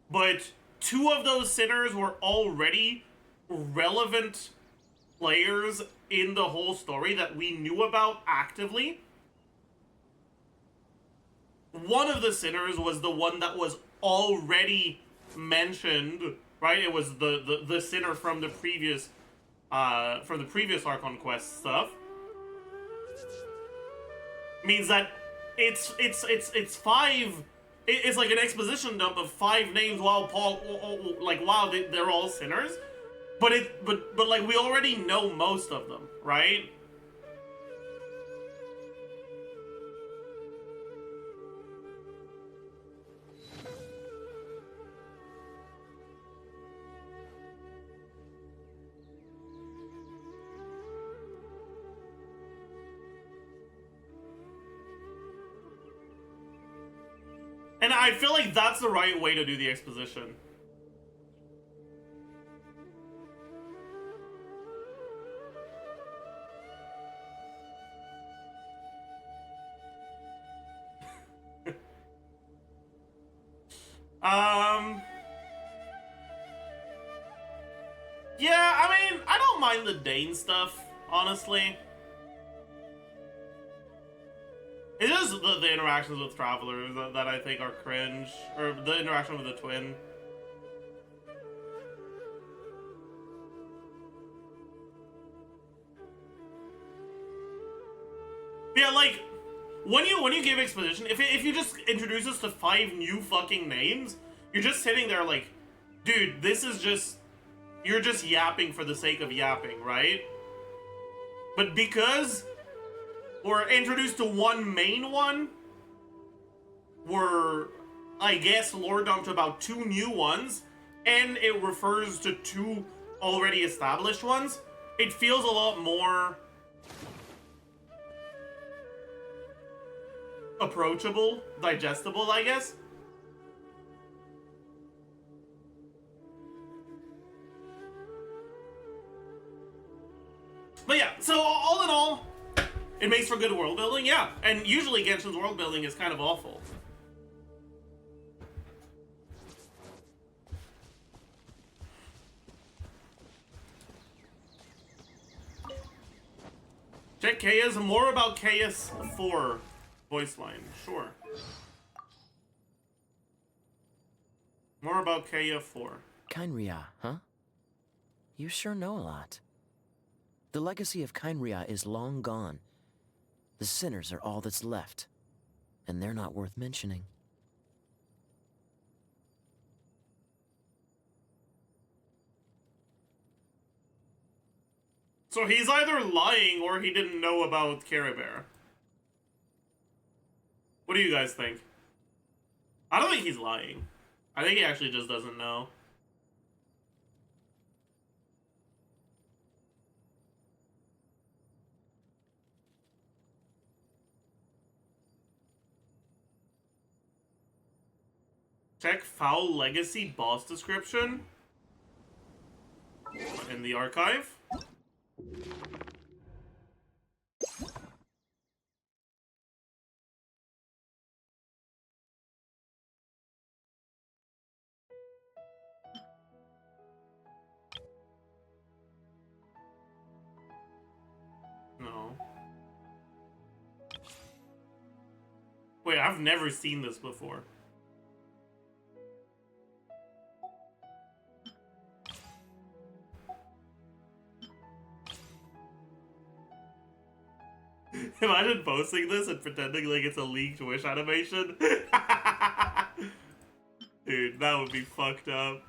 but two of those sinners were already relevant players in the whole story that we knew about actively. One of the sinners was the one that was already mentioned, right? It was the sinner from the previous Archon quest stuff. Means that it's five. It's like an exposition dump of 5 names while they're all sinners, but like we already know most of them, right? And I feel like that's the right way to do the exposition. Yeah, I mean, I don't mind the Dane stuff, honestly. It's just the interactions with travelers that I think are cringe, or the interaction with the twin. Yeah, like when you give exposition, if you just introduce us to 5 new fucking names, you're just sitting there like, dude, this is just, you're just yapping for the sake of yapping, right? But because we're introduced to one main one, we're, I guess, lured onto about 2 new ones, and it refers to 2 already established ones, it feels a lot more approachable, digestible, I guess. But yeah, so all in all, it makes for good world building, yeah. And usually Genshin's world building is kind of awful. Check Kaya's more about Kaya's 4 voice line. Sure. More about Kaya 4. Kainria, huh? You sure know a lot. The legacy of Kainria is long gone. The sinners are all that's left, and they're not worth mentioning. So he's either lying or he didn't know about Caribert. What do you guys think? I don't think he's lying. I think he actually just doesn't know. Check Foul Legacy boss description in the archive. No. Wait, I've never seen this before. Imagine posting this and pretending like it's a leaked Wish animation. Dude, that would be fucked up.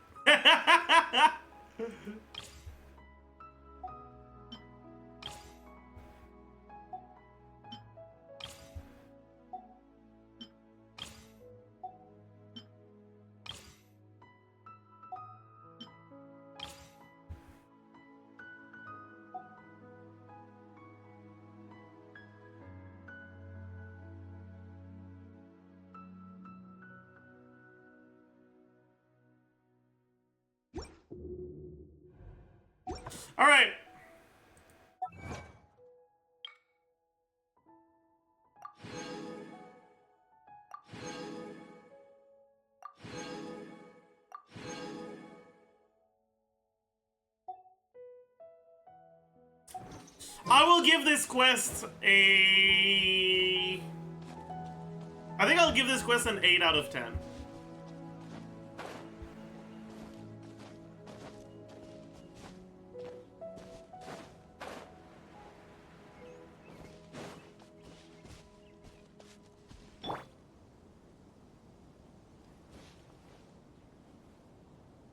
All right. I will give this quest a... I think I'll give this quest an 8 out of 10.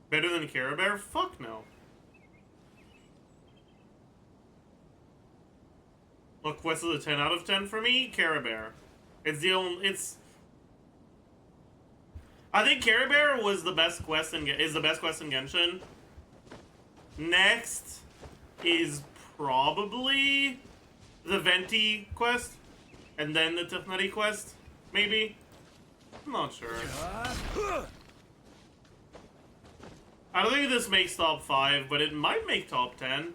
Better than Care Bear? Fuck no. What quest is a 10 out of 10 for me? Care Bear. It's the only... It's... I think Care Bear was the best quest in... is the best quest in Genshin. Next is probably the Venti quest. And then the Tifnutty quest. Maybe? I'm not sure. I don't think this makes top 5, but it might make top 10.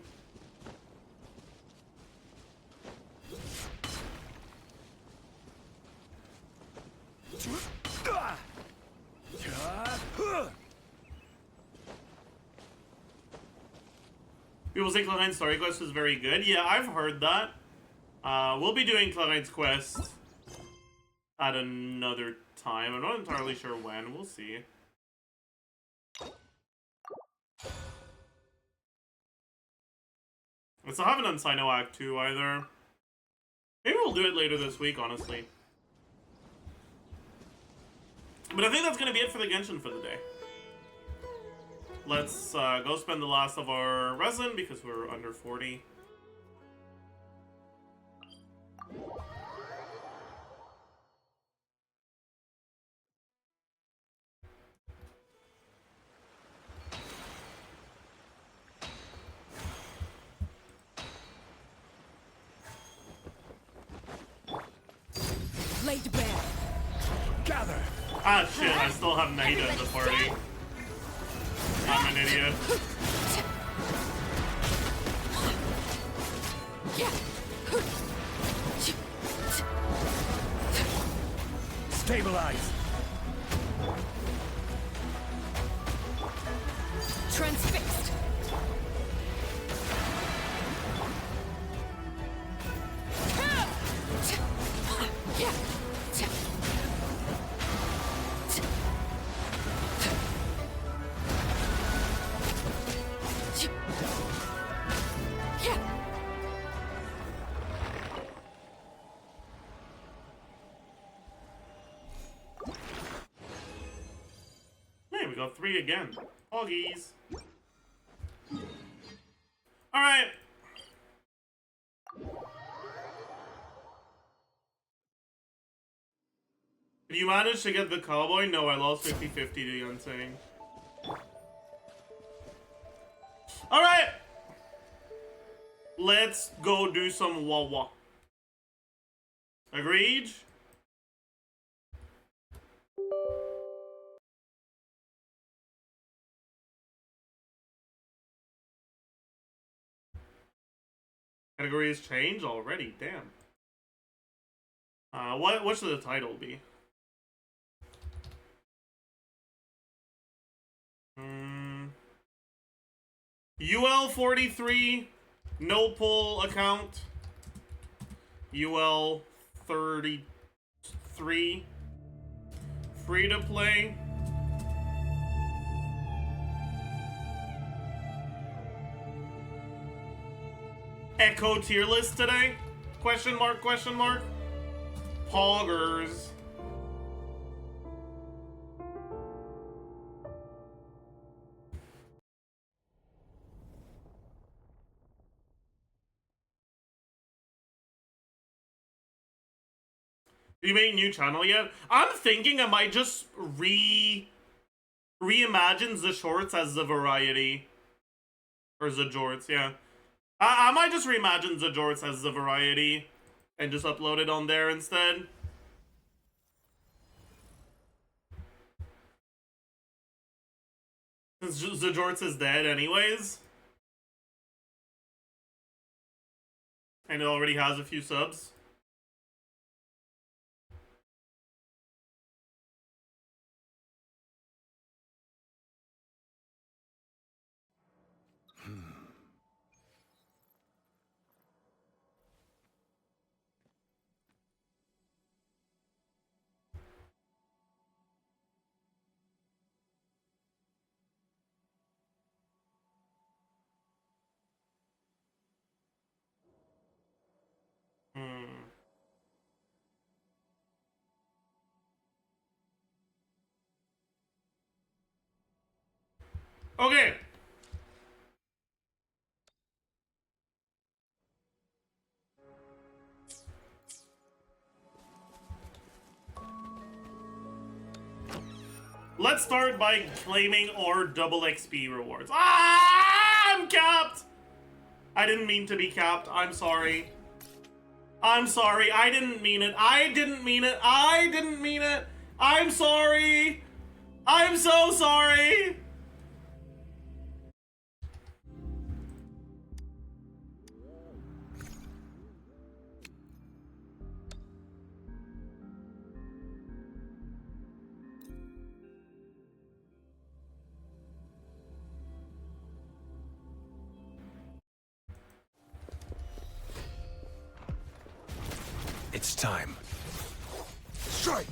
People say Clementine's story quest is very good. Yeah, I've heard that. We'll be doing Clementine's quest at another time. I'm not entirely sure when. We'll see. I still haven't done Sino Act 2 either. Maybe we'll do it later this week, honestly. But I think that's going to be it for the Genshin for the day. Let's go spend the last of our resin because we're under 40. Laid bare. Gather. Ah shit, I still have Naida in the party. I'm an idiot. Stabilize. Transfixed. Hey, we got 3 again. Hoggies. Alright. Did you manage to get the cowboy? No, I lost 50-50 to Yunsing. Alright! Let's go do some wah-wah. Agreed? Categories change already, damn. What should the title be? UL43, no pull account. UL33, free to play. Echo tier list today? Question mark, question mark. Poggers. You made a new channel yet? I'm thinking I might just reimagine the shorts as the variety. Or the jorts, yeah. I might just reimagine the jorts as the variety and just upload it on there instead. Since the jorts is dead anyways. And it already has a few subs. Okay. Let's start by claiming our double XP rewards. Ah, I'm capped! I didn't mean to be capped. I'm sorry. I'm sorry. I didn't mean it. I didn't mean it. I didn't mean it. I'm sorry. I'm so sorry. It's time. Strike!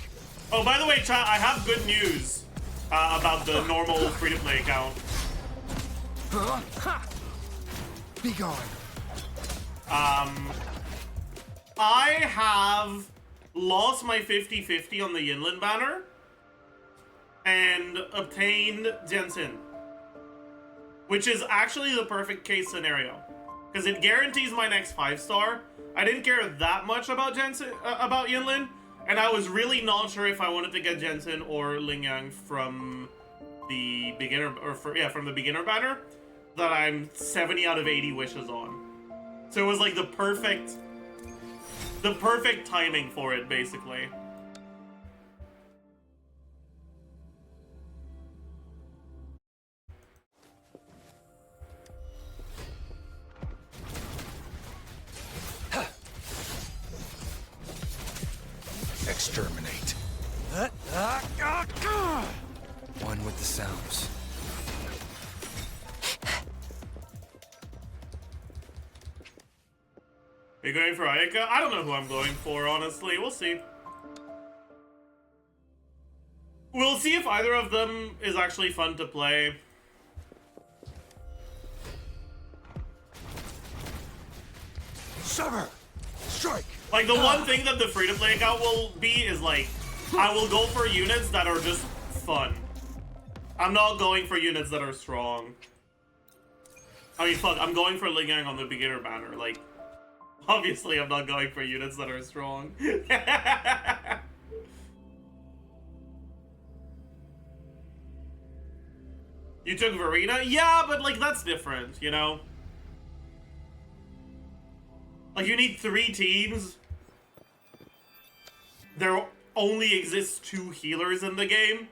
Oh, by the way, chat, I have good news about the normal free-to-play account. Be gone. I have lost my 50-50 on the Yinlin banner and obtained Jensen, which is actually the perfect case scenario because it guarantees my next 5-star. I didn't care that much about Jensen, about Yinlin, and I was really not sure if I wanted to get Jensen or Lingyang from the beginner, from the beginner banner that I'm 70 out of 80 wishes on. So it was like the perfect timing for it, basically. Exterminate. One with the sounds. Are you going for Ayaka? I don't know who I'm going for, honestly. We'll see. We'll see if either of them is actually fun to play. Sever! Strike! Like, the one thing that the free-to-play account will be is, like, I will go for units that are just fun. I'm not going for units that are strong. I mean, fuck, I'm going for Lingyang on the beginner banner. Like, obviously I'm not going for units that are strong. You took Verena? Yeah, but, like, that's different, you know? Like, you need 3 teams. There only exists 2 healers in the game.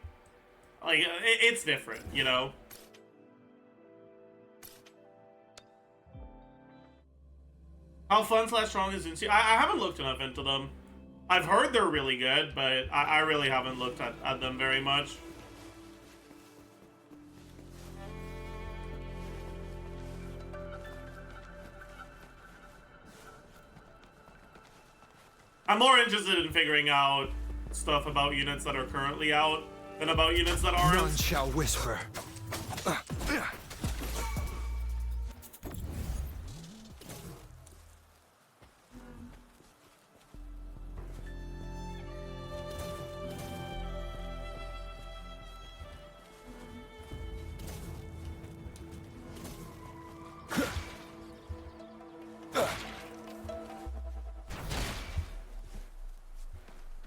Like, it's different, you know? How fun / strong is Zinzi? I haven't looked enough into them. I've heard they're really good, but I really haven't looked at them very much. I'm more interested in figuring out stuff about units that are currently out than about units that aren't. None shall whisper.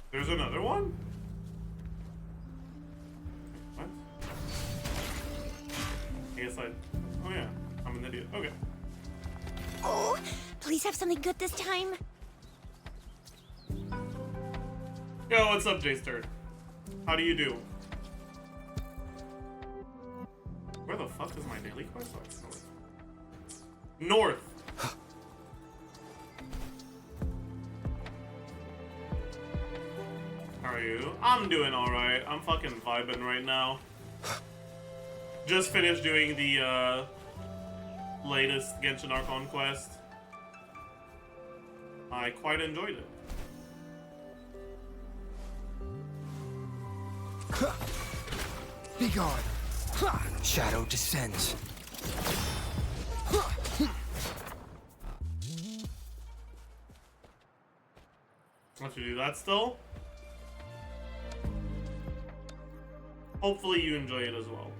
There's another one? What? I guess oh yeah, I'm an idiot. Okay. Oh, please have something good this time. Yo, what's up, J-Sturd? How do you do? Where the fuck is my daily quest? Oh, it's north. North! How are you? I'm doing alright. I'm fucking vibing right now. Just finished doing the latest Genshin Archon quest. I quite enjoyed it. Be gone. Shadow descends. Want you to do that still? Hopefully you enjoy it as well.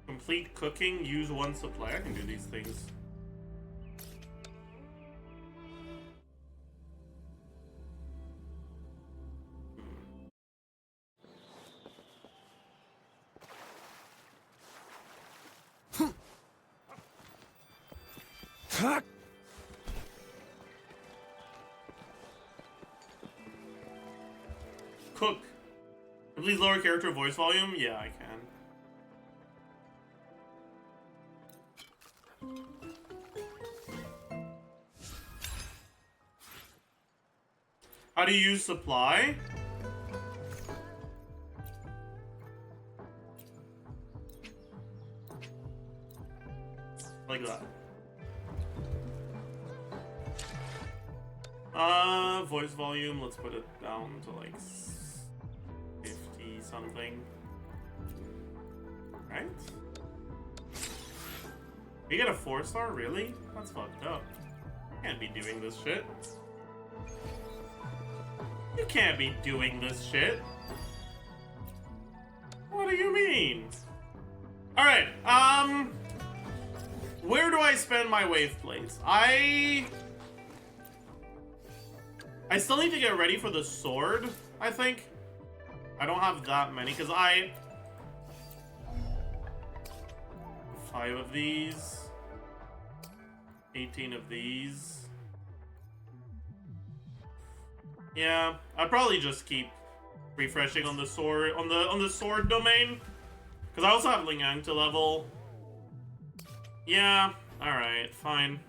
Complete cooking, use one supply. I can do these things. Cook. Please lower character voice volume? Yeah, I can. How do you use supply? Like that. Voice volume, let's put it down to like 50 something. Right? You get a 4-star? Really? That's fucked up. Can't be doing this shit. You can't be doing this shit. What do you mean? Alright, where do I spend my wave plates? I still need to get ready for the sword, I think. I don't have that many, because 5 of these. 18 of these. Yeah, I'd probably just keep refreshing on the sword on the sword domain. Because I also have Lingang to level. Yeah, alright, fine.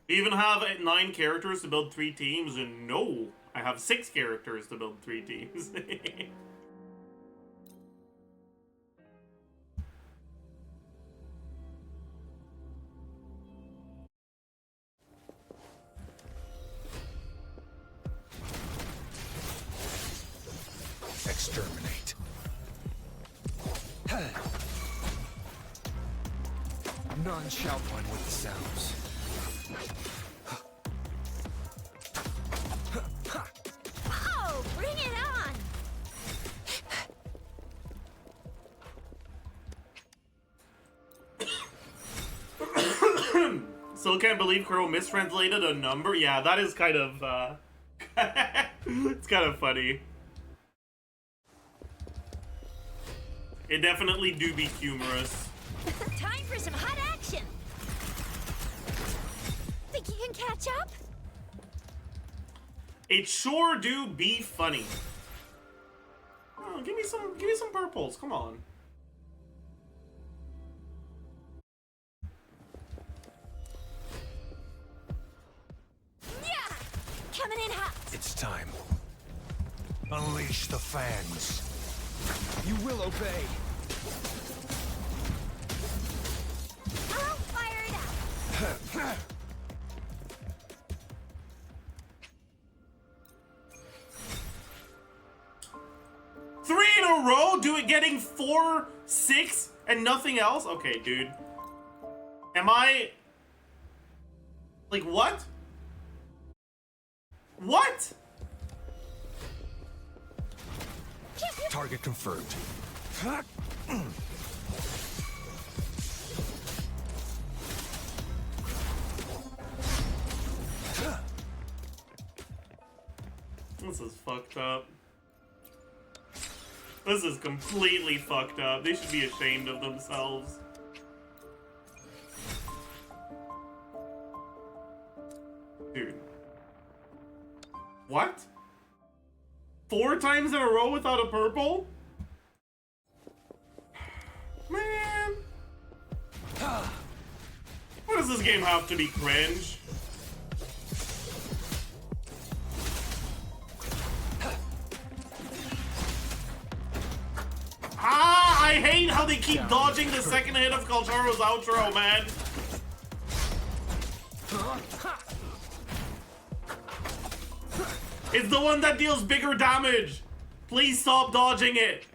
You even have 9 characters to build 3 teams, and no, I have 6 characters to build 3 teams. Exterminate. None shall one with the sounds. Oh, bring it on! Still can't believe Crow mistranslated a number? Yeah, that is kind of, it's kind of funny. It definitely do be humorous. Time for some hot action. Think you can catch up? It sure do be funny. Oh, give me some purples. Come on. Yeah, coming in hot. It's time. Unleash the fangs. You will obey. I'll fire it out. 3 in a row? Getting 4, 6, and nothing else? Okay, dude. Am I... Like, what? What? Target confirmed. This is fucked up. This is completely fucked up. They should be ashamed of themselves. Dude. What? 4 times in a row without a purple? Man. Why does this game have to be cringe? I hate how they keep dodging the second hit of Kalcharo's outro, man. It's the one that deals bigger damage. Please stop dodging it!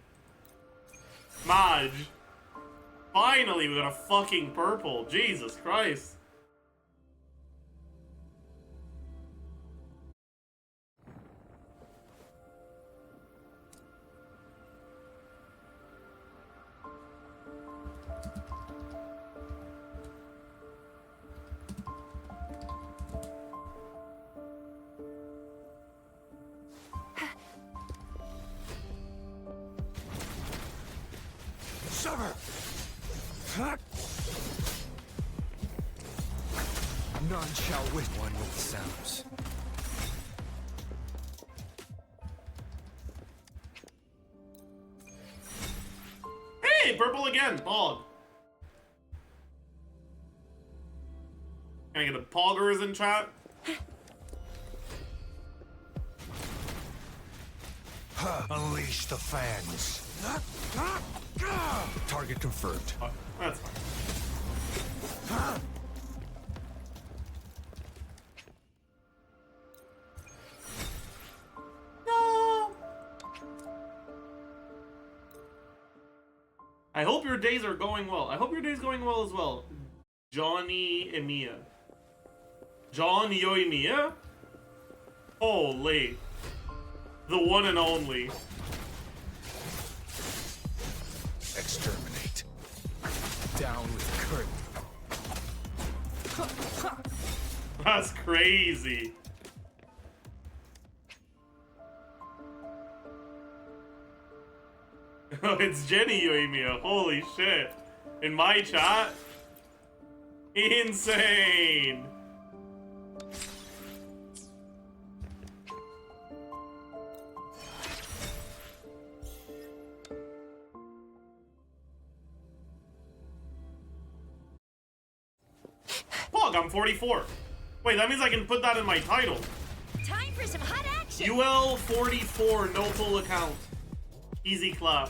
Madge. Finally, we got a fucking purple. Jesus Christ. Sever! None shall win. One with the sounds. Hey, purple again, Pog. Can I get a Poggers in chat? Unleash the fans. Target confirmed. Oh, that's fine. No. I hope your days are going well. I hope your day's going well as well. Johnny Emiya. John Yo Emiya? Holy. The one and only. Exterminate. Down with the curtain. That's crazy. Oh, it's Jenny Yoimiya. Holy shit. In my chat? Insane. Fuck, I'm 44. Wait, that means I can put that in my title. Time for some hot action. UL 44, no full account. Easy clap.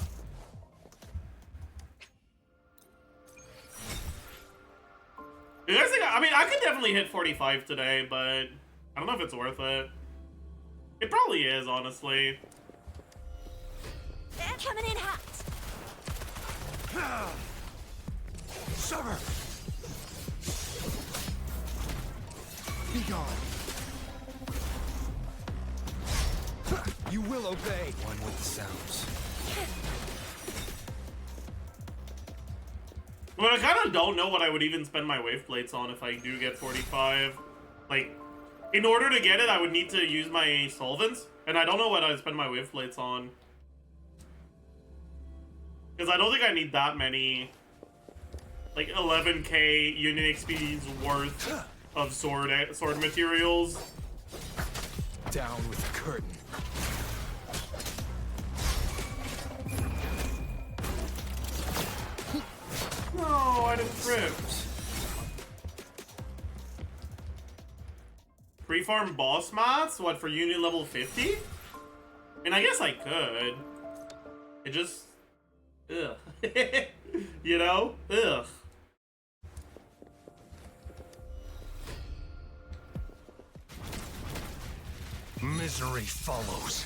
You guys think, I mean, I could definitely hit 45 today, but I don't know if it's worth it. It probably is, honestly. They're coming in hot. Sever! Be gone. You will obey. One with the sounds. Well, I kind of don't know what I would even spend my wave plates on if I do get 45. Like, in order to get it, I would need to use my solvents, and I don't know what I'd spend my wave plates on. Because I don't think I need that many, like 11k unit XP's worth of sword materials. Down with the curtain. No, I didn't trip. Pre-farm boss mats? What, for unit level 50? And I guess I could. It just... Ugh. You know? Ugh. Misery follows.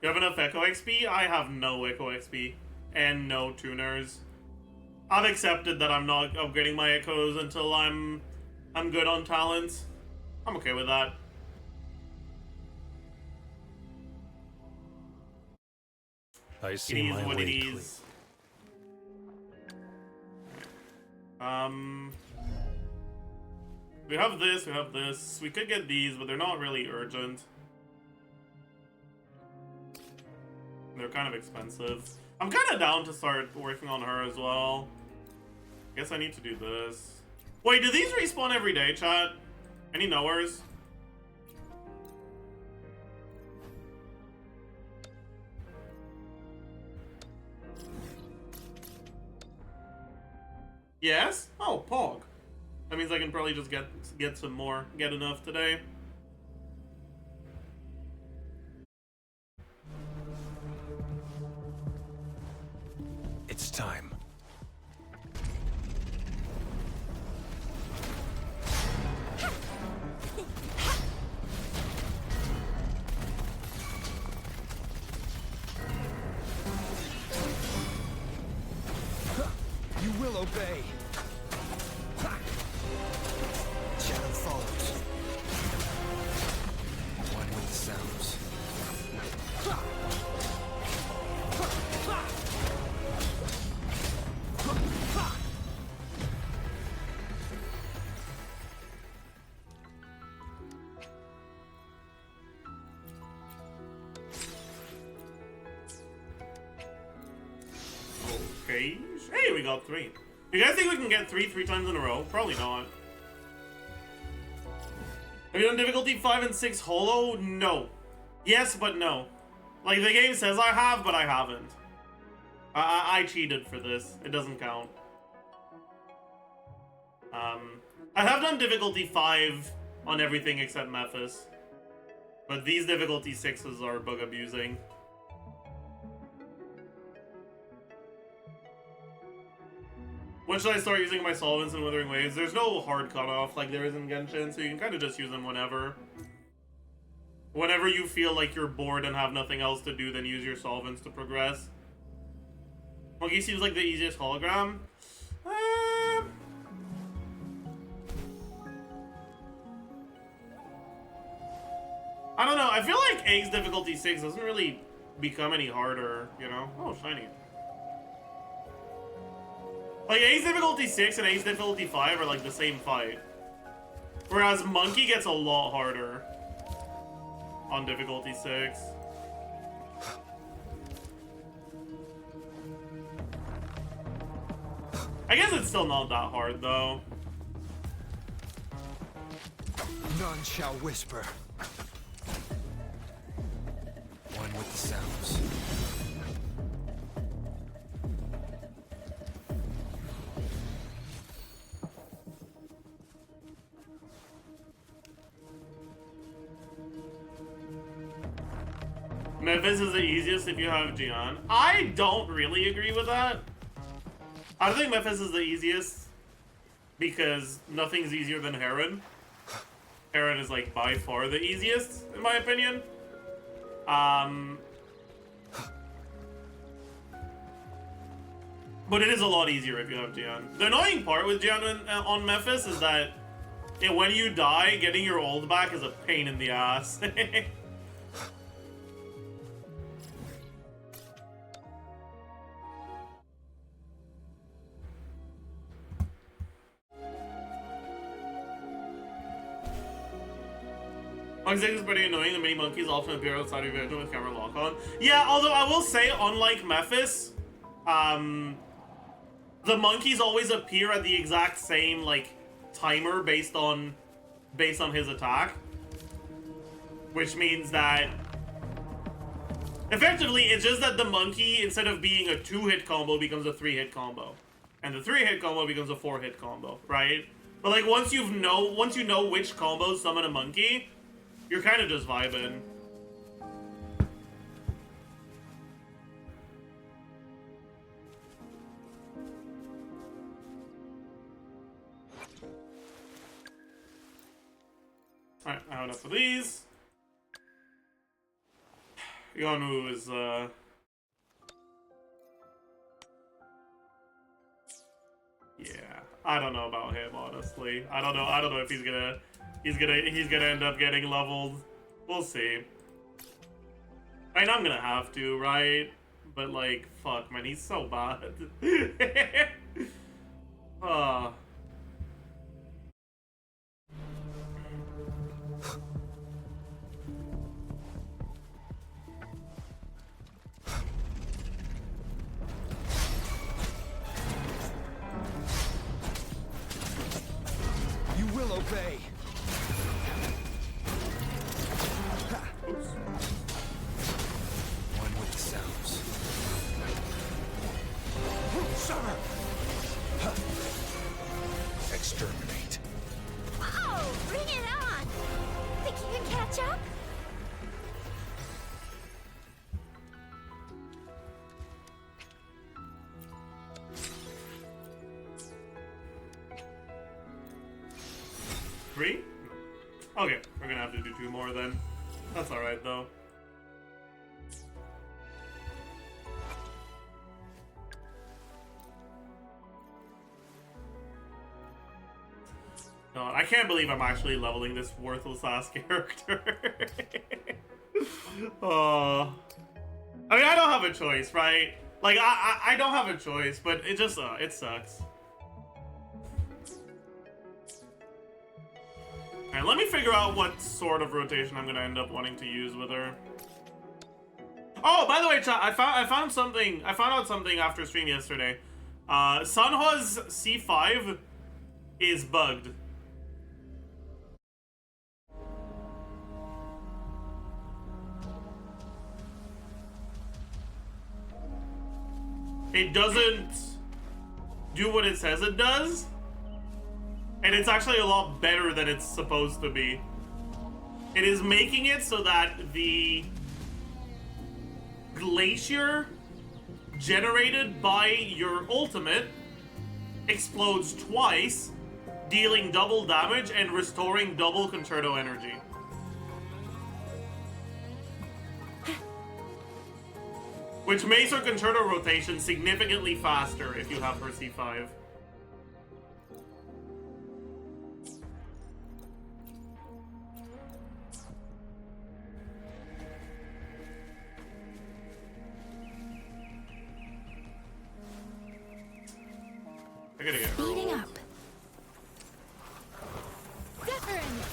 You have enough Echo XP? I have no Echo XP. And no tuners. I've accepted that I'm not upgrading my Echoes until I'm good on talents. I'm okay with that. I see my what way it clear. is. We have this, we have this. We could get these, but they're not really urgent. They're kind of expensive. I'm kind of down to start working on her as well. Guess I need to do this. Wait, do these respawn every day, chat? Any knowers? Yes? Oh, Pog. That means I can probably just get some more, get enough today. It's time. You will obey. Shadow follows. One with the sounds. Okay. Hey, we got 3. You guys think we can get 3 times in a row? Probably not. Have you done difficulty 5 and 6 holo? No. Yes, but no. Like, the game says I have, but I haven't. I cheated for this. It doesn't count. I have done difficulty 5 on everything except Memphis. But these difficulty 6s are bug abusing. When should I start using my solvents and withering waves? There's no hard cutoff like there is in Genshin, so you can kind of just use them whenever. Whenever you feel like you're bored and have nothing else to do, then use your solvents to progress. Monkey seems like the easiest hologram. I don't know. I feel like Egg's difficulty 6 doesn't really become any harder, you know? Oh, shiny. Like, Ace difficulty 6 and Ace difficulty 5 are like the same fight. Whereas Monkey gets a lot harder on difficulty 6. I guess it's still not that hard, though. None shall whisper. One with the sounds. Memphis is the easiest if you have Jian. I don't really agree with that. I don't think Memphis is the easiest because nothing's easier than Heron. Heron is like by far the easiest, in my opinion. But it is a lot easier if you have Jian. The annoying part with Jian on Memphis is that when you die, getting your ult back is a pain in the ass. Monk 6 is pretty annoying. The mini monkeys often appear outside of your vision with camera lock on. Yeah, although I will say, unlike Memphis, the monkeys always appear at the exact same like timer based on his attack, which means that effectively it's just that the monkey, instead of being a 2-hit combo, becomes a 3-hit combo, and the 3-hit combo becomes a 4-hit combo, right? But like once you know which combos summon a monkey, you're kind of just vibing. Alright, I have enough of these. Yonu is, yeah, I don't know about him, honestly. I don't know if he's gonna end up getting leveled. We'll see. I mean, I'm gonna have to, right? But like, fuck, man, he's so bad. You will obey. Oops. One with the sounds. Summer. gonna have to do 2 more then. That's alright though. God, I can't believe I'm actually leveling this worthless ass character. Oh. I mean, I don't have a choice, right? Like, I don't have a choice, but it just, it sucks. Alright, let me figure out what sort of rotation I'm gonna end up wanting to use with her. Oh, by the way, chat, I found something. I found out something after stream yesterday. Sunha's C5 is bugged. It doesn't do what it says it does, and it's actually a lot better than it's supposed to be. It is making it so that the glacier generated by your ultimate explodes twice, dealing double damage and restoring double concerto energy. Which makes her concerto rotation significantly faster if you have her C5. I gotta get Speeding up. Deference.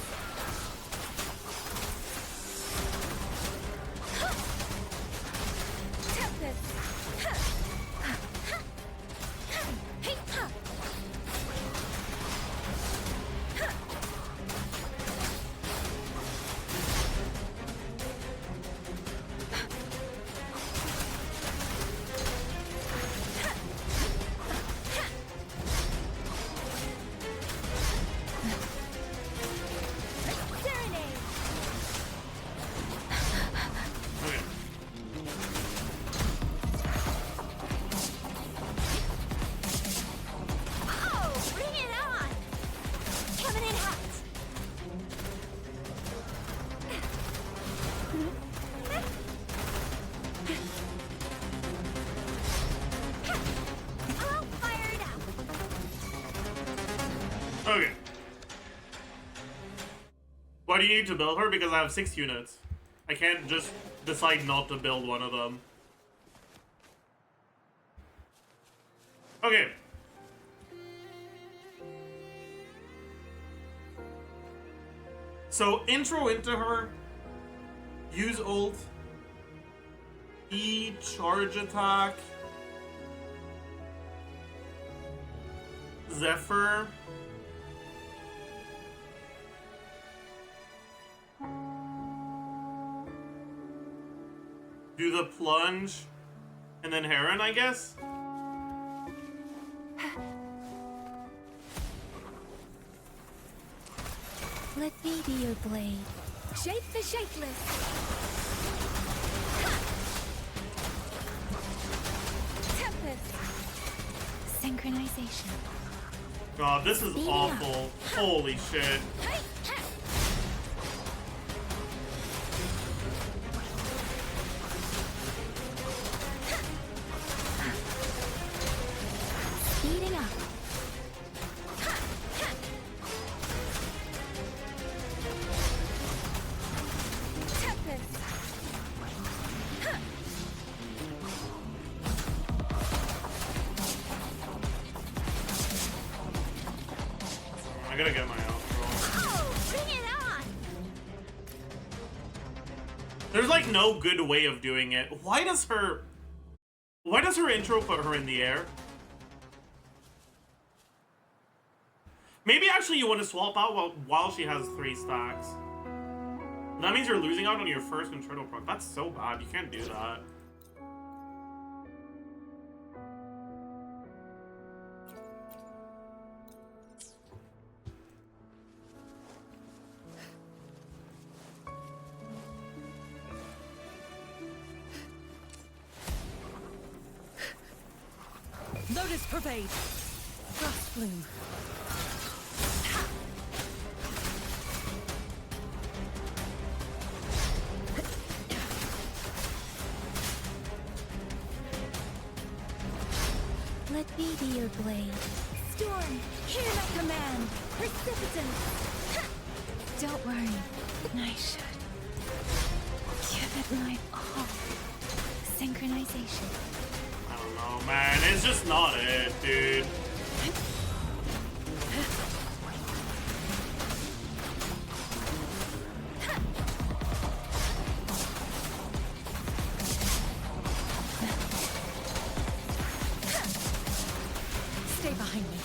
Tempest. Hey, Okay. Why do you need to build her? Because I have 6 units. I can't just decide not to build one of them. Okay. So, intro into her. Use ult. E, charge attack. Zephyr. Do the plunge, and then Heron, I guess? Let me be your blade. Shape the shapeless. Tempest. Synchronization. God, this is Speeding awful. Holy shit. Speeding up. Tempest. I gotta get my outro. Oh, bring it on! There's like no good way of doing it. Why does her intro put her in the air? Maybe actually you want to swap out while she has 3 stacks. That means you're losing out on your first concerto proc. That's so bad. You can't do that. Lotus pervade. Frost bloom. Let me be your blade. Storm, hear my command. Precipitance. Don't worry. I should. Give it my all. Synchronization. I don't know, man. It's just not it, dude. Stay behind me.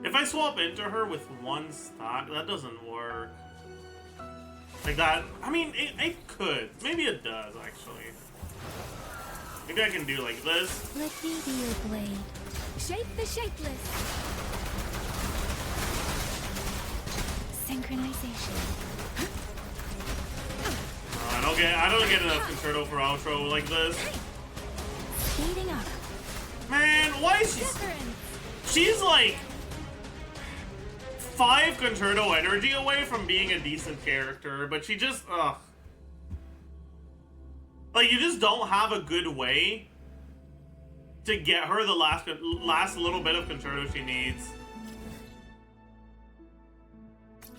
If I swap into her with one stock, that doesn't work. Like that, I mean, it could. Maybe it does, actually. Maybe I can do like this. Let me be your blade. Shape the shapeless. Synchronization. I don't get enough concerto for outro like this. Speeding up. Man, why is she's like 5 concerto energy away from being a decent character, but she just like, you just don't have a good way to get her the last little bit of concerto she needs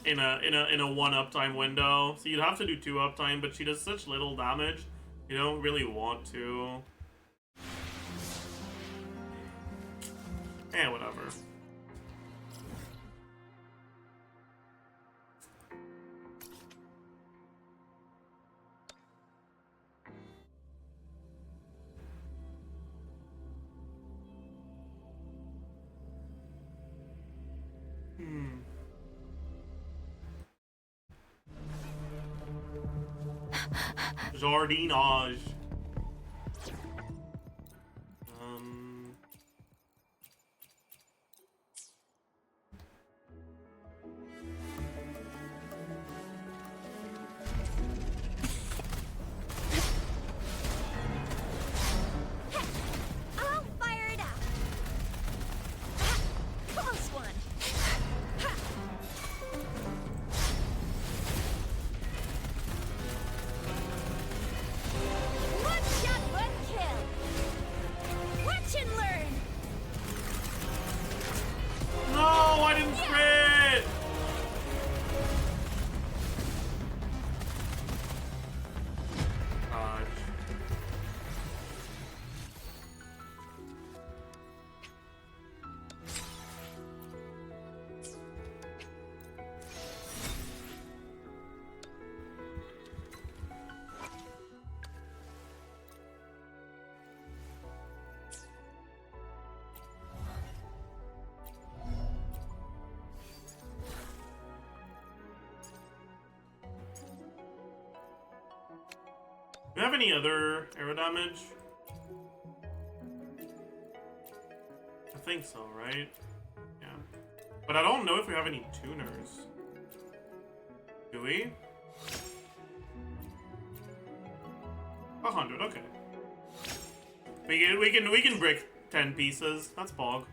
in a 1 uptime window. So you'd have to do 2 uptime, but she does such little damage, you don't really want to. Eh, whatever. Jardinage. I'll fire it up. Close one. One shot, one kill. Watch and learn. No, I didn't crit. Dodge. Do you have any other arrow damage? I think so, right? Yeah. But I don't know if we have any tuners. Do we? 100, okay. We can break 10 pieces. That's bog.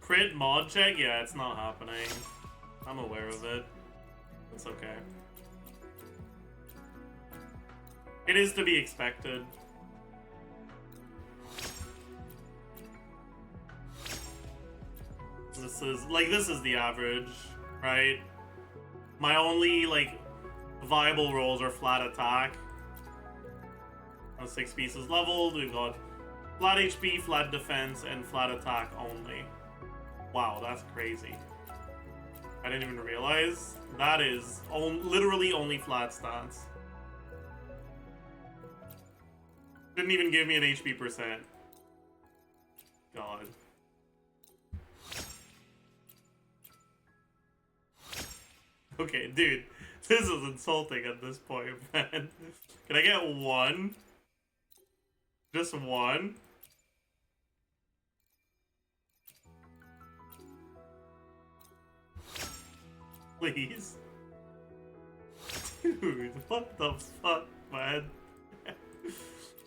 Crit mod check? Yeah, it's not happening. I'm aware of it. It's okay. It is to be expected. This is the average, right? My only, like, viable rolls are flat attack. 6 pieces leveled. We've got Flat HP, flat defense, and flat attack only. Wow, that's crazy. I didn't even realize. That is literally only flat stats. Didn't even give me an HP percent. God. Okay, dude. This is insulting at this point, man. Can I get one? Just one? Please. Dude, what the fuck, man?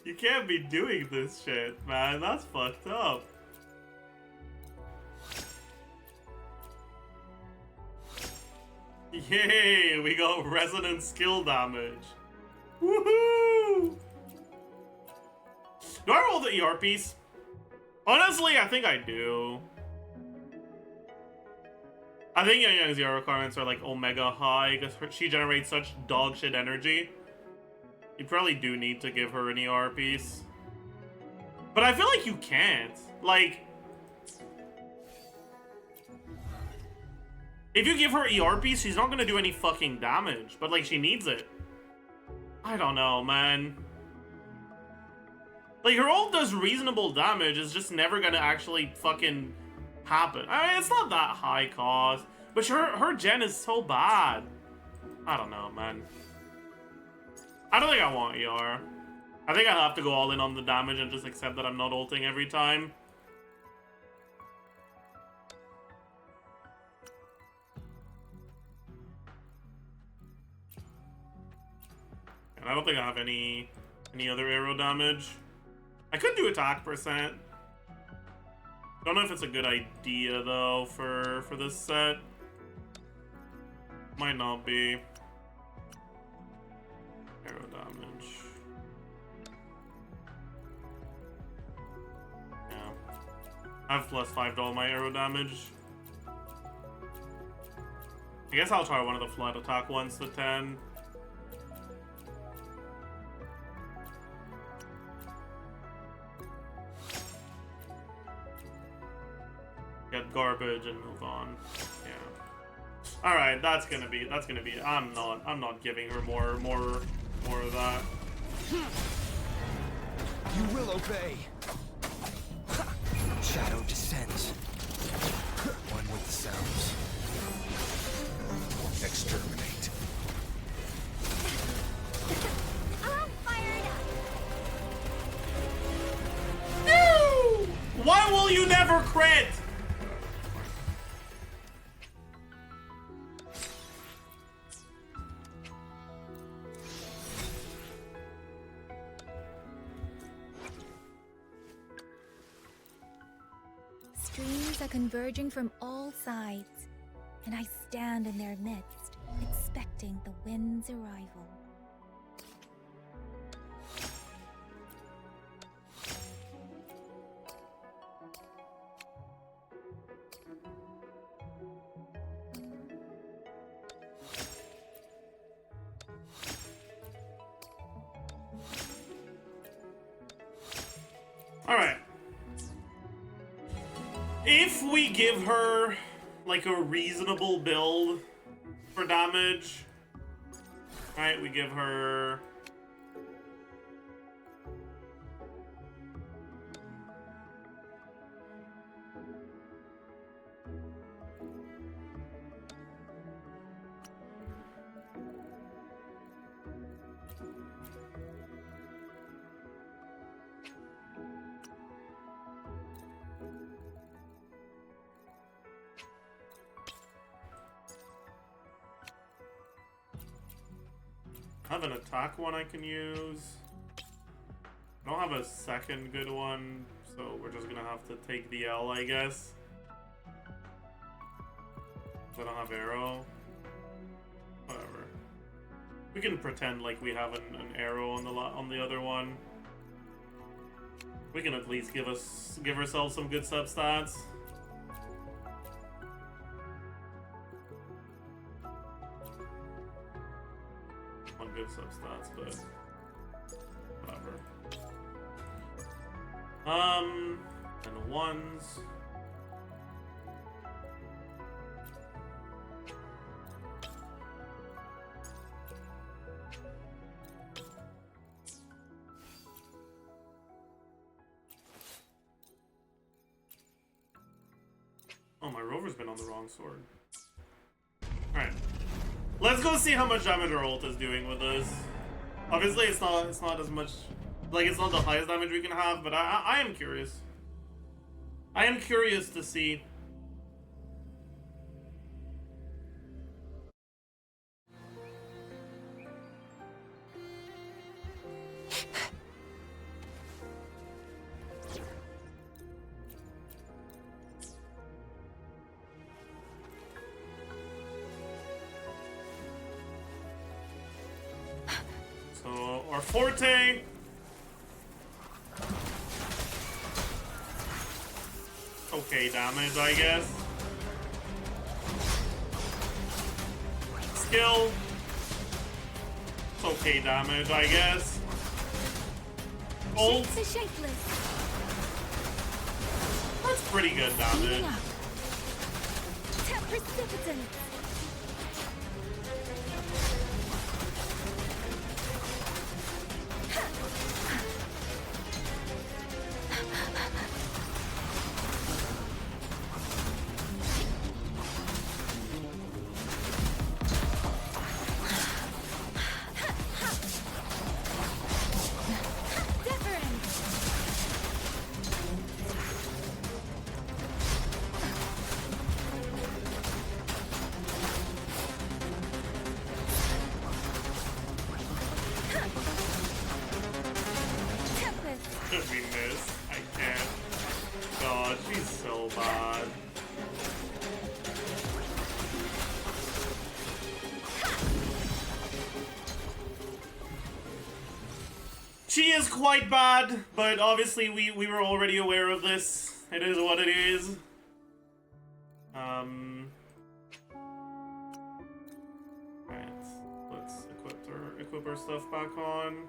You can't be doing this shit, man. That's fucked up. Yay, we got resonant skill damage. Woohoo! Do I roll the ER piece? Honestly, I think I do. I think Yang Yang's ER requirements are like omega high because she generates such dog shit energy. You probably do need to give her an ER piece. But I feel like you can't. Like, if you give her ER piece, she's not gonna do any fucking damage. But like, she needs it. I don't know, man. Like, her ult does reasonable damage, it's just never gonna actually fucking happen. I mean, it's not that high cost, but her gen is so bad. I don't know, man. I don't think I want ER. I think I have to go all in on the damage and just accept that I'm not ulting every time. And I don't think I have any other arrow damage. I could do attack percent. Don't know if it's a good idea though for this set. Might not be. Arrow damage. Yeah. I have +5 to all my arrow damage. I guess I'll try one of the flat attack ones to 10. Get garbage and move on. Yeah. All right, that's gonna be. I'm not giving her more of that. You will obey. Shadow descends. One with the sounds. Exterminate. I'm fired up. No! Why will you never crit? Streams are converging from all sides, and I stand in their midst, expecting the wind's arrival. Alright. If we give her, like, a reasonable build for damage, right, we give her... I have an attack one I can use. I don't have a second good one, so we're just gonna have to take the L, I guess. I don't have arrow. Whatever. We can pretend like we have an arrow on the other one. We can at least give ourselves some good substats. Good substats, but whatever. And ones. Oh, my rover's been on the wrong sword. Alright. Let's go see how much damage our ult is doing with this. Obviously, it's not as much... Like, it's not the highest damage we can have, but I am curious. I am curious to see. So, our forte. Okay damage, I guess. Skill. It's okay damage, I guess. Ult. The shapeless. That's pretty good damage. Tap precipitant. Did we miss? I can't. God, she's so bad. She is quite bad, but obviously we were already aware of this. It is what it is. Right, let's equip her stuff back on.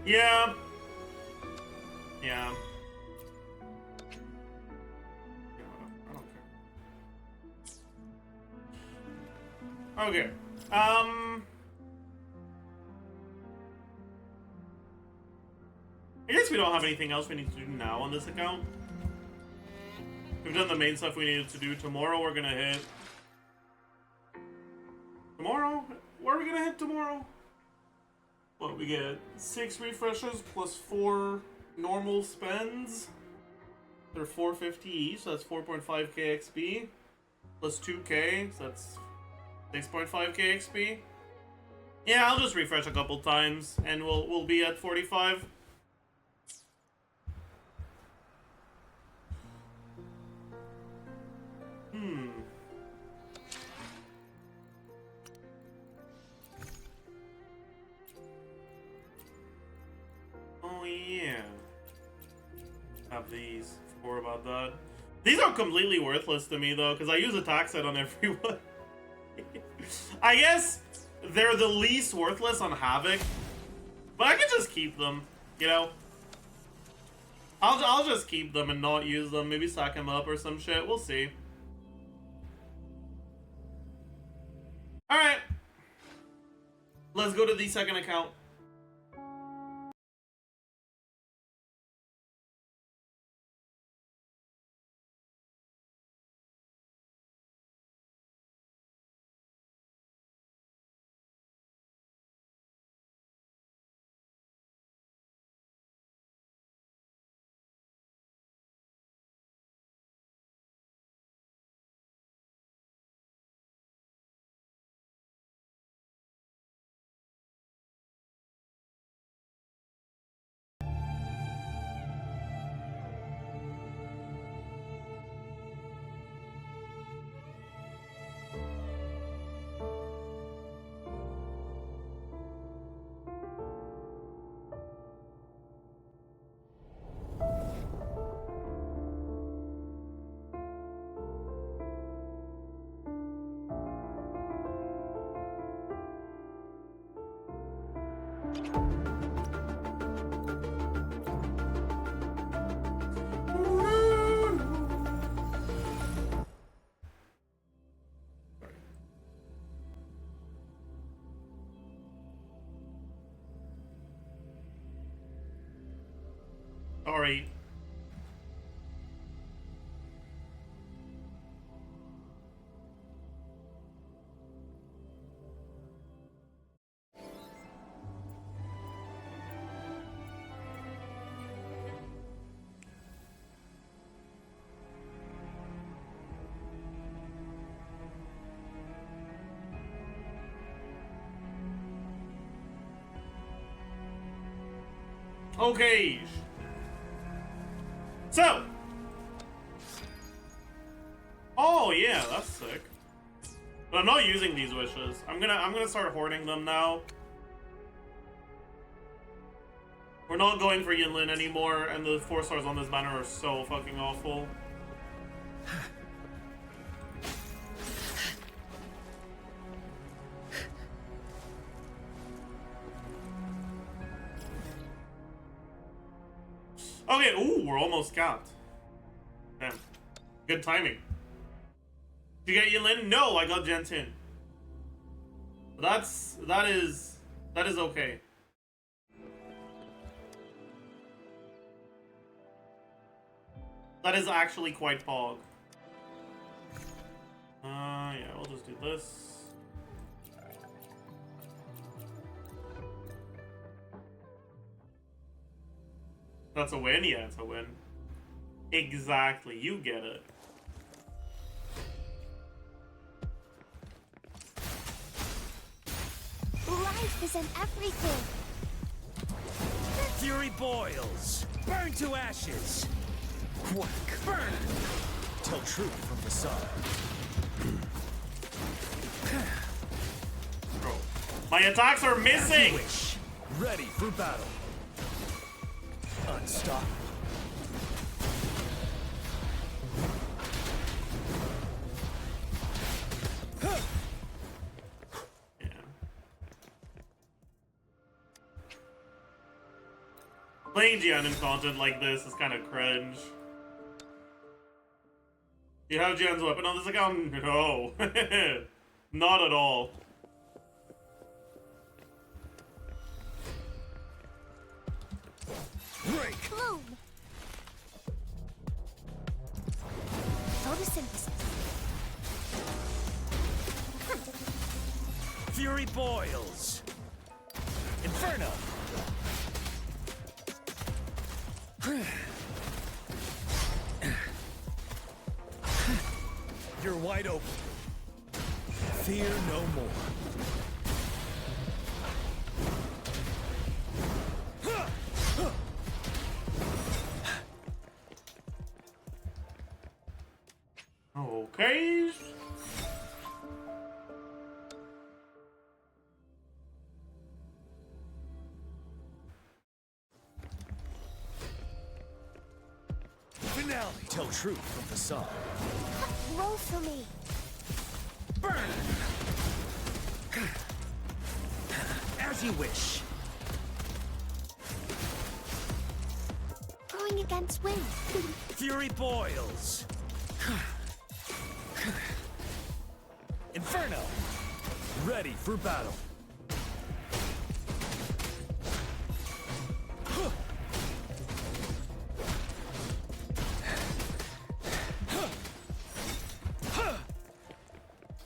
Yeah. Yeah. I don't care. Okay. I guess we don't have anything else we need to do now on this account. We've done the main stuff we needed to do. Tomorrow we're gonna hit... Tomorrow? Where are we gonna hit tomorrow? What, we get 6 refreshes plus 4 normal spends. They're 450 each, so that's 4.5k XP. Plus 2k, so that's 6.5k XP. Yeah, I'll just refresh a couple times, and we'll be at 45. Oh yeah. Have these. More about that. These are completely worthless to me though, because I use attack set on everyone. I guess they're the least worthless on Havoc, but I can just keep them. You know, I'll just keep them and not use them. Maybe stack them up or some shit. We'll see. All right, let's go to the second account. Sorry. Okay. So. Oh yeah, that's sick. But I'm not using these wishes. I'm gonna start hoarding them now. We're not going for Yinlin anymore, and the 4 stars on this banner are so fucking awful. Okay, ooh, we're almost capped. Damn. Good timing. Did you get Yinlin? No, I got Gen 10. That is okay. That is actually quite pog. Yeah, we'll just do this. That's a win? Yeah, it's a win. Exactly, you get it. Life is in everything. Fury boils. Burn to ashes. Quack. Burn. Tell truth from the sun. Bro, my attacks are missing. Wish. Ready for battle. Unstoppable. Playing GN content like this is kind of cringe. You have Jan's weapon on this account? No. Not at all. Break. Bloom. Photosynthesis. Fury boils. Inferno. You're wide open. Fear no more. Okay. Finale. Tell truth from the sun. Roll for me. Burn. As you wish. Going against wind. Fury boils. Inferno. Ready for battle.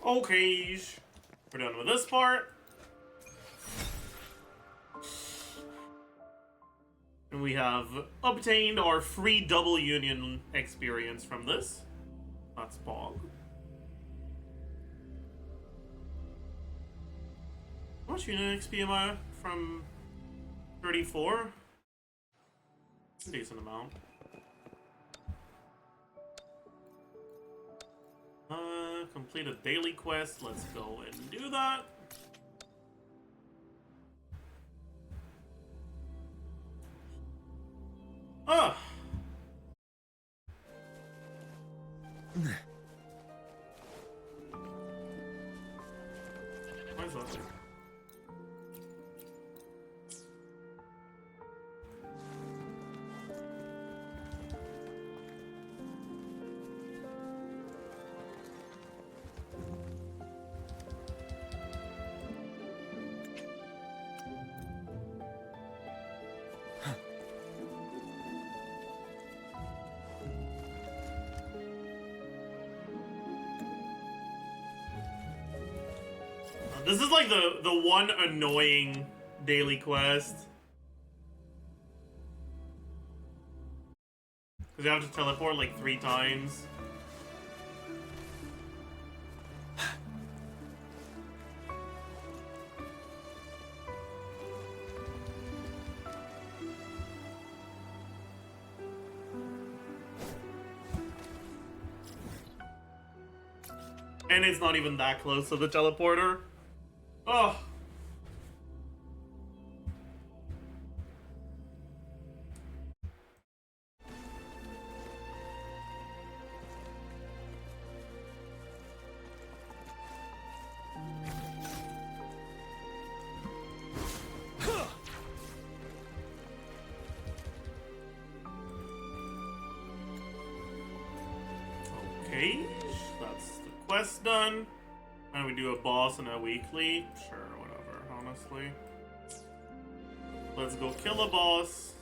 Okay, we're done with this part. And we have obtained our free double union experience from this. That's Bog. How much union XP am I from 34? A decent amount. Complete a daily quest. Let's go and do that. Ah. Why is that there? This is like the one annoying daily quest. Because you have to teleport like 3 times. And it's not even that close to the teleporter. Oh. Okay, that's the quest done. And we do a boss and a weekly. Sure, whatever, honestly. Let's go kill a boss.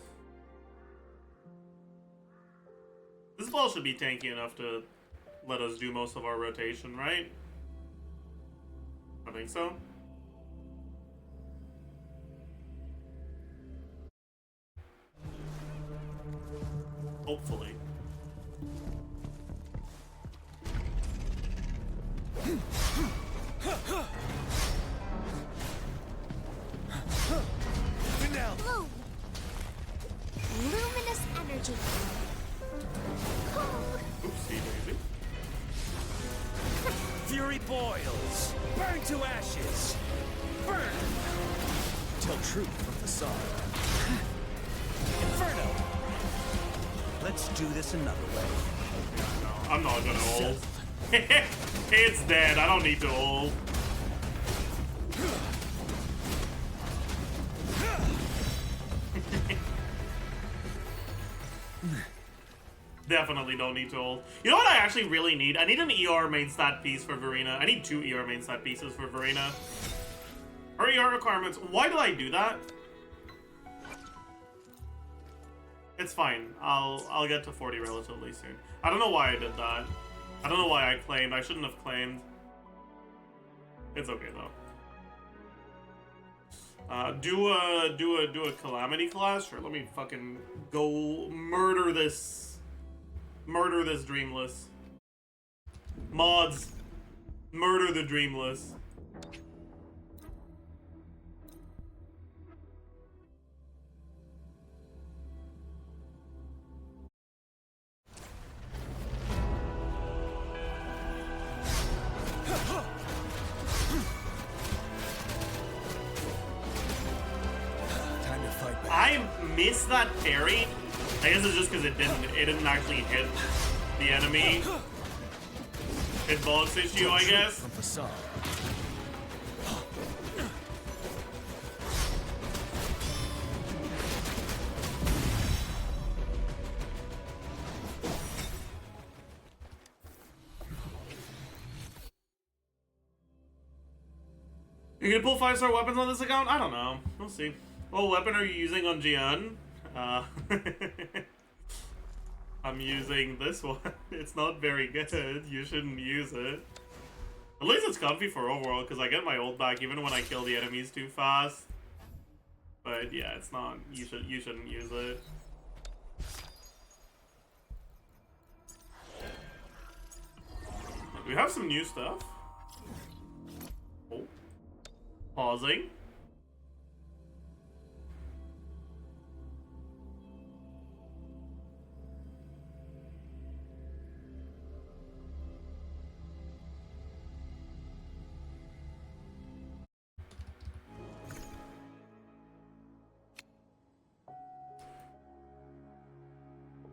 This boss should be tanky enough to let us do most of our rotation, right? I think so. Hopefully. Blue. Luminous energy. Oopsie daisy. Fury boils. Burn to ashes. Burn. Tell truth from facade. Inferno. Let's do this another way. No, I'm not gonna ult. It's dead. I don't need to ult. Definitely don't need to ult. You know what I actually really need? I need an ER main stat piece for Verena. I need 2 ER main stat pieces for Verena. Her ER requirements. Why did I do that? It's fine. I'll get to 40 relatively soon. I don't know why I did that. I don't know why I claimed. I shouldn't have claimed. It's okay though. Do a calamity class? Sure, let me fucking go murder this Dreamless. Mods, murder the Dreamless. I missed that parry. I guess it's just because it didn't actually hit the enemy. Hitbox issue, I guess. You gonna pull 5-star weapons on this account? I don't know. We'll see. What weapon are you using on Jian? I'm using this one. It's not very good. You shouldn't use it. At least it's comfy for overall, because I get my ult back even when I kill the enemies too fast. But yeah, it's not. You shouldn't use it. We have some new stuff. Oh. Pausing.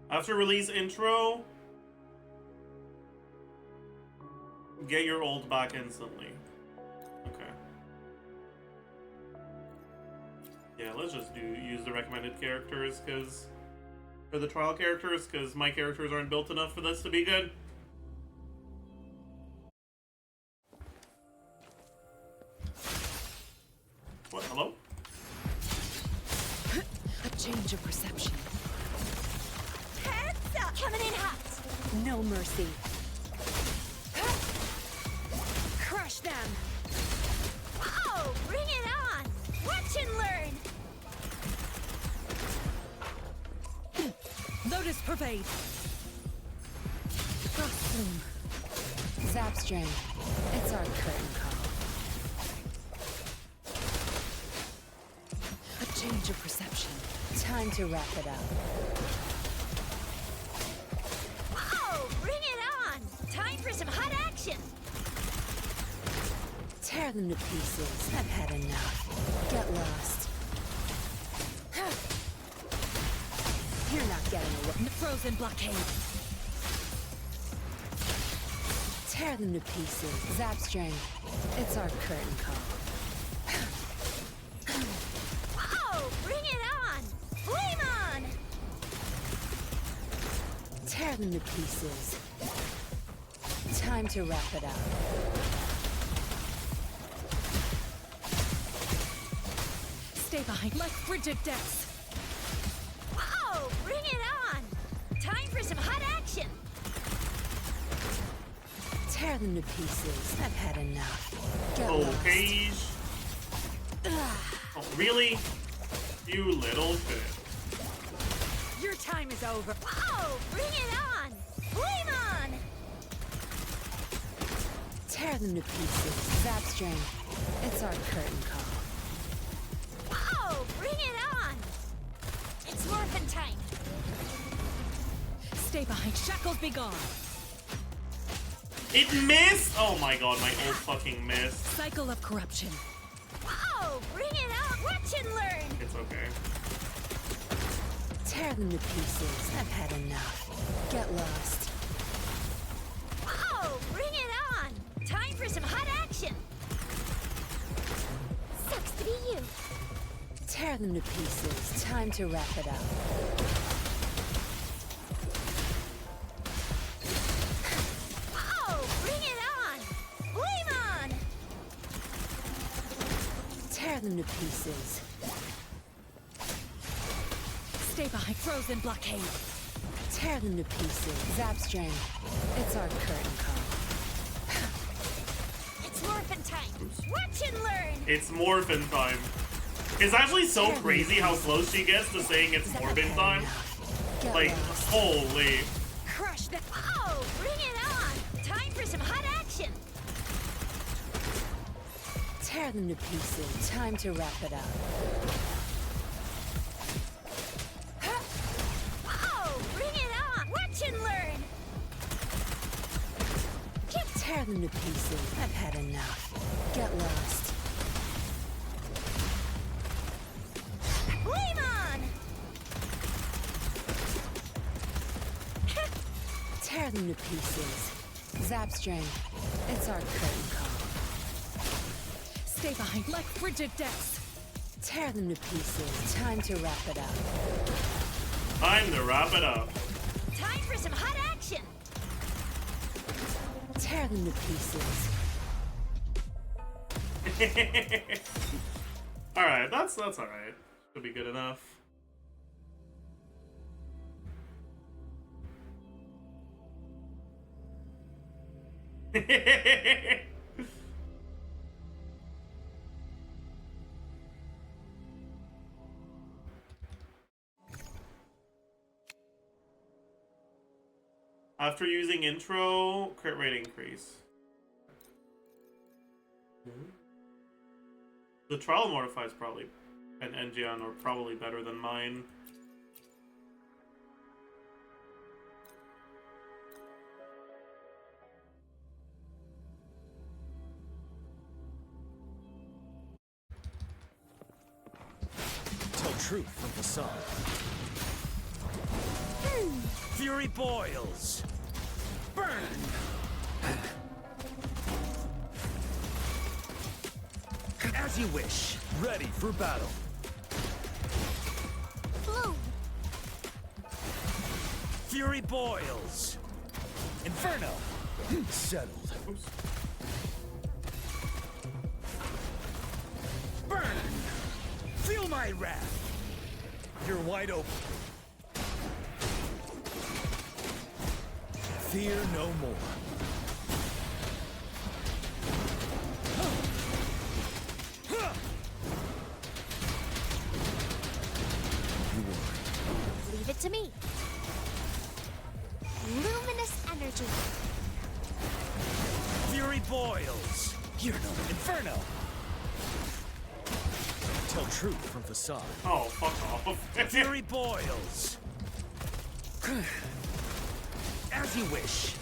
After release intro, get your ult back instantly. Okay. Yeah, let's just use the recommended characters, because for the trial characters, because my characters aren't built enough for this to be good. What? Hello? A change of perception. Heads up! Coming in hot! No mercy. Crush them! blade. Frost plume. Zap string. It's our curtain call. A change of perception. Time to wrap it up. Whoa! Bring it on! Time for some hot action! Tear them to pieces. I've had enough. Get lost. You're not getting away. The frozen blockade. Tear them to pieces. Zap string. It's our curtain call. Whoa! Bring it on! Flame on! Tear them to pieces. Time to wrap it up. Stay behind like frigid depths. Whoa! Bring it on! Time for some hot action! Tear them to pieces. I've had enough. Get Okay. Oh, really? You little shit. Your time is over. Whoa! Bring it on! Flame on! Tear them to pieces. Zap string. It's our curtain call. Whoa! Bring it on! It's morphin' time! Stay behind. Shackles be gone. It missed! Oh my god, my ult fucking missed. Cycle of corruption. Whoa! Bring it on! Watch and learn! It's okay. Tear them to pieces. I've had enough. Get lost. Whoa! Bring it on! Time for some hot action! Sucks to be you. Tear them to pieces. Time to wrap it up. Whoa! Bring it on! Flame on! Tear them to pieces. Stay behind. Frozen blockade. Tear them to pieces. Zap string. It's our curtain call. It's morphin' time! Watch and learn! It's morphin' time. It's actually so crazy how close she gets to saying it's morphin' time. Like, holy. Crush the... Whoa! Bring it on! Time for some hot action! Tear them to pieces. Time to wrap it up. Whoa! Bring it on! Watch and learn! Tear them to pieces. I've had enough. Get lost. Flame on! Tear them to pieces. Zap string. It's our curtain call. Stay behind like frigid depths. Tear them to pieces. Time to wrap it up. Time to wrap it up. Time for some hot action! Tear them to pieces. Alright, that's alright. Should be good enough. After using intro, crit rate increase. The trial mortify is probably, and NGN are probably better than mine. Tell truth from the sun. Fury boils. Burn! As you wish. Ready for battle. Blue! Fury boils. Inferno! Settled. Oops. Burn! Feel my wrath! You're wide open. Fear no more. Leave it to me. Courage. Fury boils. You're no inferno. Tell truth from facade. Oh, fuck off. Fury boils. As you wish.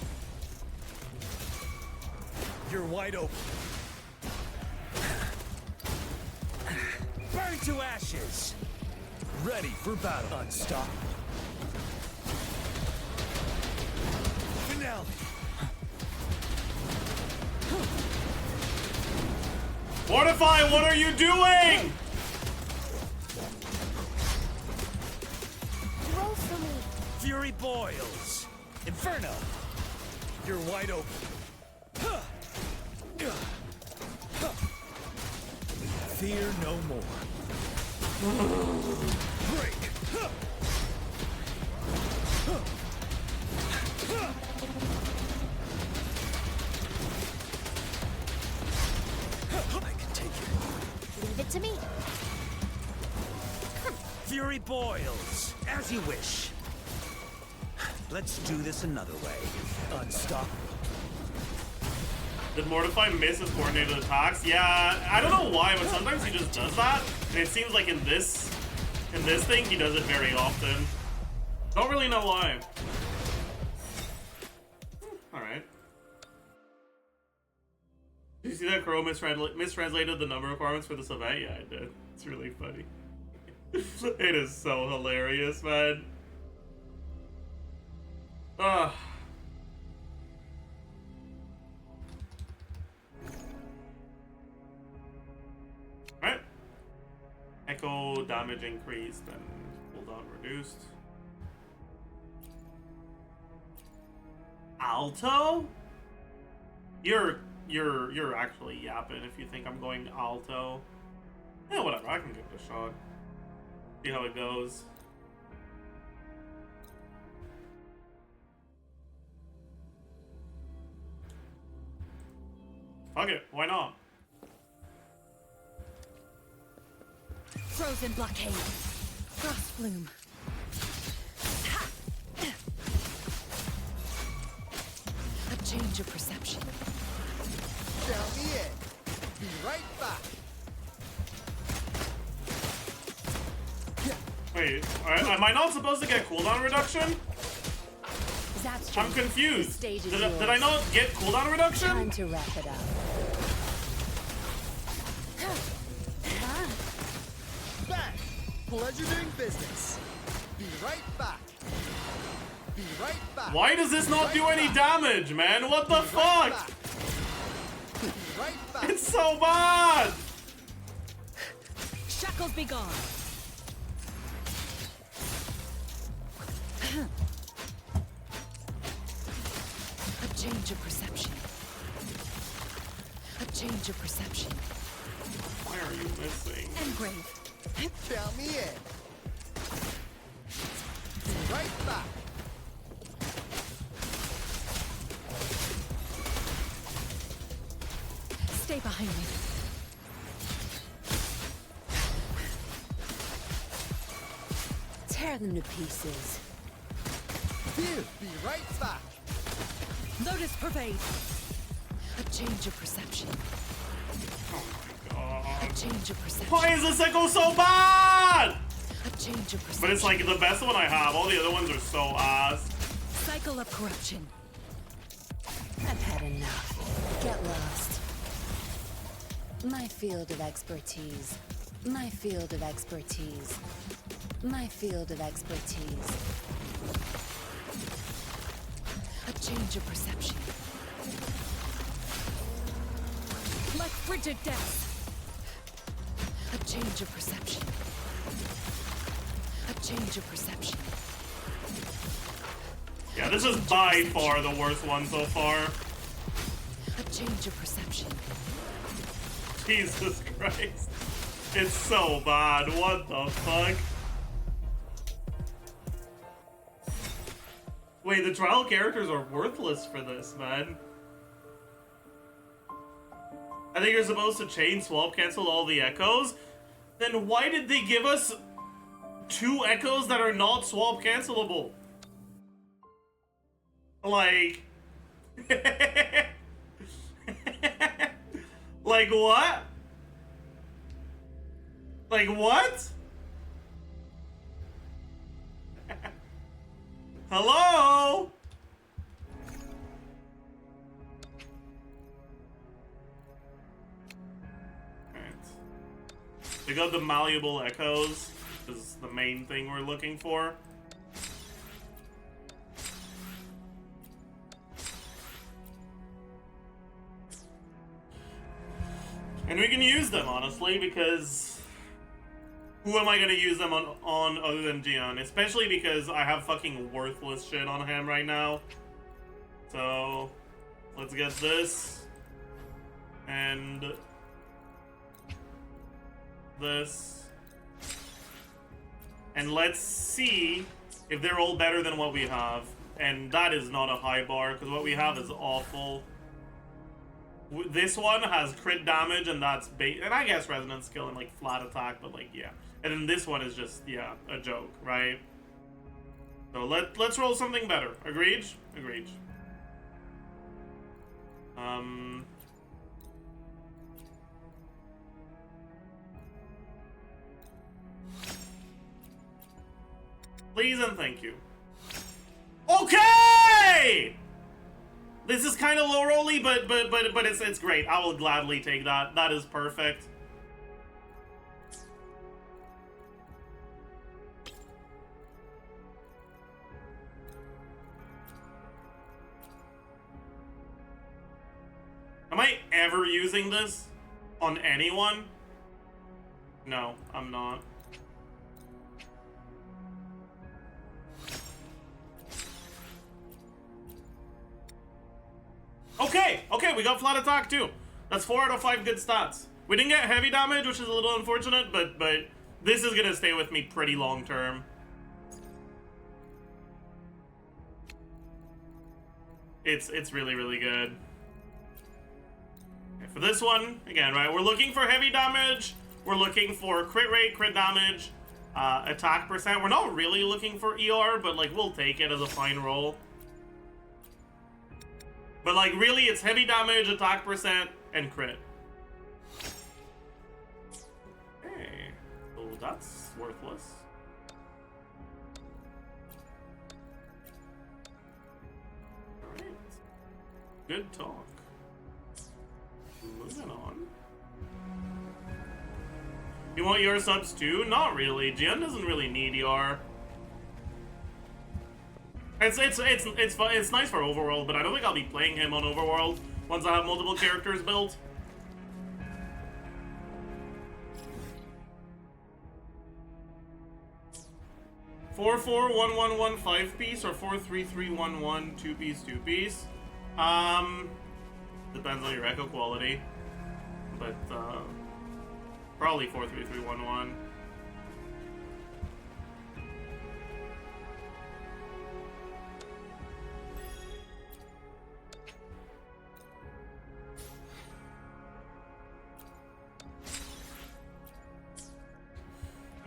You're wide open. Burn to ashes. Ready for battle. Unstoppable. Finale. Mortify, what are you doing? Roll for me. Fury boils. Inferno. You're wide open. Fear no more. Break. I can take it. Leave it to me. Fury boils. As you wish. Let's do this another way. Unstoppable. Did Mortify miss his coordinated attacks? Yeah, I don't know why, but sometimes he just does that. And it seems like in this thing, he does it very often. Don't really know why. Alright. Did you see that Crow mistranslated the number requirements for this event? Yeah, I did. It's really funny. It is so hilarious, man. Ugh. Alright. Echo damage increased and cooldown reduced. Alto? You're actually yapping if you think I'm going alto. Yeah, whatever, I can give it a shot. See how it goes. Fuck it, why not? Frozen blockade. Frost bloom. A change of perception. Count me in. Be right back. Wait, am I not supposed to get cooldown reduction? I'm confused. Did I not get cooldown reduction? Time to wrap it up. Back. Pleasure doing business. Be right back. Be right back. Why does this not do any damage, man? What the fuck? Be right back. It's so bad! Shackles be gone. A change of perception. A change of perception. Why are you missing? Engrave. Count me in. Be right back. Stay behind me. Tear them to pieces. Here, be right back. Lotus pervade. A change of perception. Oh my god. A change of perception. Why is this echo so bad? A change of perception. But it's like the best one I have. All the other ones are so ass. Cycle of corruption. I've had enough. Get lost. My field of expertise. My field of expertise. My field of expertise. A change of perception. Like frigid death. A change of perception. A change of perception. Yeah, this is by far the worst one so far. A change of perception. Jesus Christ. It's so bad. What the fuck? Wait, the trial characters are worthless for this, man. I think you're supposed to chain swap cancel all the echoes. Then why did they give us 2 echoes that are not swap cancelable? Like, Like what? Like what? Hello? We got the malleable echoes, which is the main thing we're looking for. And we can use them, honestly, because who am I gonna use them on other than Gian? Especially because I have fucking worthless shit on him right now. So, let's get this. And this. And let's see if they're all better than what we have. And that is not a high bar, because what we have is awful. This one has crit damage, and that's and I guess resonance skill and like flat attack, but like yeah. And then this one is just yeah a joke, right? So let's roll something better. Agreed? Agreed. Please and thank you. Okay! This is kind of low rolly, but it's great. I will gladly take that. That is perfect. Am I ever using this on anyone? No, I'm not. Okay, we got flat attack too. That's 4 out of 5 good stats. We didn't get heavy damage, which is a little unfortunate, but this is gonna stay with me pretty long term. It's really, really good. Okay, for this one, again, right, we're looking for heavy damage, we're looking for crit rate, crit damage, attack percent. We're not really looking for ER, but like we'll take it as a fine roll. But like really it's heavy damage, attack percent, and crit. Okay, so that's worthless. Alright. Good talk. Moving on. You want your subs too? Not really. Gian doesn't really need ER. It's nice for Overworld, but I don't think I'll be playing him on Overworld once I have multiple characters built. Four 1 5-piece or 4-3-3-1-1 2-piece 2-piece. Depends on your echo quality, but probably 4-3-3-1-1.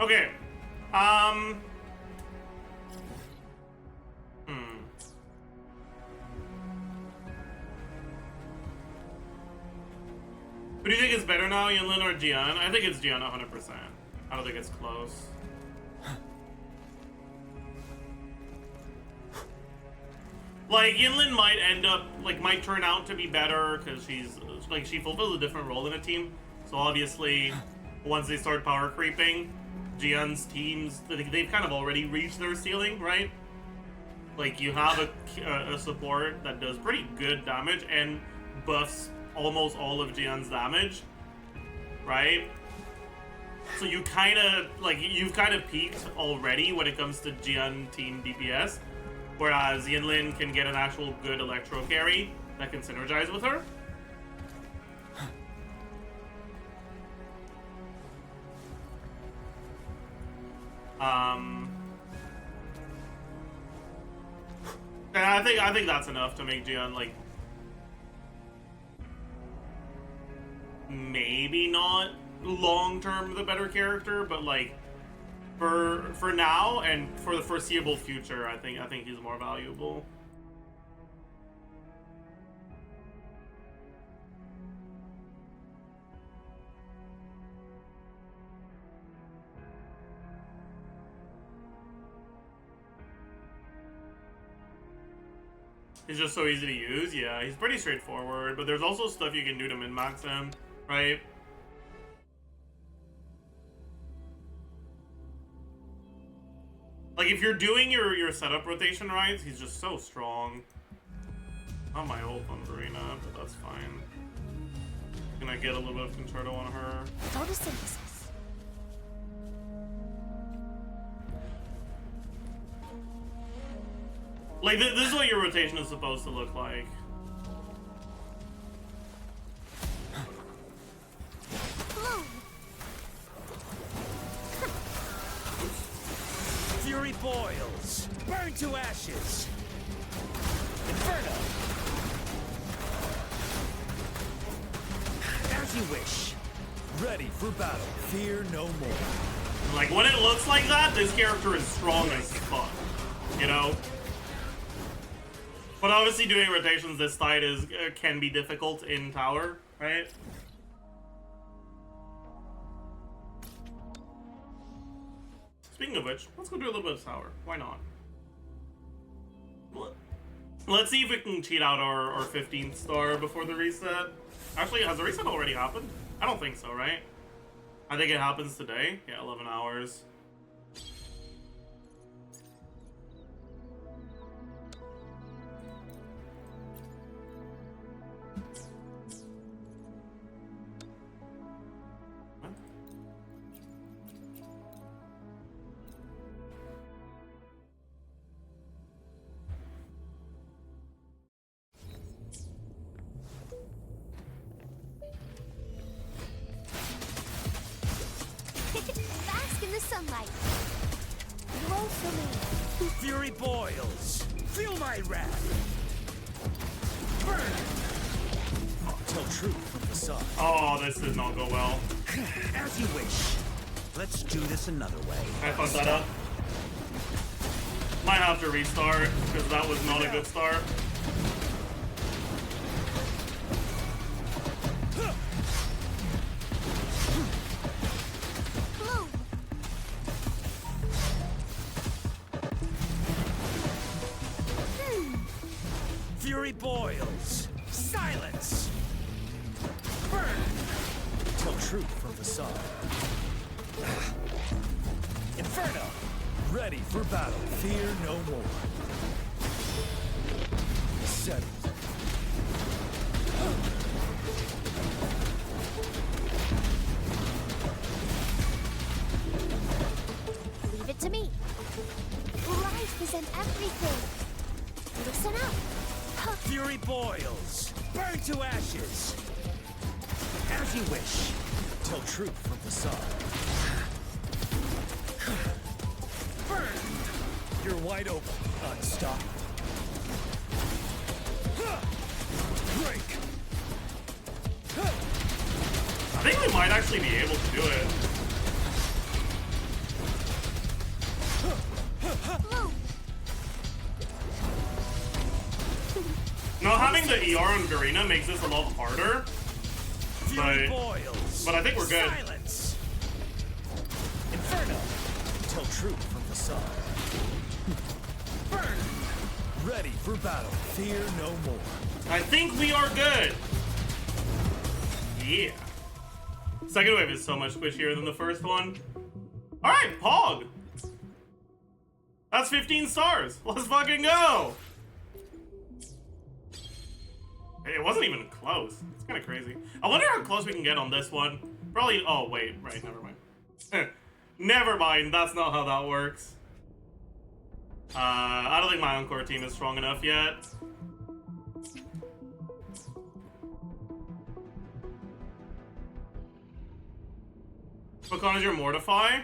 Okay, Who do you think is better now, Yinlin or Gian? I think it's Gian 100%. I don't think it's close. Like, Yinlin might end up, like, might turn out to be better because she's, like, she fulfills a different role in a team. So obviously, once they start power creeping, Gian's teams, they've kind of already reached their ceiling, right? Like, you have a support that does pretty good damage and buffs almost all of Gian's damage, right? So you kind of, like, you've kind of peaked already when it comes to Gian team DPS, whereas Yinlin can get an actual good electro carry that can synergize with her. And I think that's enough to make Gian, like, maybe not long-term the better character, but like for now and for the foreseeable future, I think he's more valuable. He's just so easy to use. Yeah, he's pretty straightforward, but there's also stuff you can do to min-max him, right? Like, if you're doing your setup rotation right, he's just so strong. Not my old Thunderina, but that's fine. Gonna get a little bit of Concerto on her. Photosynthesis. Like, this is what your rotation is supposed to look like. Fury boils. Burn to ashes. Inferno. As you wish. Ready for battle. Fear no more. Like, when it looks like that, this character is strong as fuck. You know? But obviously doing rotations this side is can be difficult in tower, right? Speaking of which, let's go do a little bit of tower. Why not? Let's see if we can cheat out our 15th star before the reset. Actually, has the reset already happened? I don't think so, right? I think it happens today. Yeah, 11 hours. Bask in the sunlight. Glow for me. Fury boils. Feel my wrath. Burn. Tell truth from the sun. Oh, this did not go well. As you wish. Let's do this another way. I fucked that up. Might have to restart, because that was not a good start. Fury boils. Silence. Burn. Tell truth from the sun. Inferno. Ready for battle. Fear no more. Set it. Leave it to me. Life isn't everything. Listen up. Fury boils. Burn to ashes. As you wish. Tell truth from the sun. Burn. You're wide open. Unstoppable. Break. I think we might actually be able to do it. Now, having the ER on Garena makes this a lot harder, but I think we're good. Silence. Inferno. Tell truth from the sun. Burn. Ready for battle. Fear no more. I think we are good. Yeah. Second wave is so much squishier than the first one. Alright, Pog. That's 15 stars. Let's fucking go. It wasn't even close. It's kind of crazy. I wonder how close we can get on this one. Probably. Oh, wait. Right. Never mind. Never mind. That's not how that works. I don't think my Encore team is strong enough yet. What con is your Mortify?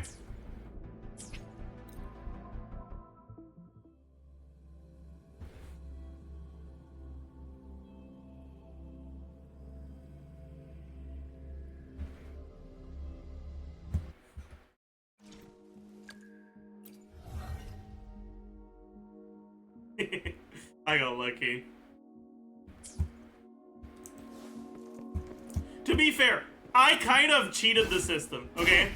I got lucky. To be fair, I kind of cheated the system, okay?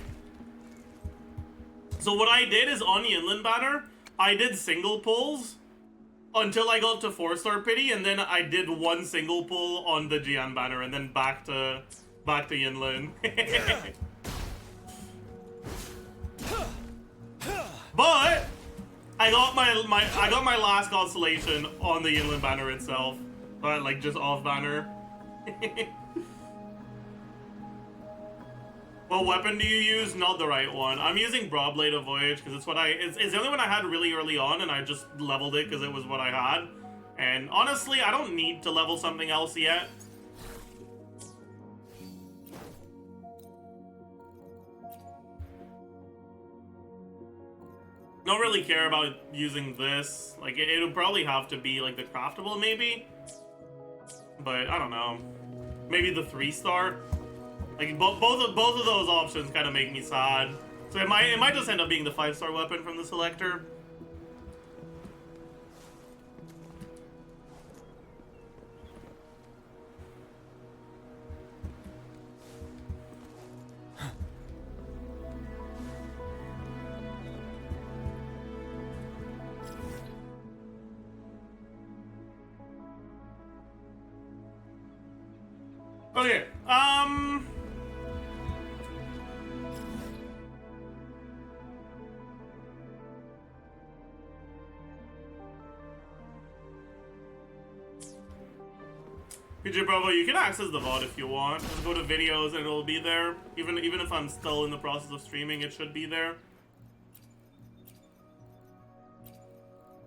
So what I did is on the inland banner, I did single pulls, until I got to 4-star pity, and then I did one single pull on the Jian banner, and then back to Yinlin. But I got my last constellation on the Yinlin banner itself, like just off banner. What weapon do you use? Not the right one. I'm using Broadblade of Voyage because it's the only one I had really early on, and I just leveled it because it was what I had. And honestly, I don't need to level something else yet. Don't really care about using this. Like, it'll probably have to be like the craftable maybe. But I don't know. Maybe the 3-star. Like both of those options kind of make me sad. So it might just end up being the 5-star weapon from the selector. Okay, PJ Bravo, you can access the VOD if you want. Just go to videos and it'll be there. Even if I'm still in the process of streaming, it should be there.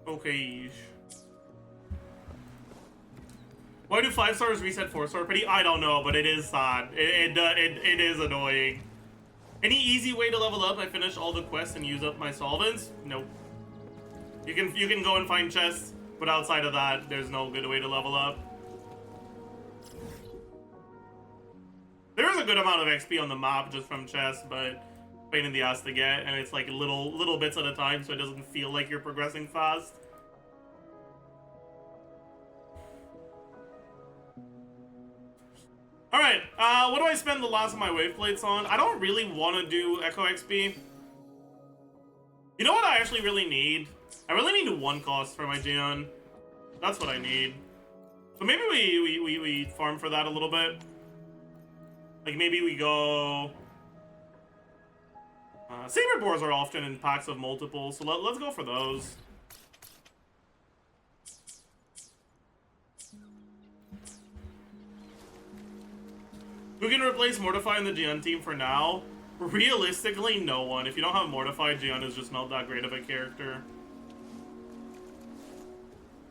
Okay. Why do 5-stars reset 4-star pity? I don't know, but it is sad. It is annoying. Any easy way to level up? I finish all the quests and use up my solvents? Nope. You can go and find chests, but outside of that, there's no good way to level up. There is a good amount of XP on the map just from chests, but pain in the ass to get, and it's like little bits at a time, so it doesn't feel like you're progressing fast. Alright, what do I spend the last of my wave plates on? I don't really want to do Echo XP. You know what I actually really need? I really need 1 cost for my Jian. That's what I need. So maybe we farm for that a little bit. Like maybe we go... Saber boars are often in packs of multiples, so let's go for those. Who can replace Mortify in the Jian team for now? Realistically, no one. If you don't have Mortify, Jian is just not that great of a character.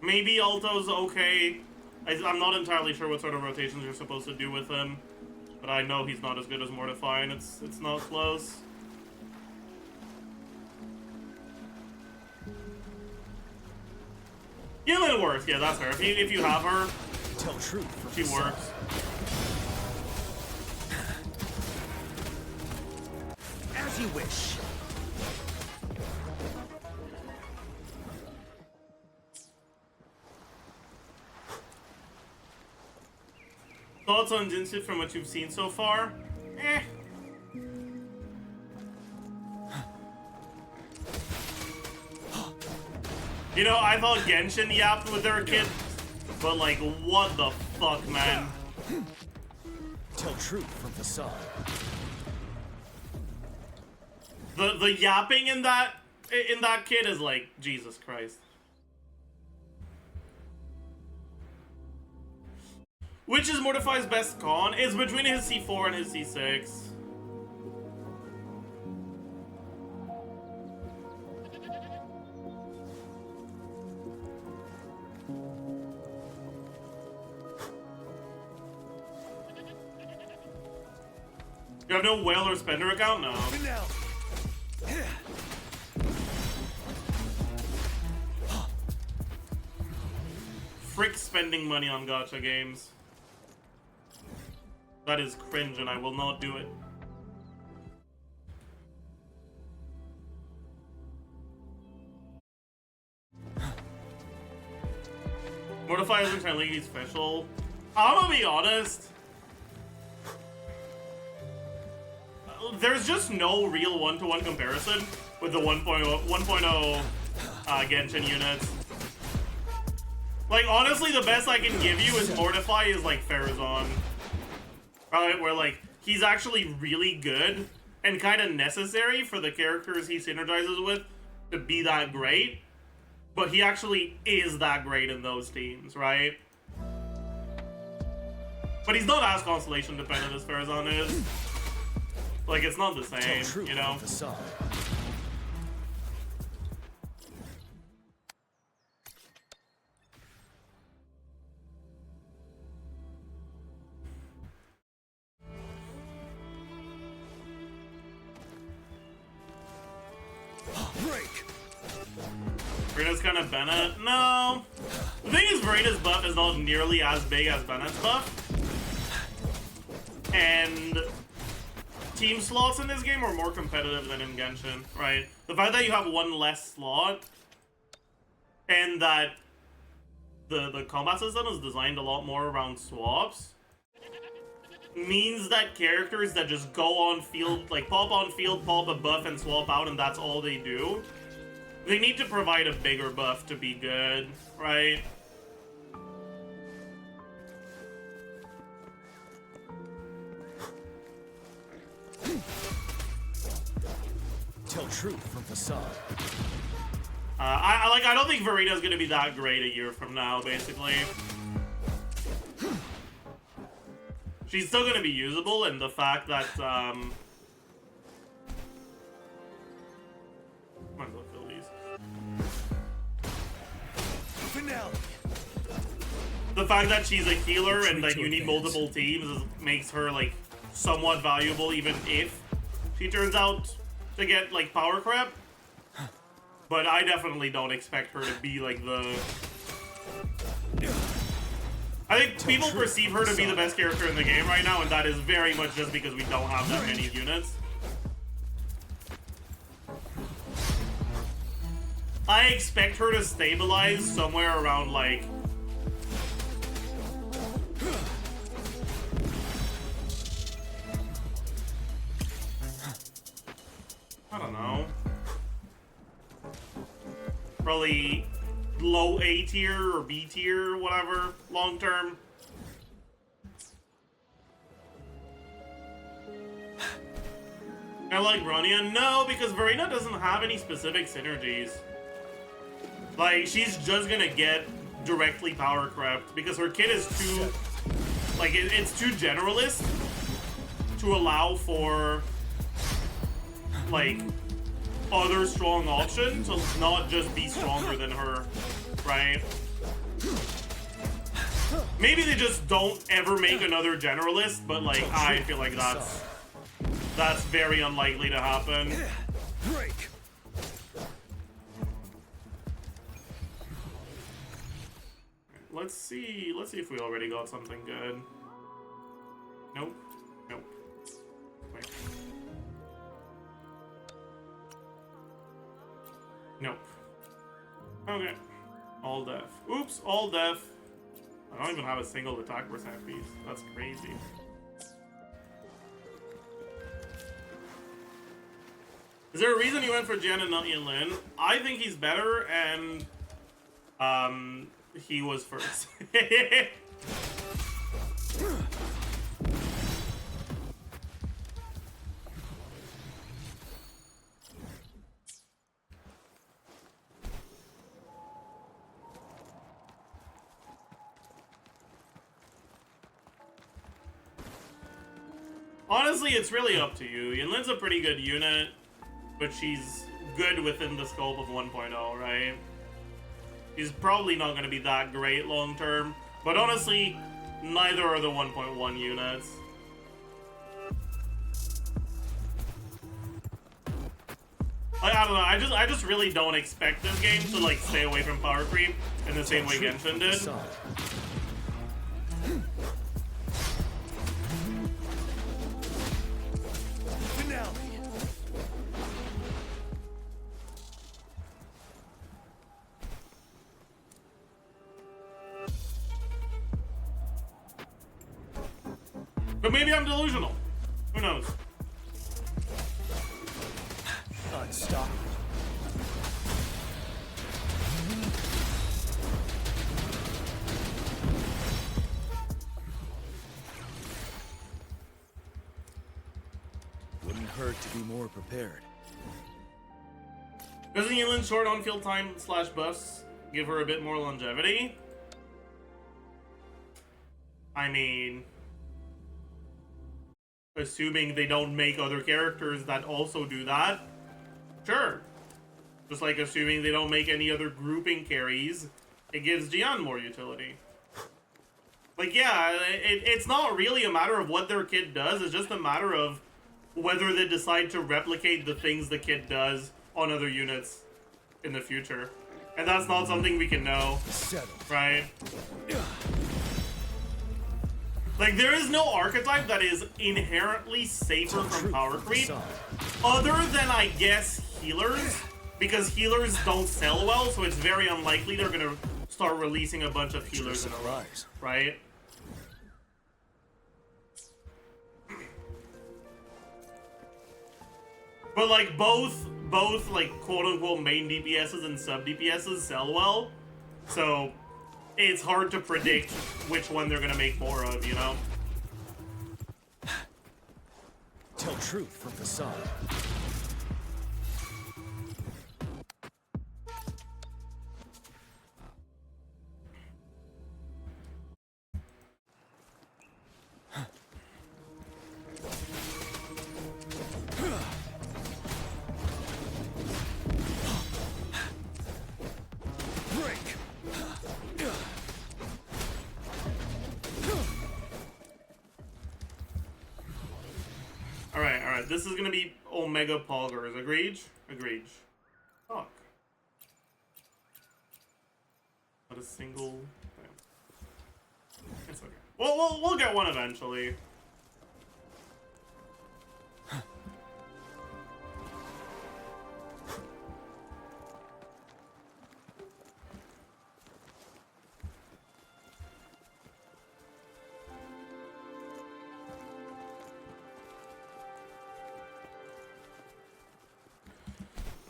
Maybe Alto's okay. I'm not entirely sure what sort of rotations you're supposed to do with him. But I know he's not as good as Mortify, and it's not close. Yinlin works, yeah, that's her. If you have her, tell truth. She works. As you wish. Thoughts on Jinsu from what you've seen so far? Eh. You know, I thought Genshin yapped with their kid, but like, what the fuck, man? Tell truth from facade. The yapping in that kid is like, Jesus Christ. Which is Mortify's best con? It's between his C4 and his C6. You have no whale or spender account? No. Frick spending money on gacha games. That is cringe and I will not do it. Mortify isn't technically special. I'm gonna be honest. There's just no real one-to-one comparison with the 1.0 Genshin units. Like, honestly, the best I can give you is Mortify is like Farazan. Right, where like, he's actually really good and kind of necessary for the characters he synergizes with to be that great. But he actually is that great in those teams, right? But he's not as constellation dependent as Farazan is. Like, it's not the same, you know? Break. Verita's kind of Bennett. No. The thing is, Verita's buff is not nearly as big as Bennett's buff. And team slots in this game are more competitive than in Genshin, right? The fact that you have one less slot and that the combat system is designed a lot more around swaps means that characters that just go on field, like pop on field, pop a buff, and swap out, and that's all they do, they need to provide a bigger buff to be good, right? Tell truth from facade. I don't think Verita's gonna be that great a year from now, basically. She's still gonna be usable, and the fact that, come on, go fill these. Finale. The fact that she's a healer and that you need multiple teams makes her, like, somewhat valuable, even if she turns out to get, like, power crap. But I definitely don't expect her to be, like, the... I think people perceive her to be the best character in the game right now, and that is very much just because we don't have that many units. I expect her to stabilize somewhere around, like... I don't know. Probably low A tier or B tier, whatever, long term. I like Bronya. No, because Verena doesn't have any specific synergies. Like, she's just gonna get directly power crept because her kit is too, like, it's too generalist to allow for, like, other strong options to not just be stronger than her, right? Maybe they just don't ever make another generalist, but, like, I feel like that's very unlikely to happen. Break. Let's see if we already got something good. Nope. Nope. Wait. Nope. Okay. All deaf. Oops, all deaf. I don't even have a single attack percent piece. That's crazy. Is there a reason you went for Jen and not Yinlin? I think he's better, and he was first. Honestly, it's really up to you. Yinlin's a pretty good unit, but she's good within the scope of 1.0, right? She's probably not going to be that great long term, but honestly, neither are the 1.1 units. Like, I don't know, I just really don't expect this game to, like, stay away from power creep in the same way Genshin did. But maybe I'm delusional. Who knows? Unstoppable. more prepared. Doesn't Yinlin's short on-field time / buffs give her a bit more longevity? I mean, assuming they don't make other characters that also do that, sure. Just like assuming they don't make any other grouping carries, it gives Jian more utility. Like, yeah, it's not really a matter of what their kid does, it's just a matter of whether they decide to replicate the things the kid does on other units in the future. And that's not something we can know, right? Like, there is no archetype that is inherently safer from power creep, other than, I guess, healers, because healers don't sell well, so it's very unlikely they're gonna start releasing a bunch of healers in a row, right? But like both like quote-unquote main DPSs and sub DPSs sell well, so it's hard to predict which one they're gonna make more of, you know? Tell truth from facade. Alright, this is gonna be Omega Poggers. Agreed? Agreed. Fuck. Not a single thing. It's okay. We'll get one eventually.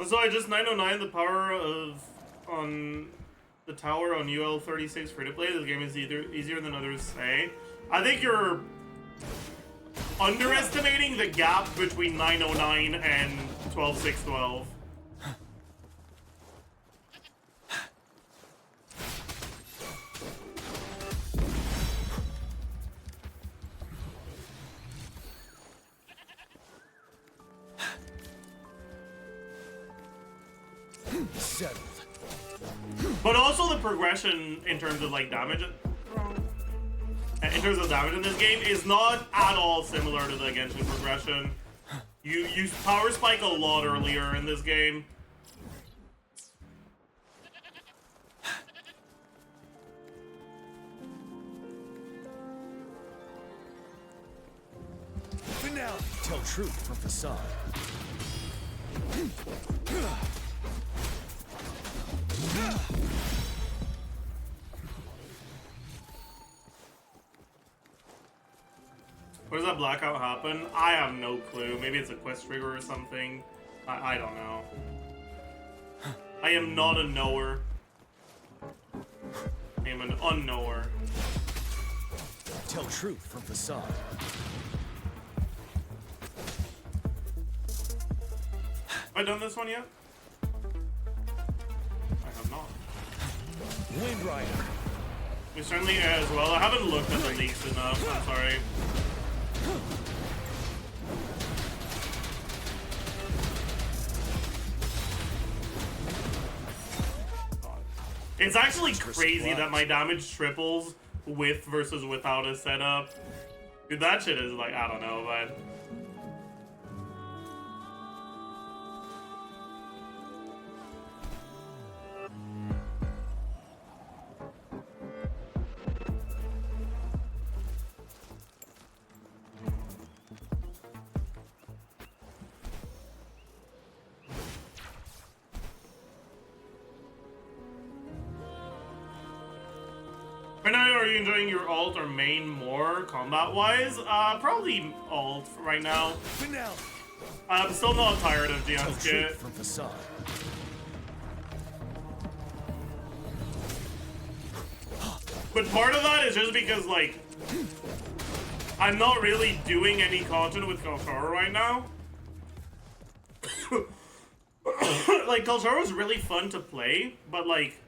So I just 909 the power of on the tower on UL36 free to play. This game is easier than others say. I think you're underestimating the gap between 909 and 12612. Settled. But also the progression in terms of like damage, in terms of damage in this game is not at all similar to the Genshin progression. You power spike a lot earlier in this game. Finale. Tell truth from facade. Where does that blackout happen? I have no clue. Maybe it's a quest trigger or something. I don't know. I am not a knower. I am an unknower. Tell truth from facade. Have I done this one yet? I have not. Wind Rider. We certainly as well. I haven't looked at the leaks enough. I'm sorry. It's actually crazy that my damage triples with versus without a setup. Dude, that shit is like, I don't know, but... Right now, are you enjoying your alt or main more combat-wise? Probably alt right now. I'm still not tired of Jian's kit. From facade. But part of that is just because, like, I'm not really doing any content with Kalkara right now. like Kalsharo is really fun to play, but like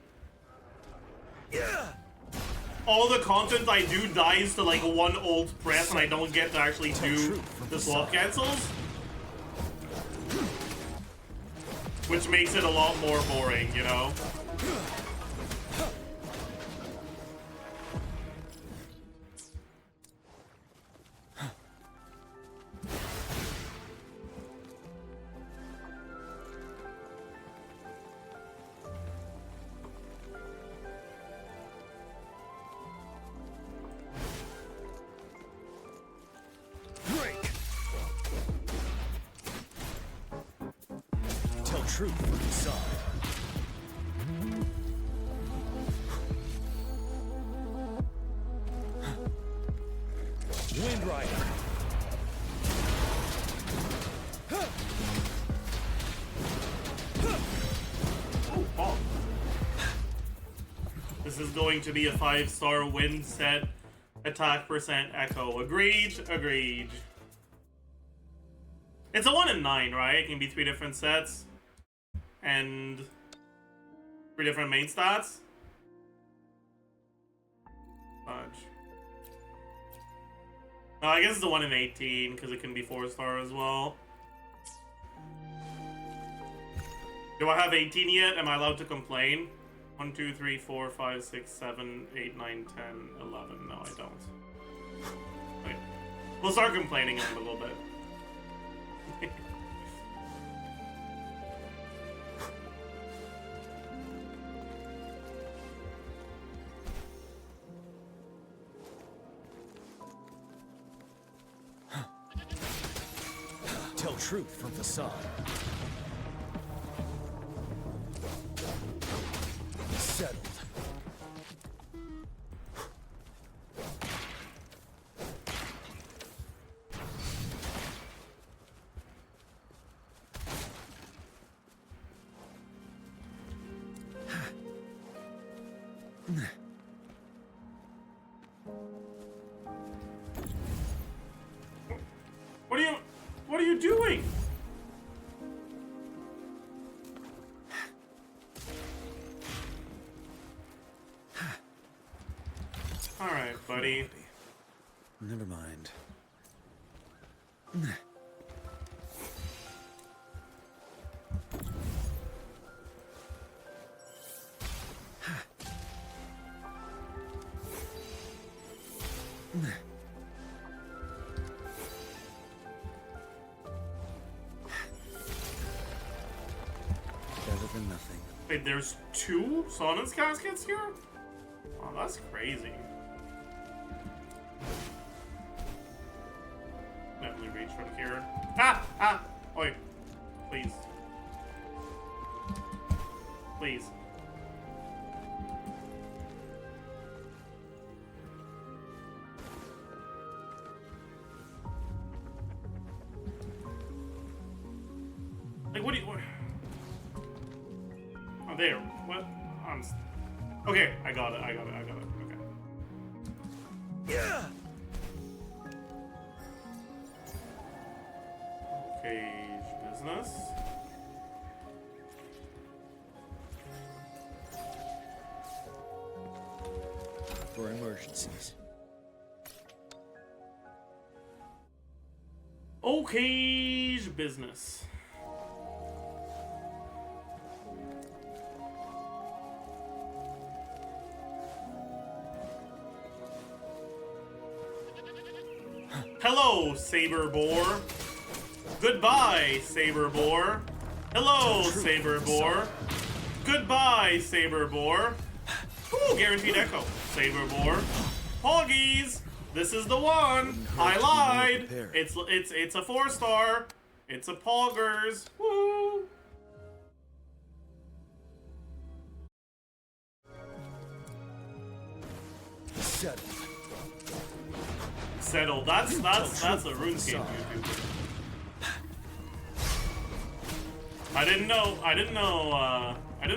all the content I do dies to like one old press and I don't get to actually do the swap cancels. Which makes it a lot more boring, you know? Truth from the side. Wind Rider. Oh. This is going to be a 5-star wind set. Attack percent echo. Agreed. Agreed. It's a 1 in 9, right? It can be 3 different sets. And 3 different main stats. Fudge. No, I guess it's a 1 in 18 because it can be 4-star as well. Do I have 18 yet? Am I allowed to complain? 1, 2, 3, 4, 5, 6, 7, 8, 9, 10, 11. No, I don't. Okay. We'll start complaining in a little bit. Tell truth from facade. Settled. What are you doing? All right, buddy. Never mind. Better than nothing. Wait, there's 2 Sonan's caskets here? Oh, that's crazy. Definitely reach from here. Ah! Ah! Oi. Please. Please. Like, what do you... What? Oh, there. What? Okay, I got it. Okay. Yeah. Cage business. For emergencies. Okay, business. Hello, Saber Boar. Goodbye, Saber Boar. Hello, Saber Boar. Goodbye, Saber Boar. Ooh, guaranteed echo. Saber Boar. Poggies. This is the one. I lied. It's a 4-star. It's a Poggers. Woo. Settled. That's a RuneScape YouTuber. I didn't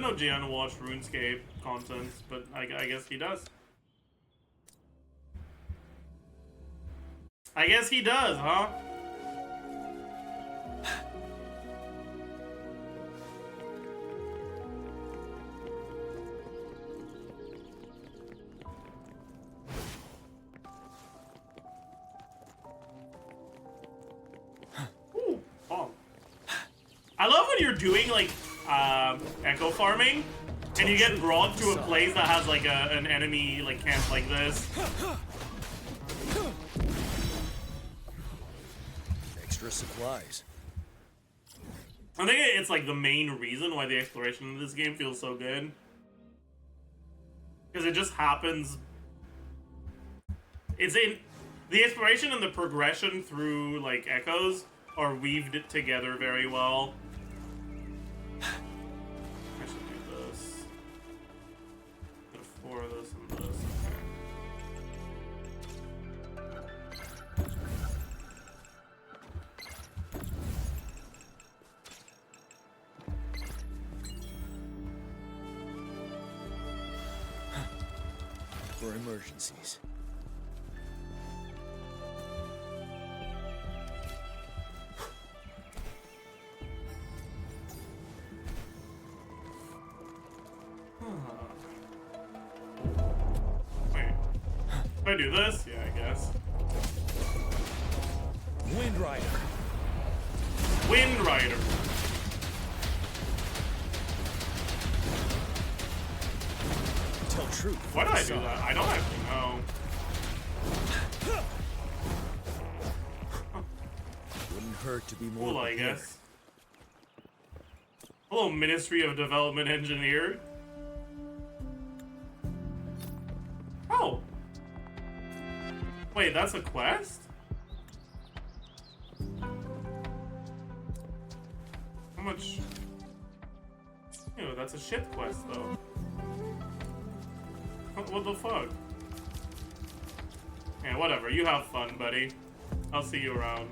know Gianna watched RuneScape content, but I guess he does. I guess he does, huh? you're doing like echo farming, and you get brought to a place that has like an enemy like camp like this. Extra supplies. I think it's like the main reason why the exploration in this game feels so good. Because it just happens. It's in the exploration and the progression through like echoes are weaved together very well. I should do this. Get 4 of this and this. For emergencies. Wait. Can I do this? Yeah, I guess. Wind Rider. Wind Rider. Tell truth. Why did I do that? I don't actually know. Wouldn't hurt to be more Cool, I prepared. guess. Hello, Ministry of Development Engineer. Oh. Wait, that's a quest? How much? Ew, that's a shit quest, though. What the fuck? Yeah, whatever. You have fun, buddy. I'll see you around.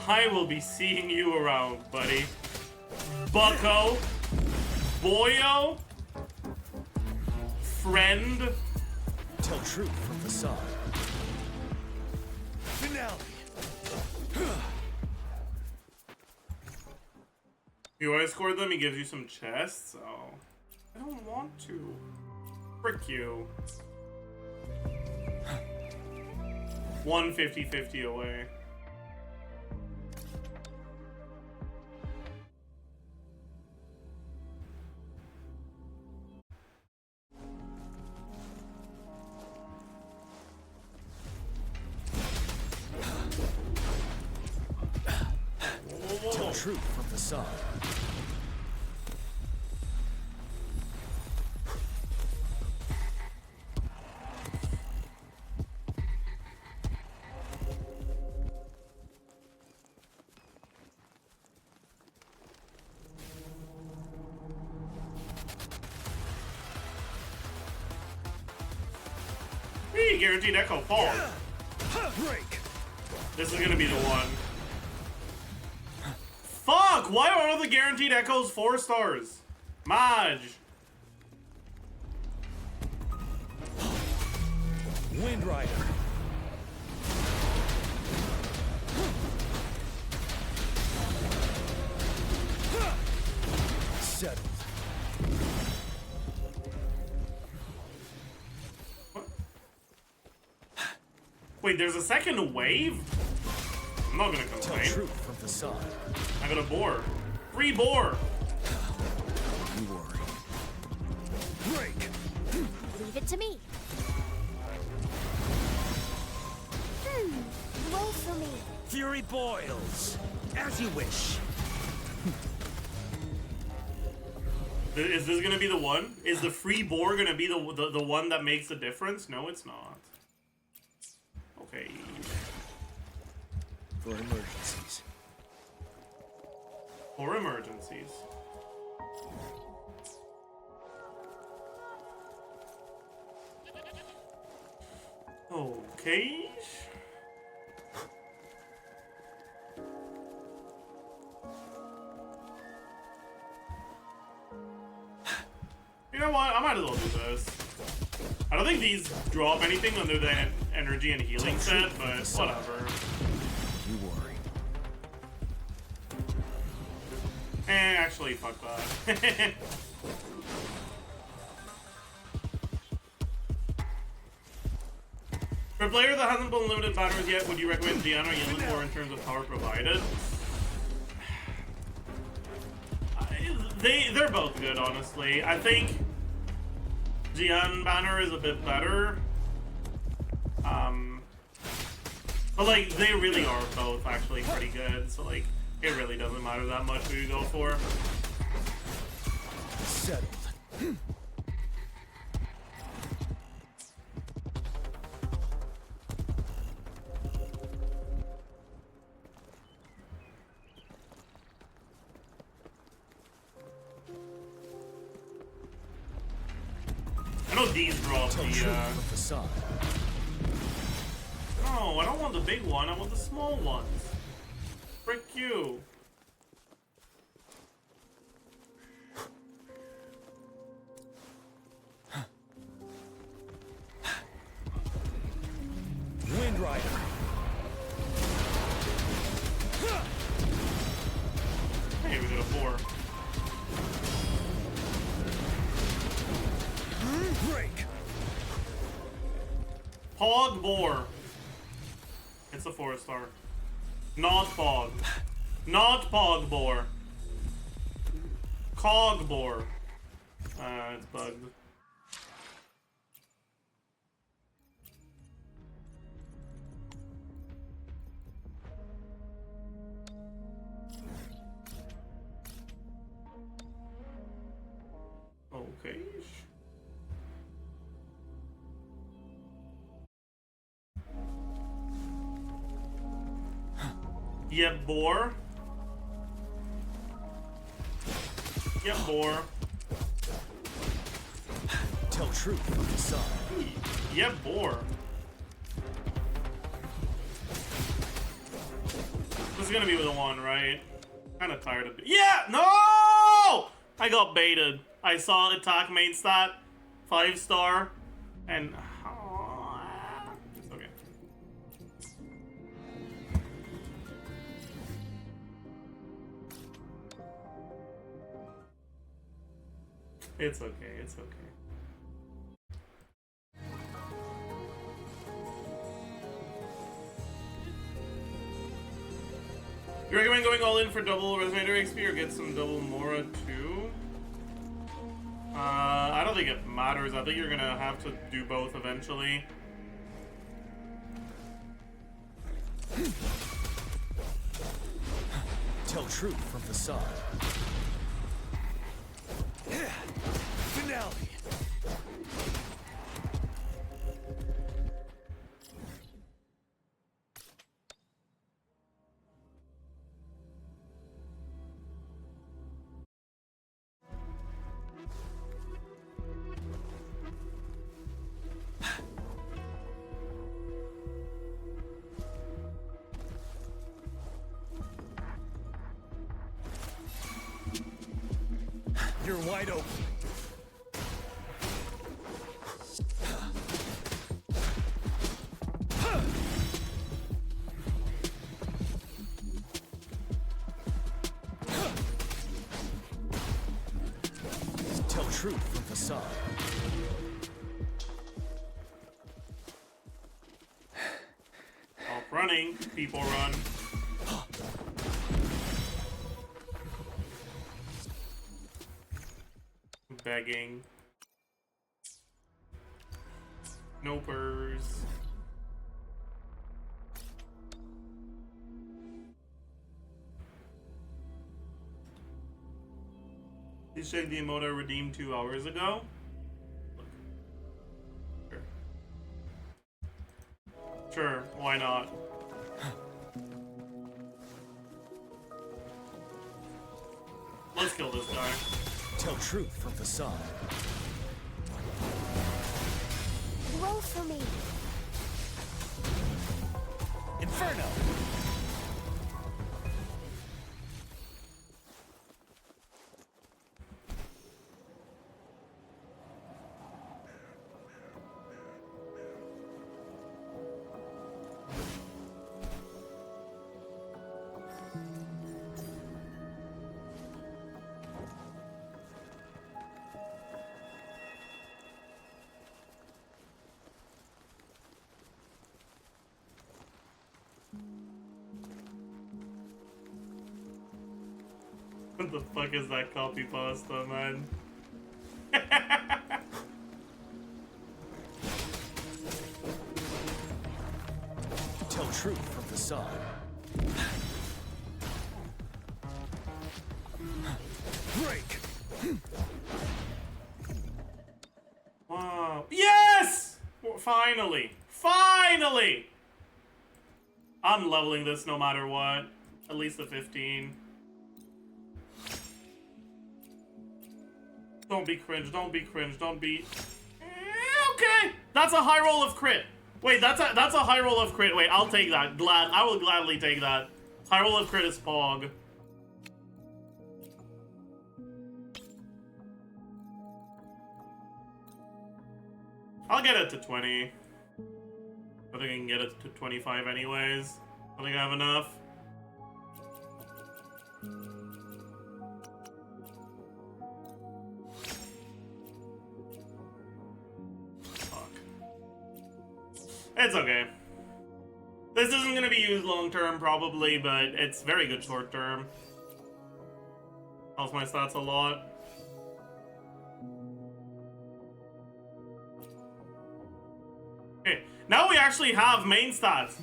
I will be seeing you around, buddy. Bucko. Boyo. Friend. Tell truth from facade. Finale. You escort them, he gives you some chests, so... I don't want to. Frick you. 150-50 away. Tell truth from facade. Hey, guaranteed echo fall. Break. This is gonna be the one. Fuck! Why are all the guaranteed echoes 4 stars? Maj. Wind Rider. Settled. Wait, there's a second wave? I'm not gonna Tell complain. truth from facade. I got a boar. Free boar! You worry. Break. Leave it to me. Roll for me. Fury boils. As you wish. Is this gonna be the one? Is the free boar gonna be the one that makes the difference? No, it's not. Okay. For emergencies. For emergencies. Okay. You know what? I might as well do this. I don't think these drop anything under the energy and healing set, but whatever. You worry. Actually, fuck that. For a player that hasn't pulled limited banners yet, would you recommend Gian or Yellen more in terms of power provided? They're both good, honestly. I think Gian banner is a bit better. But like they really are both actually pretty good, so like it really doesn't matter that much who you go for. Settled. I know these drop the facade. No, I don't want the big one, I want the small ones. Frick you. Wind Rider. Hey, we got a 4. Break. Pog Boar. It's a 4-star. Not Pog. Not Pog Boar. Cog Boar. It's bugged. Okay. Yep, boar. Yep, boar. Tell truth from the sun. Yep, boar. This is gonna be the one, right? Kind of tired of it. Yeah! No! I got baited. I saw attack main stat, 5-star, and it's okay. It's okay. It's okay. You recommend going all in for double Resonator XP or get some double Mora too? I don't think it matters. I think you're gonna have to do both eventually. Tell truth from facade. Finale. You're wide open. Tell truth from facade. Stop running. People run. Begging. Nopers. Please check the emote I redeemed 2 hours ago. Sure. Sure, why not? Let's kill this guy. Tell truth from facade. Roll for me. Inferno. What the fuck is that copy pasta, man? Tell truth from facade. Break! Wow. Yes! Finally. Finally! I'm leveling this no matter what. At least the 15. Don't be cringe, don't be cringe, don't be... Okay! That's a high roll of crit. Wait, that's a high roll of crit. Wait, I'll take that. I will gladly take that. High roll of crit is Pog. I'll get it to 20. I think I can get it to 25 anyways. I think I have enough. Fuck. It's okay. This isn't gonna be used long term probably, but it's very good short term. Helps my stats a lot. Okay, now we actually have main stats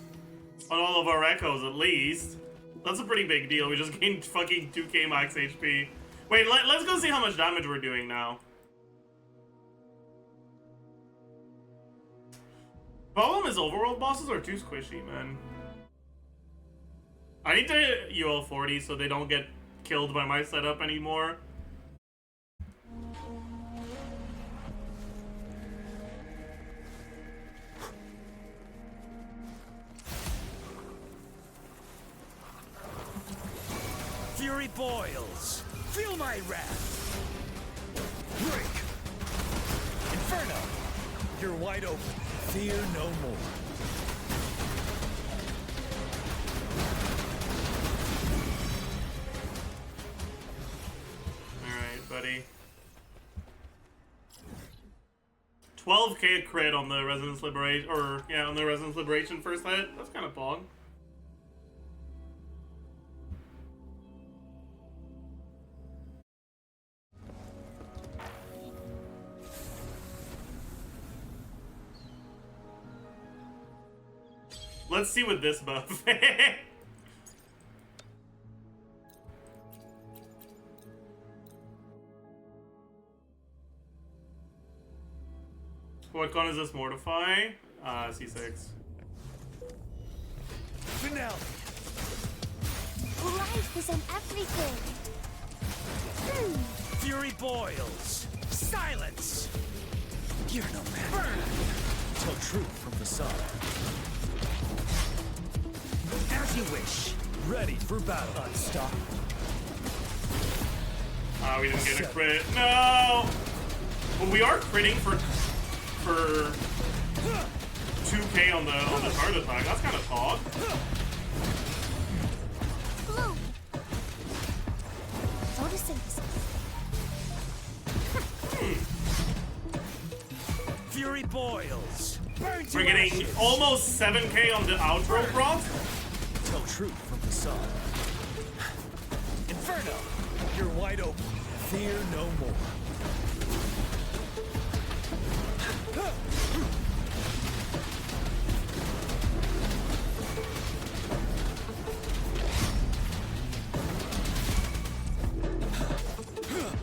on all of our echoes at least. That's a pretty big deal. We just gained fucking 2k max HP. Wait, let's go see how much damage we're doing now. Problem is overworld bosses are too squishy, man. I need to hit UL 40 so they don't get killed by my setup anymore. Fury boils. Feel my wrath. Break. Inferno. You're wide open. Fear no more. Alright, buddy. 12k crit on the Resonance Liberation, or yeah, on the Resonance Liberation first hit. That's kind of pog. Let's see with this buff. What con is this? Mortify? C6. Finale. Life is in everything. Fury boils. Silence. You're no man. Burn. Tell truth from facade. As you wish. Ready for battle. Unstop. Ah, we didn't get a crit. No! But we are critting for 2k on the target attack. That's kind of pog. Blue. Photosynthesis. Fury boils. Burn to We're getting ashes. almost 7k on the outro prompt. Tell truth from facade. Inferno. You're wide open. Fear no more.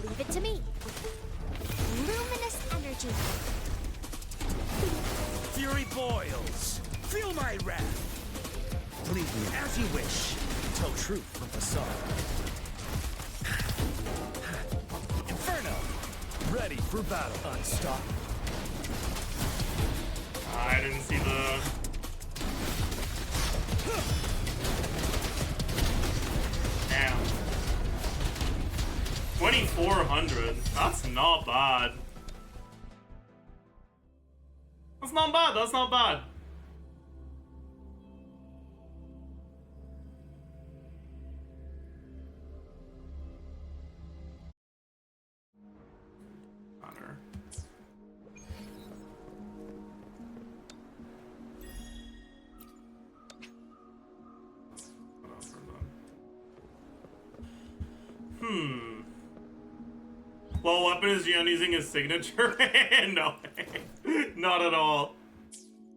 Leave it to me. Luminous energy. Fury boils. Feel my wrath. Bleed me as you wish. Tell truth from facade. Inferno. Ready for battle. Unstop. I didn't see the... Damn. 2400. That's not bad. That's not bad. That's not bad. Honor. What weapon is Gian using his signature? No way. Not at all.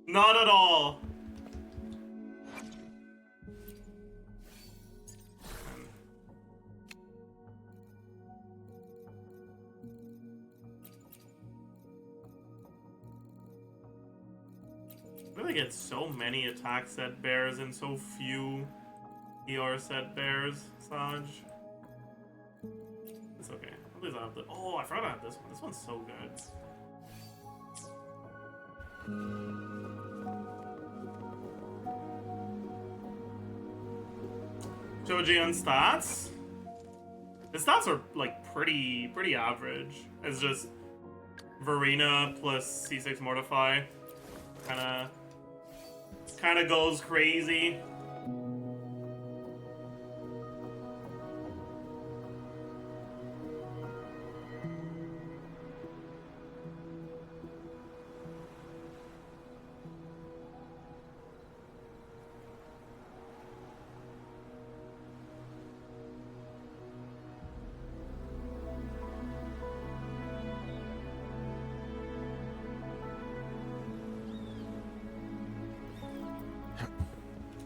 Not at all. I really get so many attack set bears and so few ER set bears, Saj. It's okay. At least I have the. Oh, I forgot I have this one. This one's so good. Joji on stats. His stats are like pretty average. It's just Verena plus C6 Mortify. Kinda goes crazy.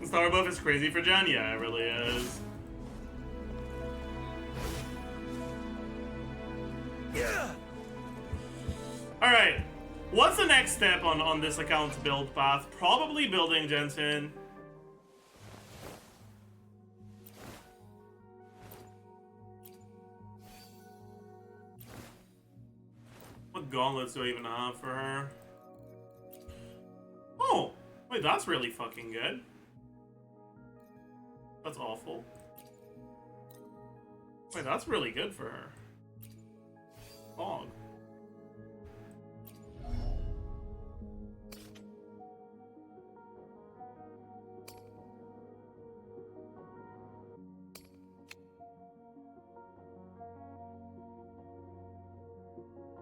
Star buff is crazy for Jen? Yeah, it really is. Yeah. Alright. What's the next step on this account's build path? Probably building Jensen. What gauntlets do I even have for her? Oh! Wait, that's really fucking good. That's awful. Wait, that's really good for her. Fog.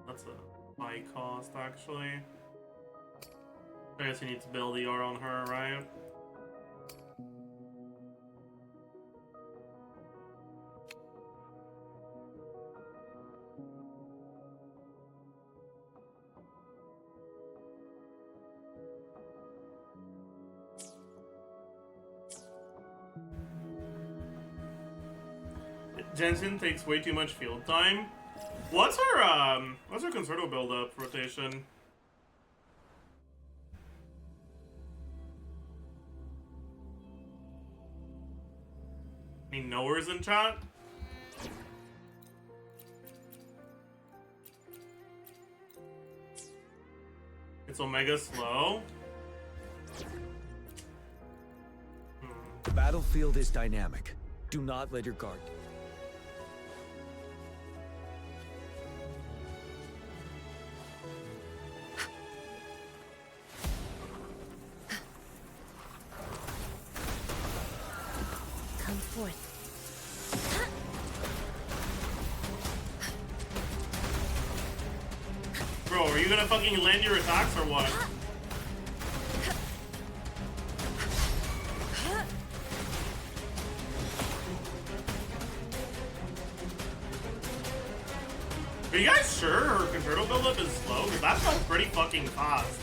That's a high cost, actually. I guess you need to build ER on her, right? Jensen takes way too much field time. What's her concerto build up rotation? Any knowers in chat? It's Omega slow. The battlefield is dynamic. Do not let your guard down. Come forth. Bro, are you gonna fucking land your attacks or what? Are you guys sure her convertible buildup is slow? Because that felt pretty fucking fast.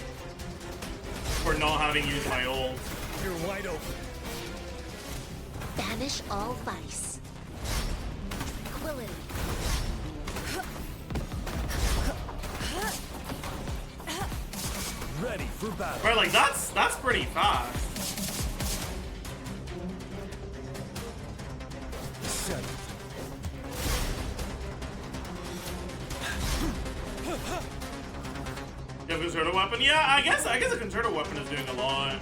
For not having used my ult. You're wide open. Banish all vice. Tranquility. Ready for battle. Right, like that's pretty fast. Set. You have a concerto weapon? Yeah, I guess a concerto weapon is doing a lot.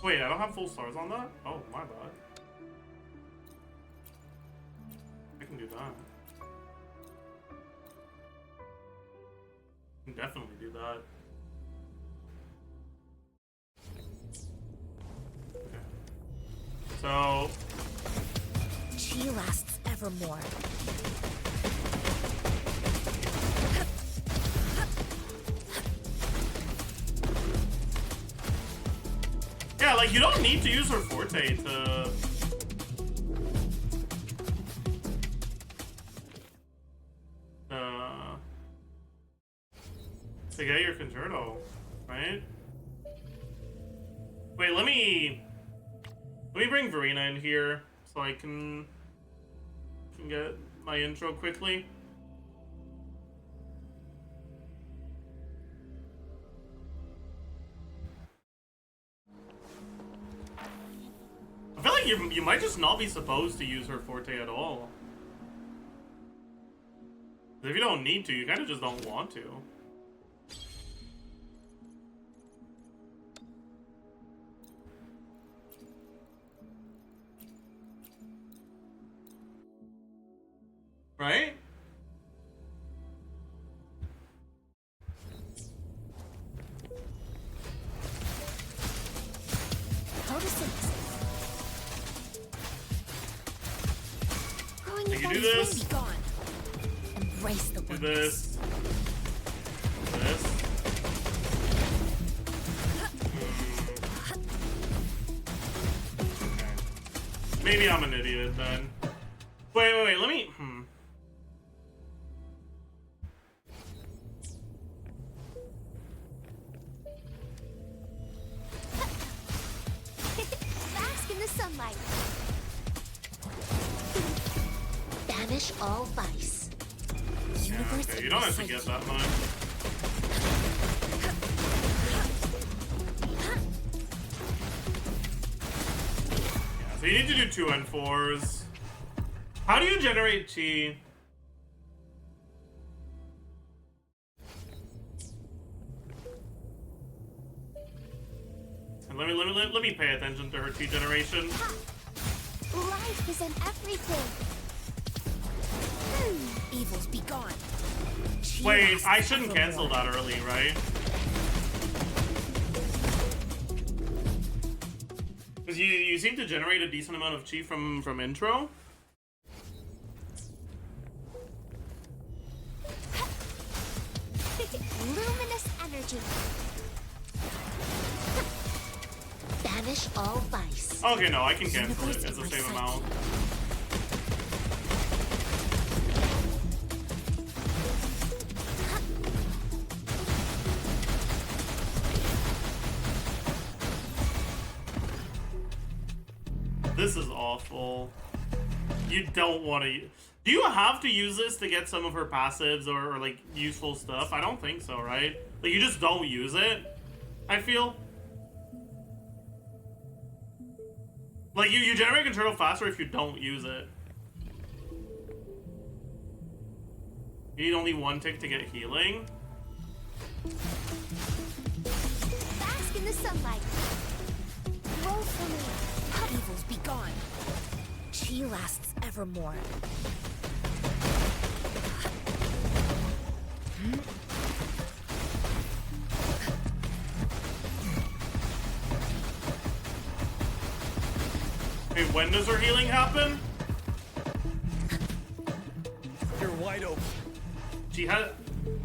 Wait, I don't have full stars on that? Oh, my bad. I can do that. I can definitely do that. Okay. So... Chi lasts evermore. Yeah, like, you don't need to use her forte to get your concerto, right? Wait, let me bring Verena in here so I can get my intro quickly. I feel like you might just not be supposed to use her forte at all. If you don't need to, you kind of just don't want to. Right? You can do this. Embrace the do this. Do this. Okay. Maybe I'm an idiot then. Wait, let me... Bask in the sunlight. Banish all vice. Yeah, okay, you don't have to get that much. Yeah, so you need to do 2 and 4s. How do you generate chi? And let me pay attention to her chi generation. Life is in everything. Evils be gone. Wait, I shouldn't cancel that early, right? Because you seem to generate a decent amount of chi from intro. Luminous energy. Banish all vice. Okay, no, I can cancel it. It's the same amount. This is awful. You don't want to... Do you have to use this to get some of her passives or like, useful stuff? I don't think so, right? Like, you just don't use it, I feel. Like, you generate control faster if you don't use it. You need only 1 tick to get healing. Bask in the sunlight. Roll for me. Evils be gone. Chi lasts evermore. Hey, when does her healing happen? You're wide open. She had...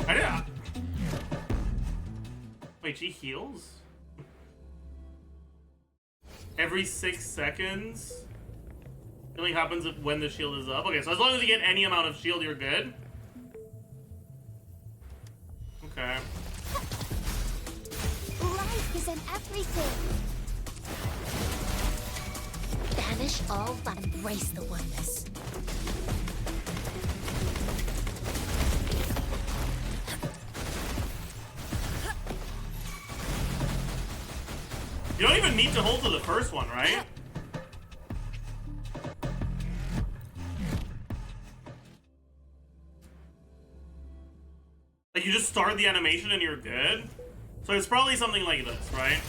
I didn't... Wait, she heals? Every 6 seconds? Healing happens when the shield is up. Okay, so as long as you get any amount of shield, you're good. Okay. Life is in everything. Banish all but Embrace the oneness. You don't even need to hold to the first one, right? Like, you just start the animation and you're good? So it's probably something like this, right?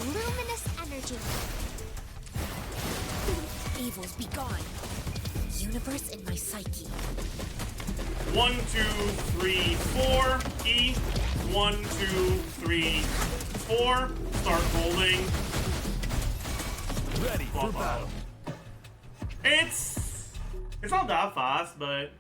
luminous energy. Evils be gone. Universe in my psyche. 1, 2, 3, 4. E. 1, 2, 3, 4. Start holding. Ready for battle. It's not that fast, but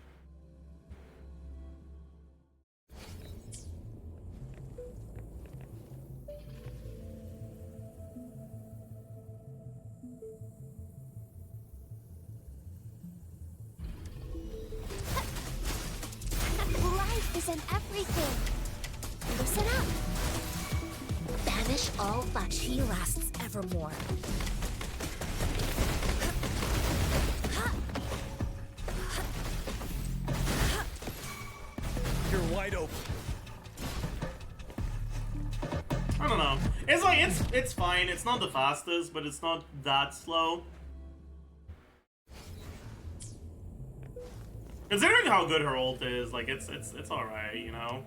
Life is in everything. Listen up. Banish all that she lasts evermore. You're wide open. I don't know. It's like it's fine. It's not the fastest, but it's not that slow. Considering how good her ult is, like it's alright, you know.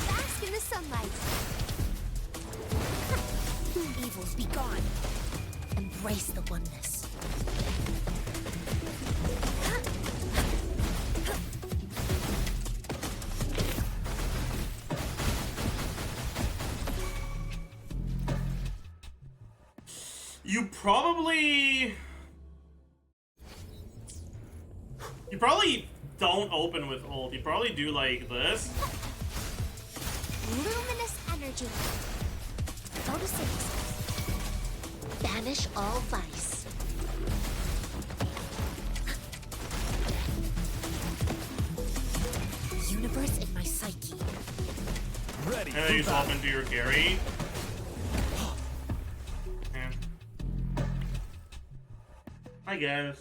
Bask in the sunlight. Evils be gone. Embrace the oneness. You probably don't open with ult. You probably do like this. Luminous energy. Photosynthesis. Banish all vice. Universe in my psyche. Ready. And then you swap into your Gary. Yeah. I guess.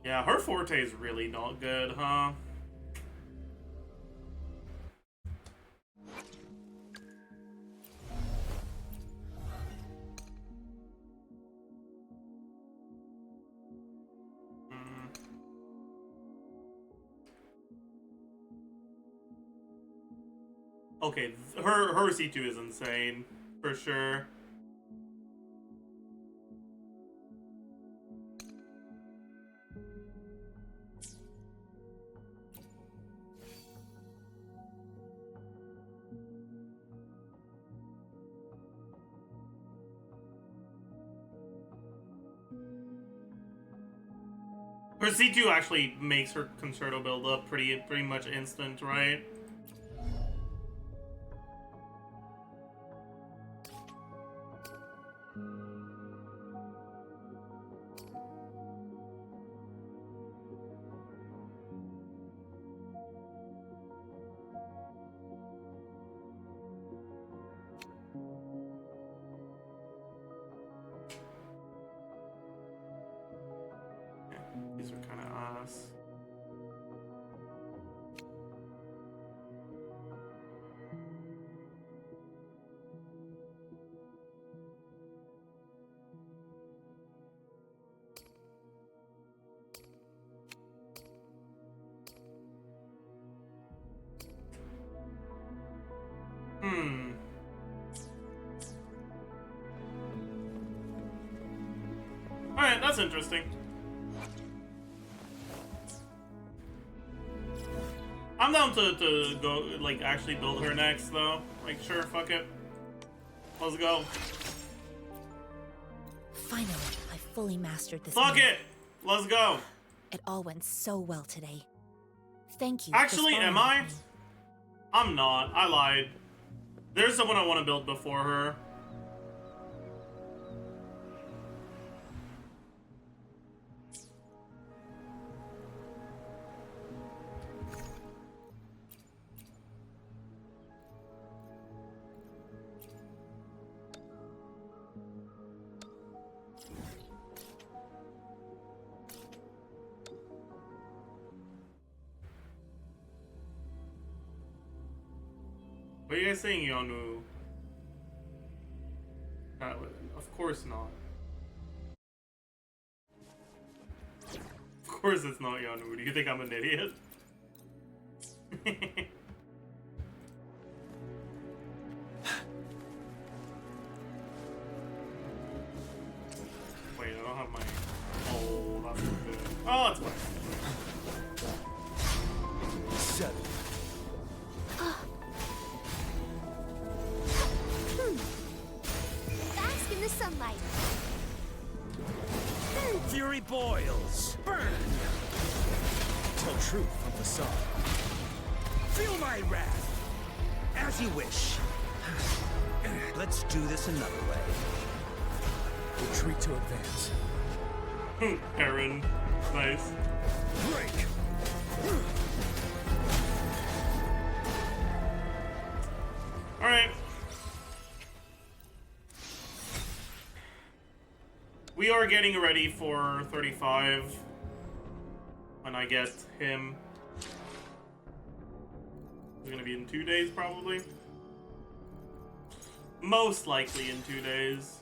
Yeah, her forte is really not good, huh? Okay, her C2 is insane, for sure. Her C2 actually makes her concerto build up pretty much instant, right? These are kind of ass. Alright, that's interesting. I'm down to go, like, actually build her next, though. Like, sure, fuck it. Let's go. Finally, I fully mastered this. Fuck it! Let's go! It all went so well today. Thank you. Actually, am I? I'm not. I lied. There's someone I want to build before her. What are you guys saying, Yonu? Of course not. Of course it's not Yonu. Do you think I'm an idiot? Wait, I don't have my... Oh, that's good. Oh, it's fine. 7. Bask in the sunlight. Fury boils. Burn. Till truth from the sun. Feel my wrath. As you wish. Let's do this another way. Retreat to advance. Aaron. Nice. Break. Alright. We are getting ready for 35 when I get him. It's gonna be in 2 days, probably. Most likely in 2 days.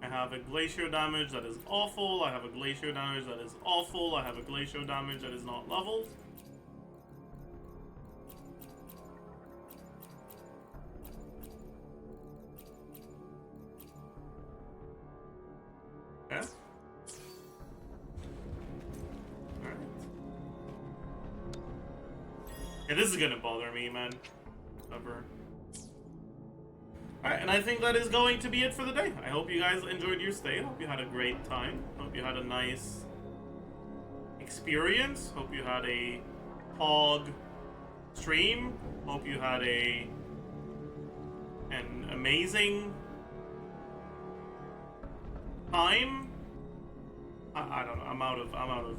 I have a glacier damage that is awful. I have a glacier damage that is awful. I have a glacier damage that is not leveled. Okay. Alright. Yeah, this is gonna bother me, man. Whatever. Alright, and I think that is going to be it for the day. I hope you guys enjoyed your stay. Hope you had a great time. Hope you had a nice experience. Hope you had a hog stream. Hope you had an amazing time. I don't know. I'm out of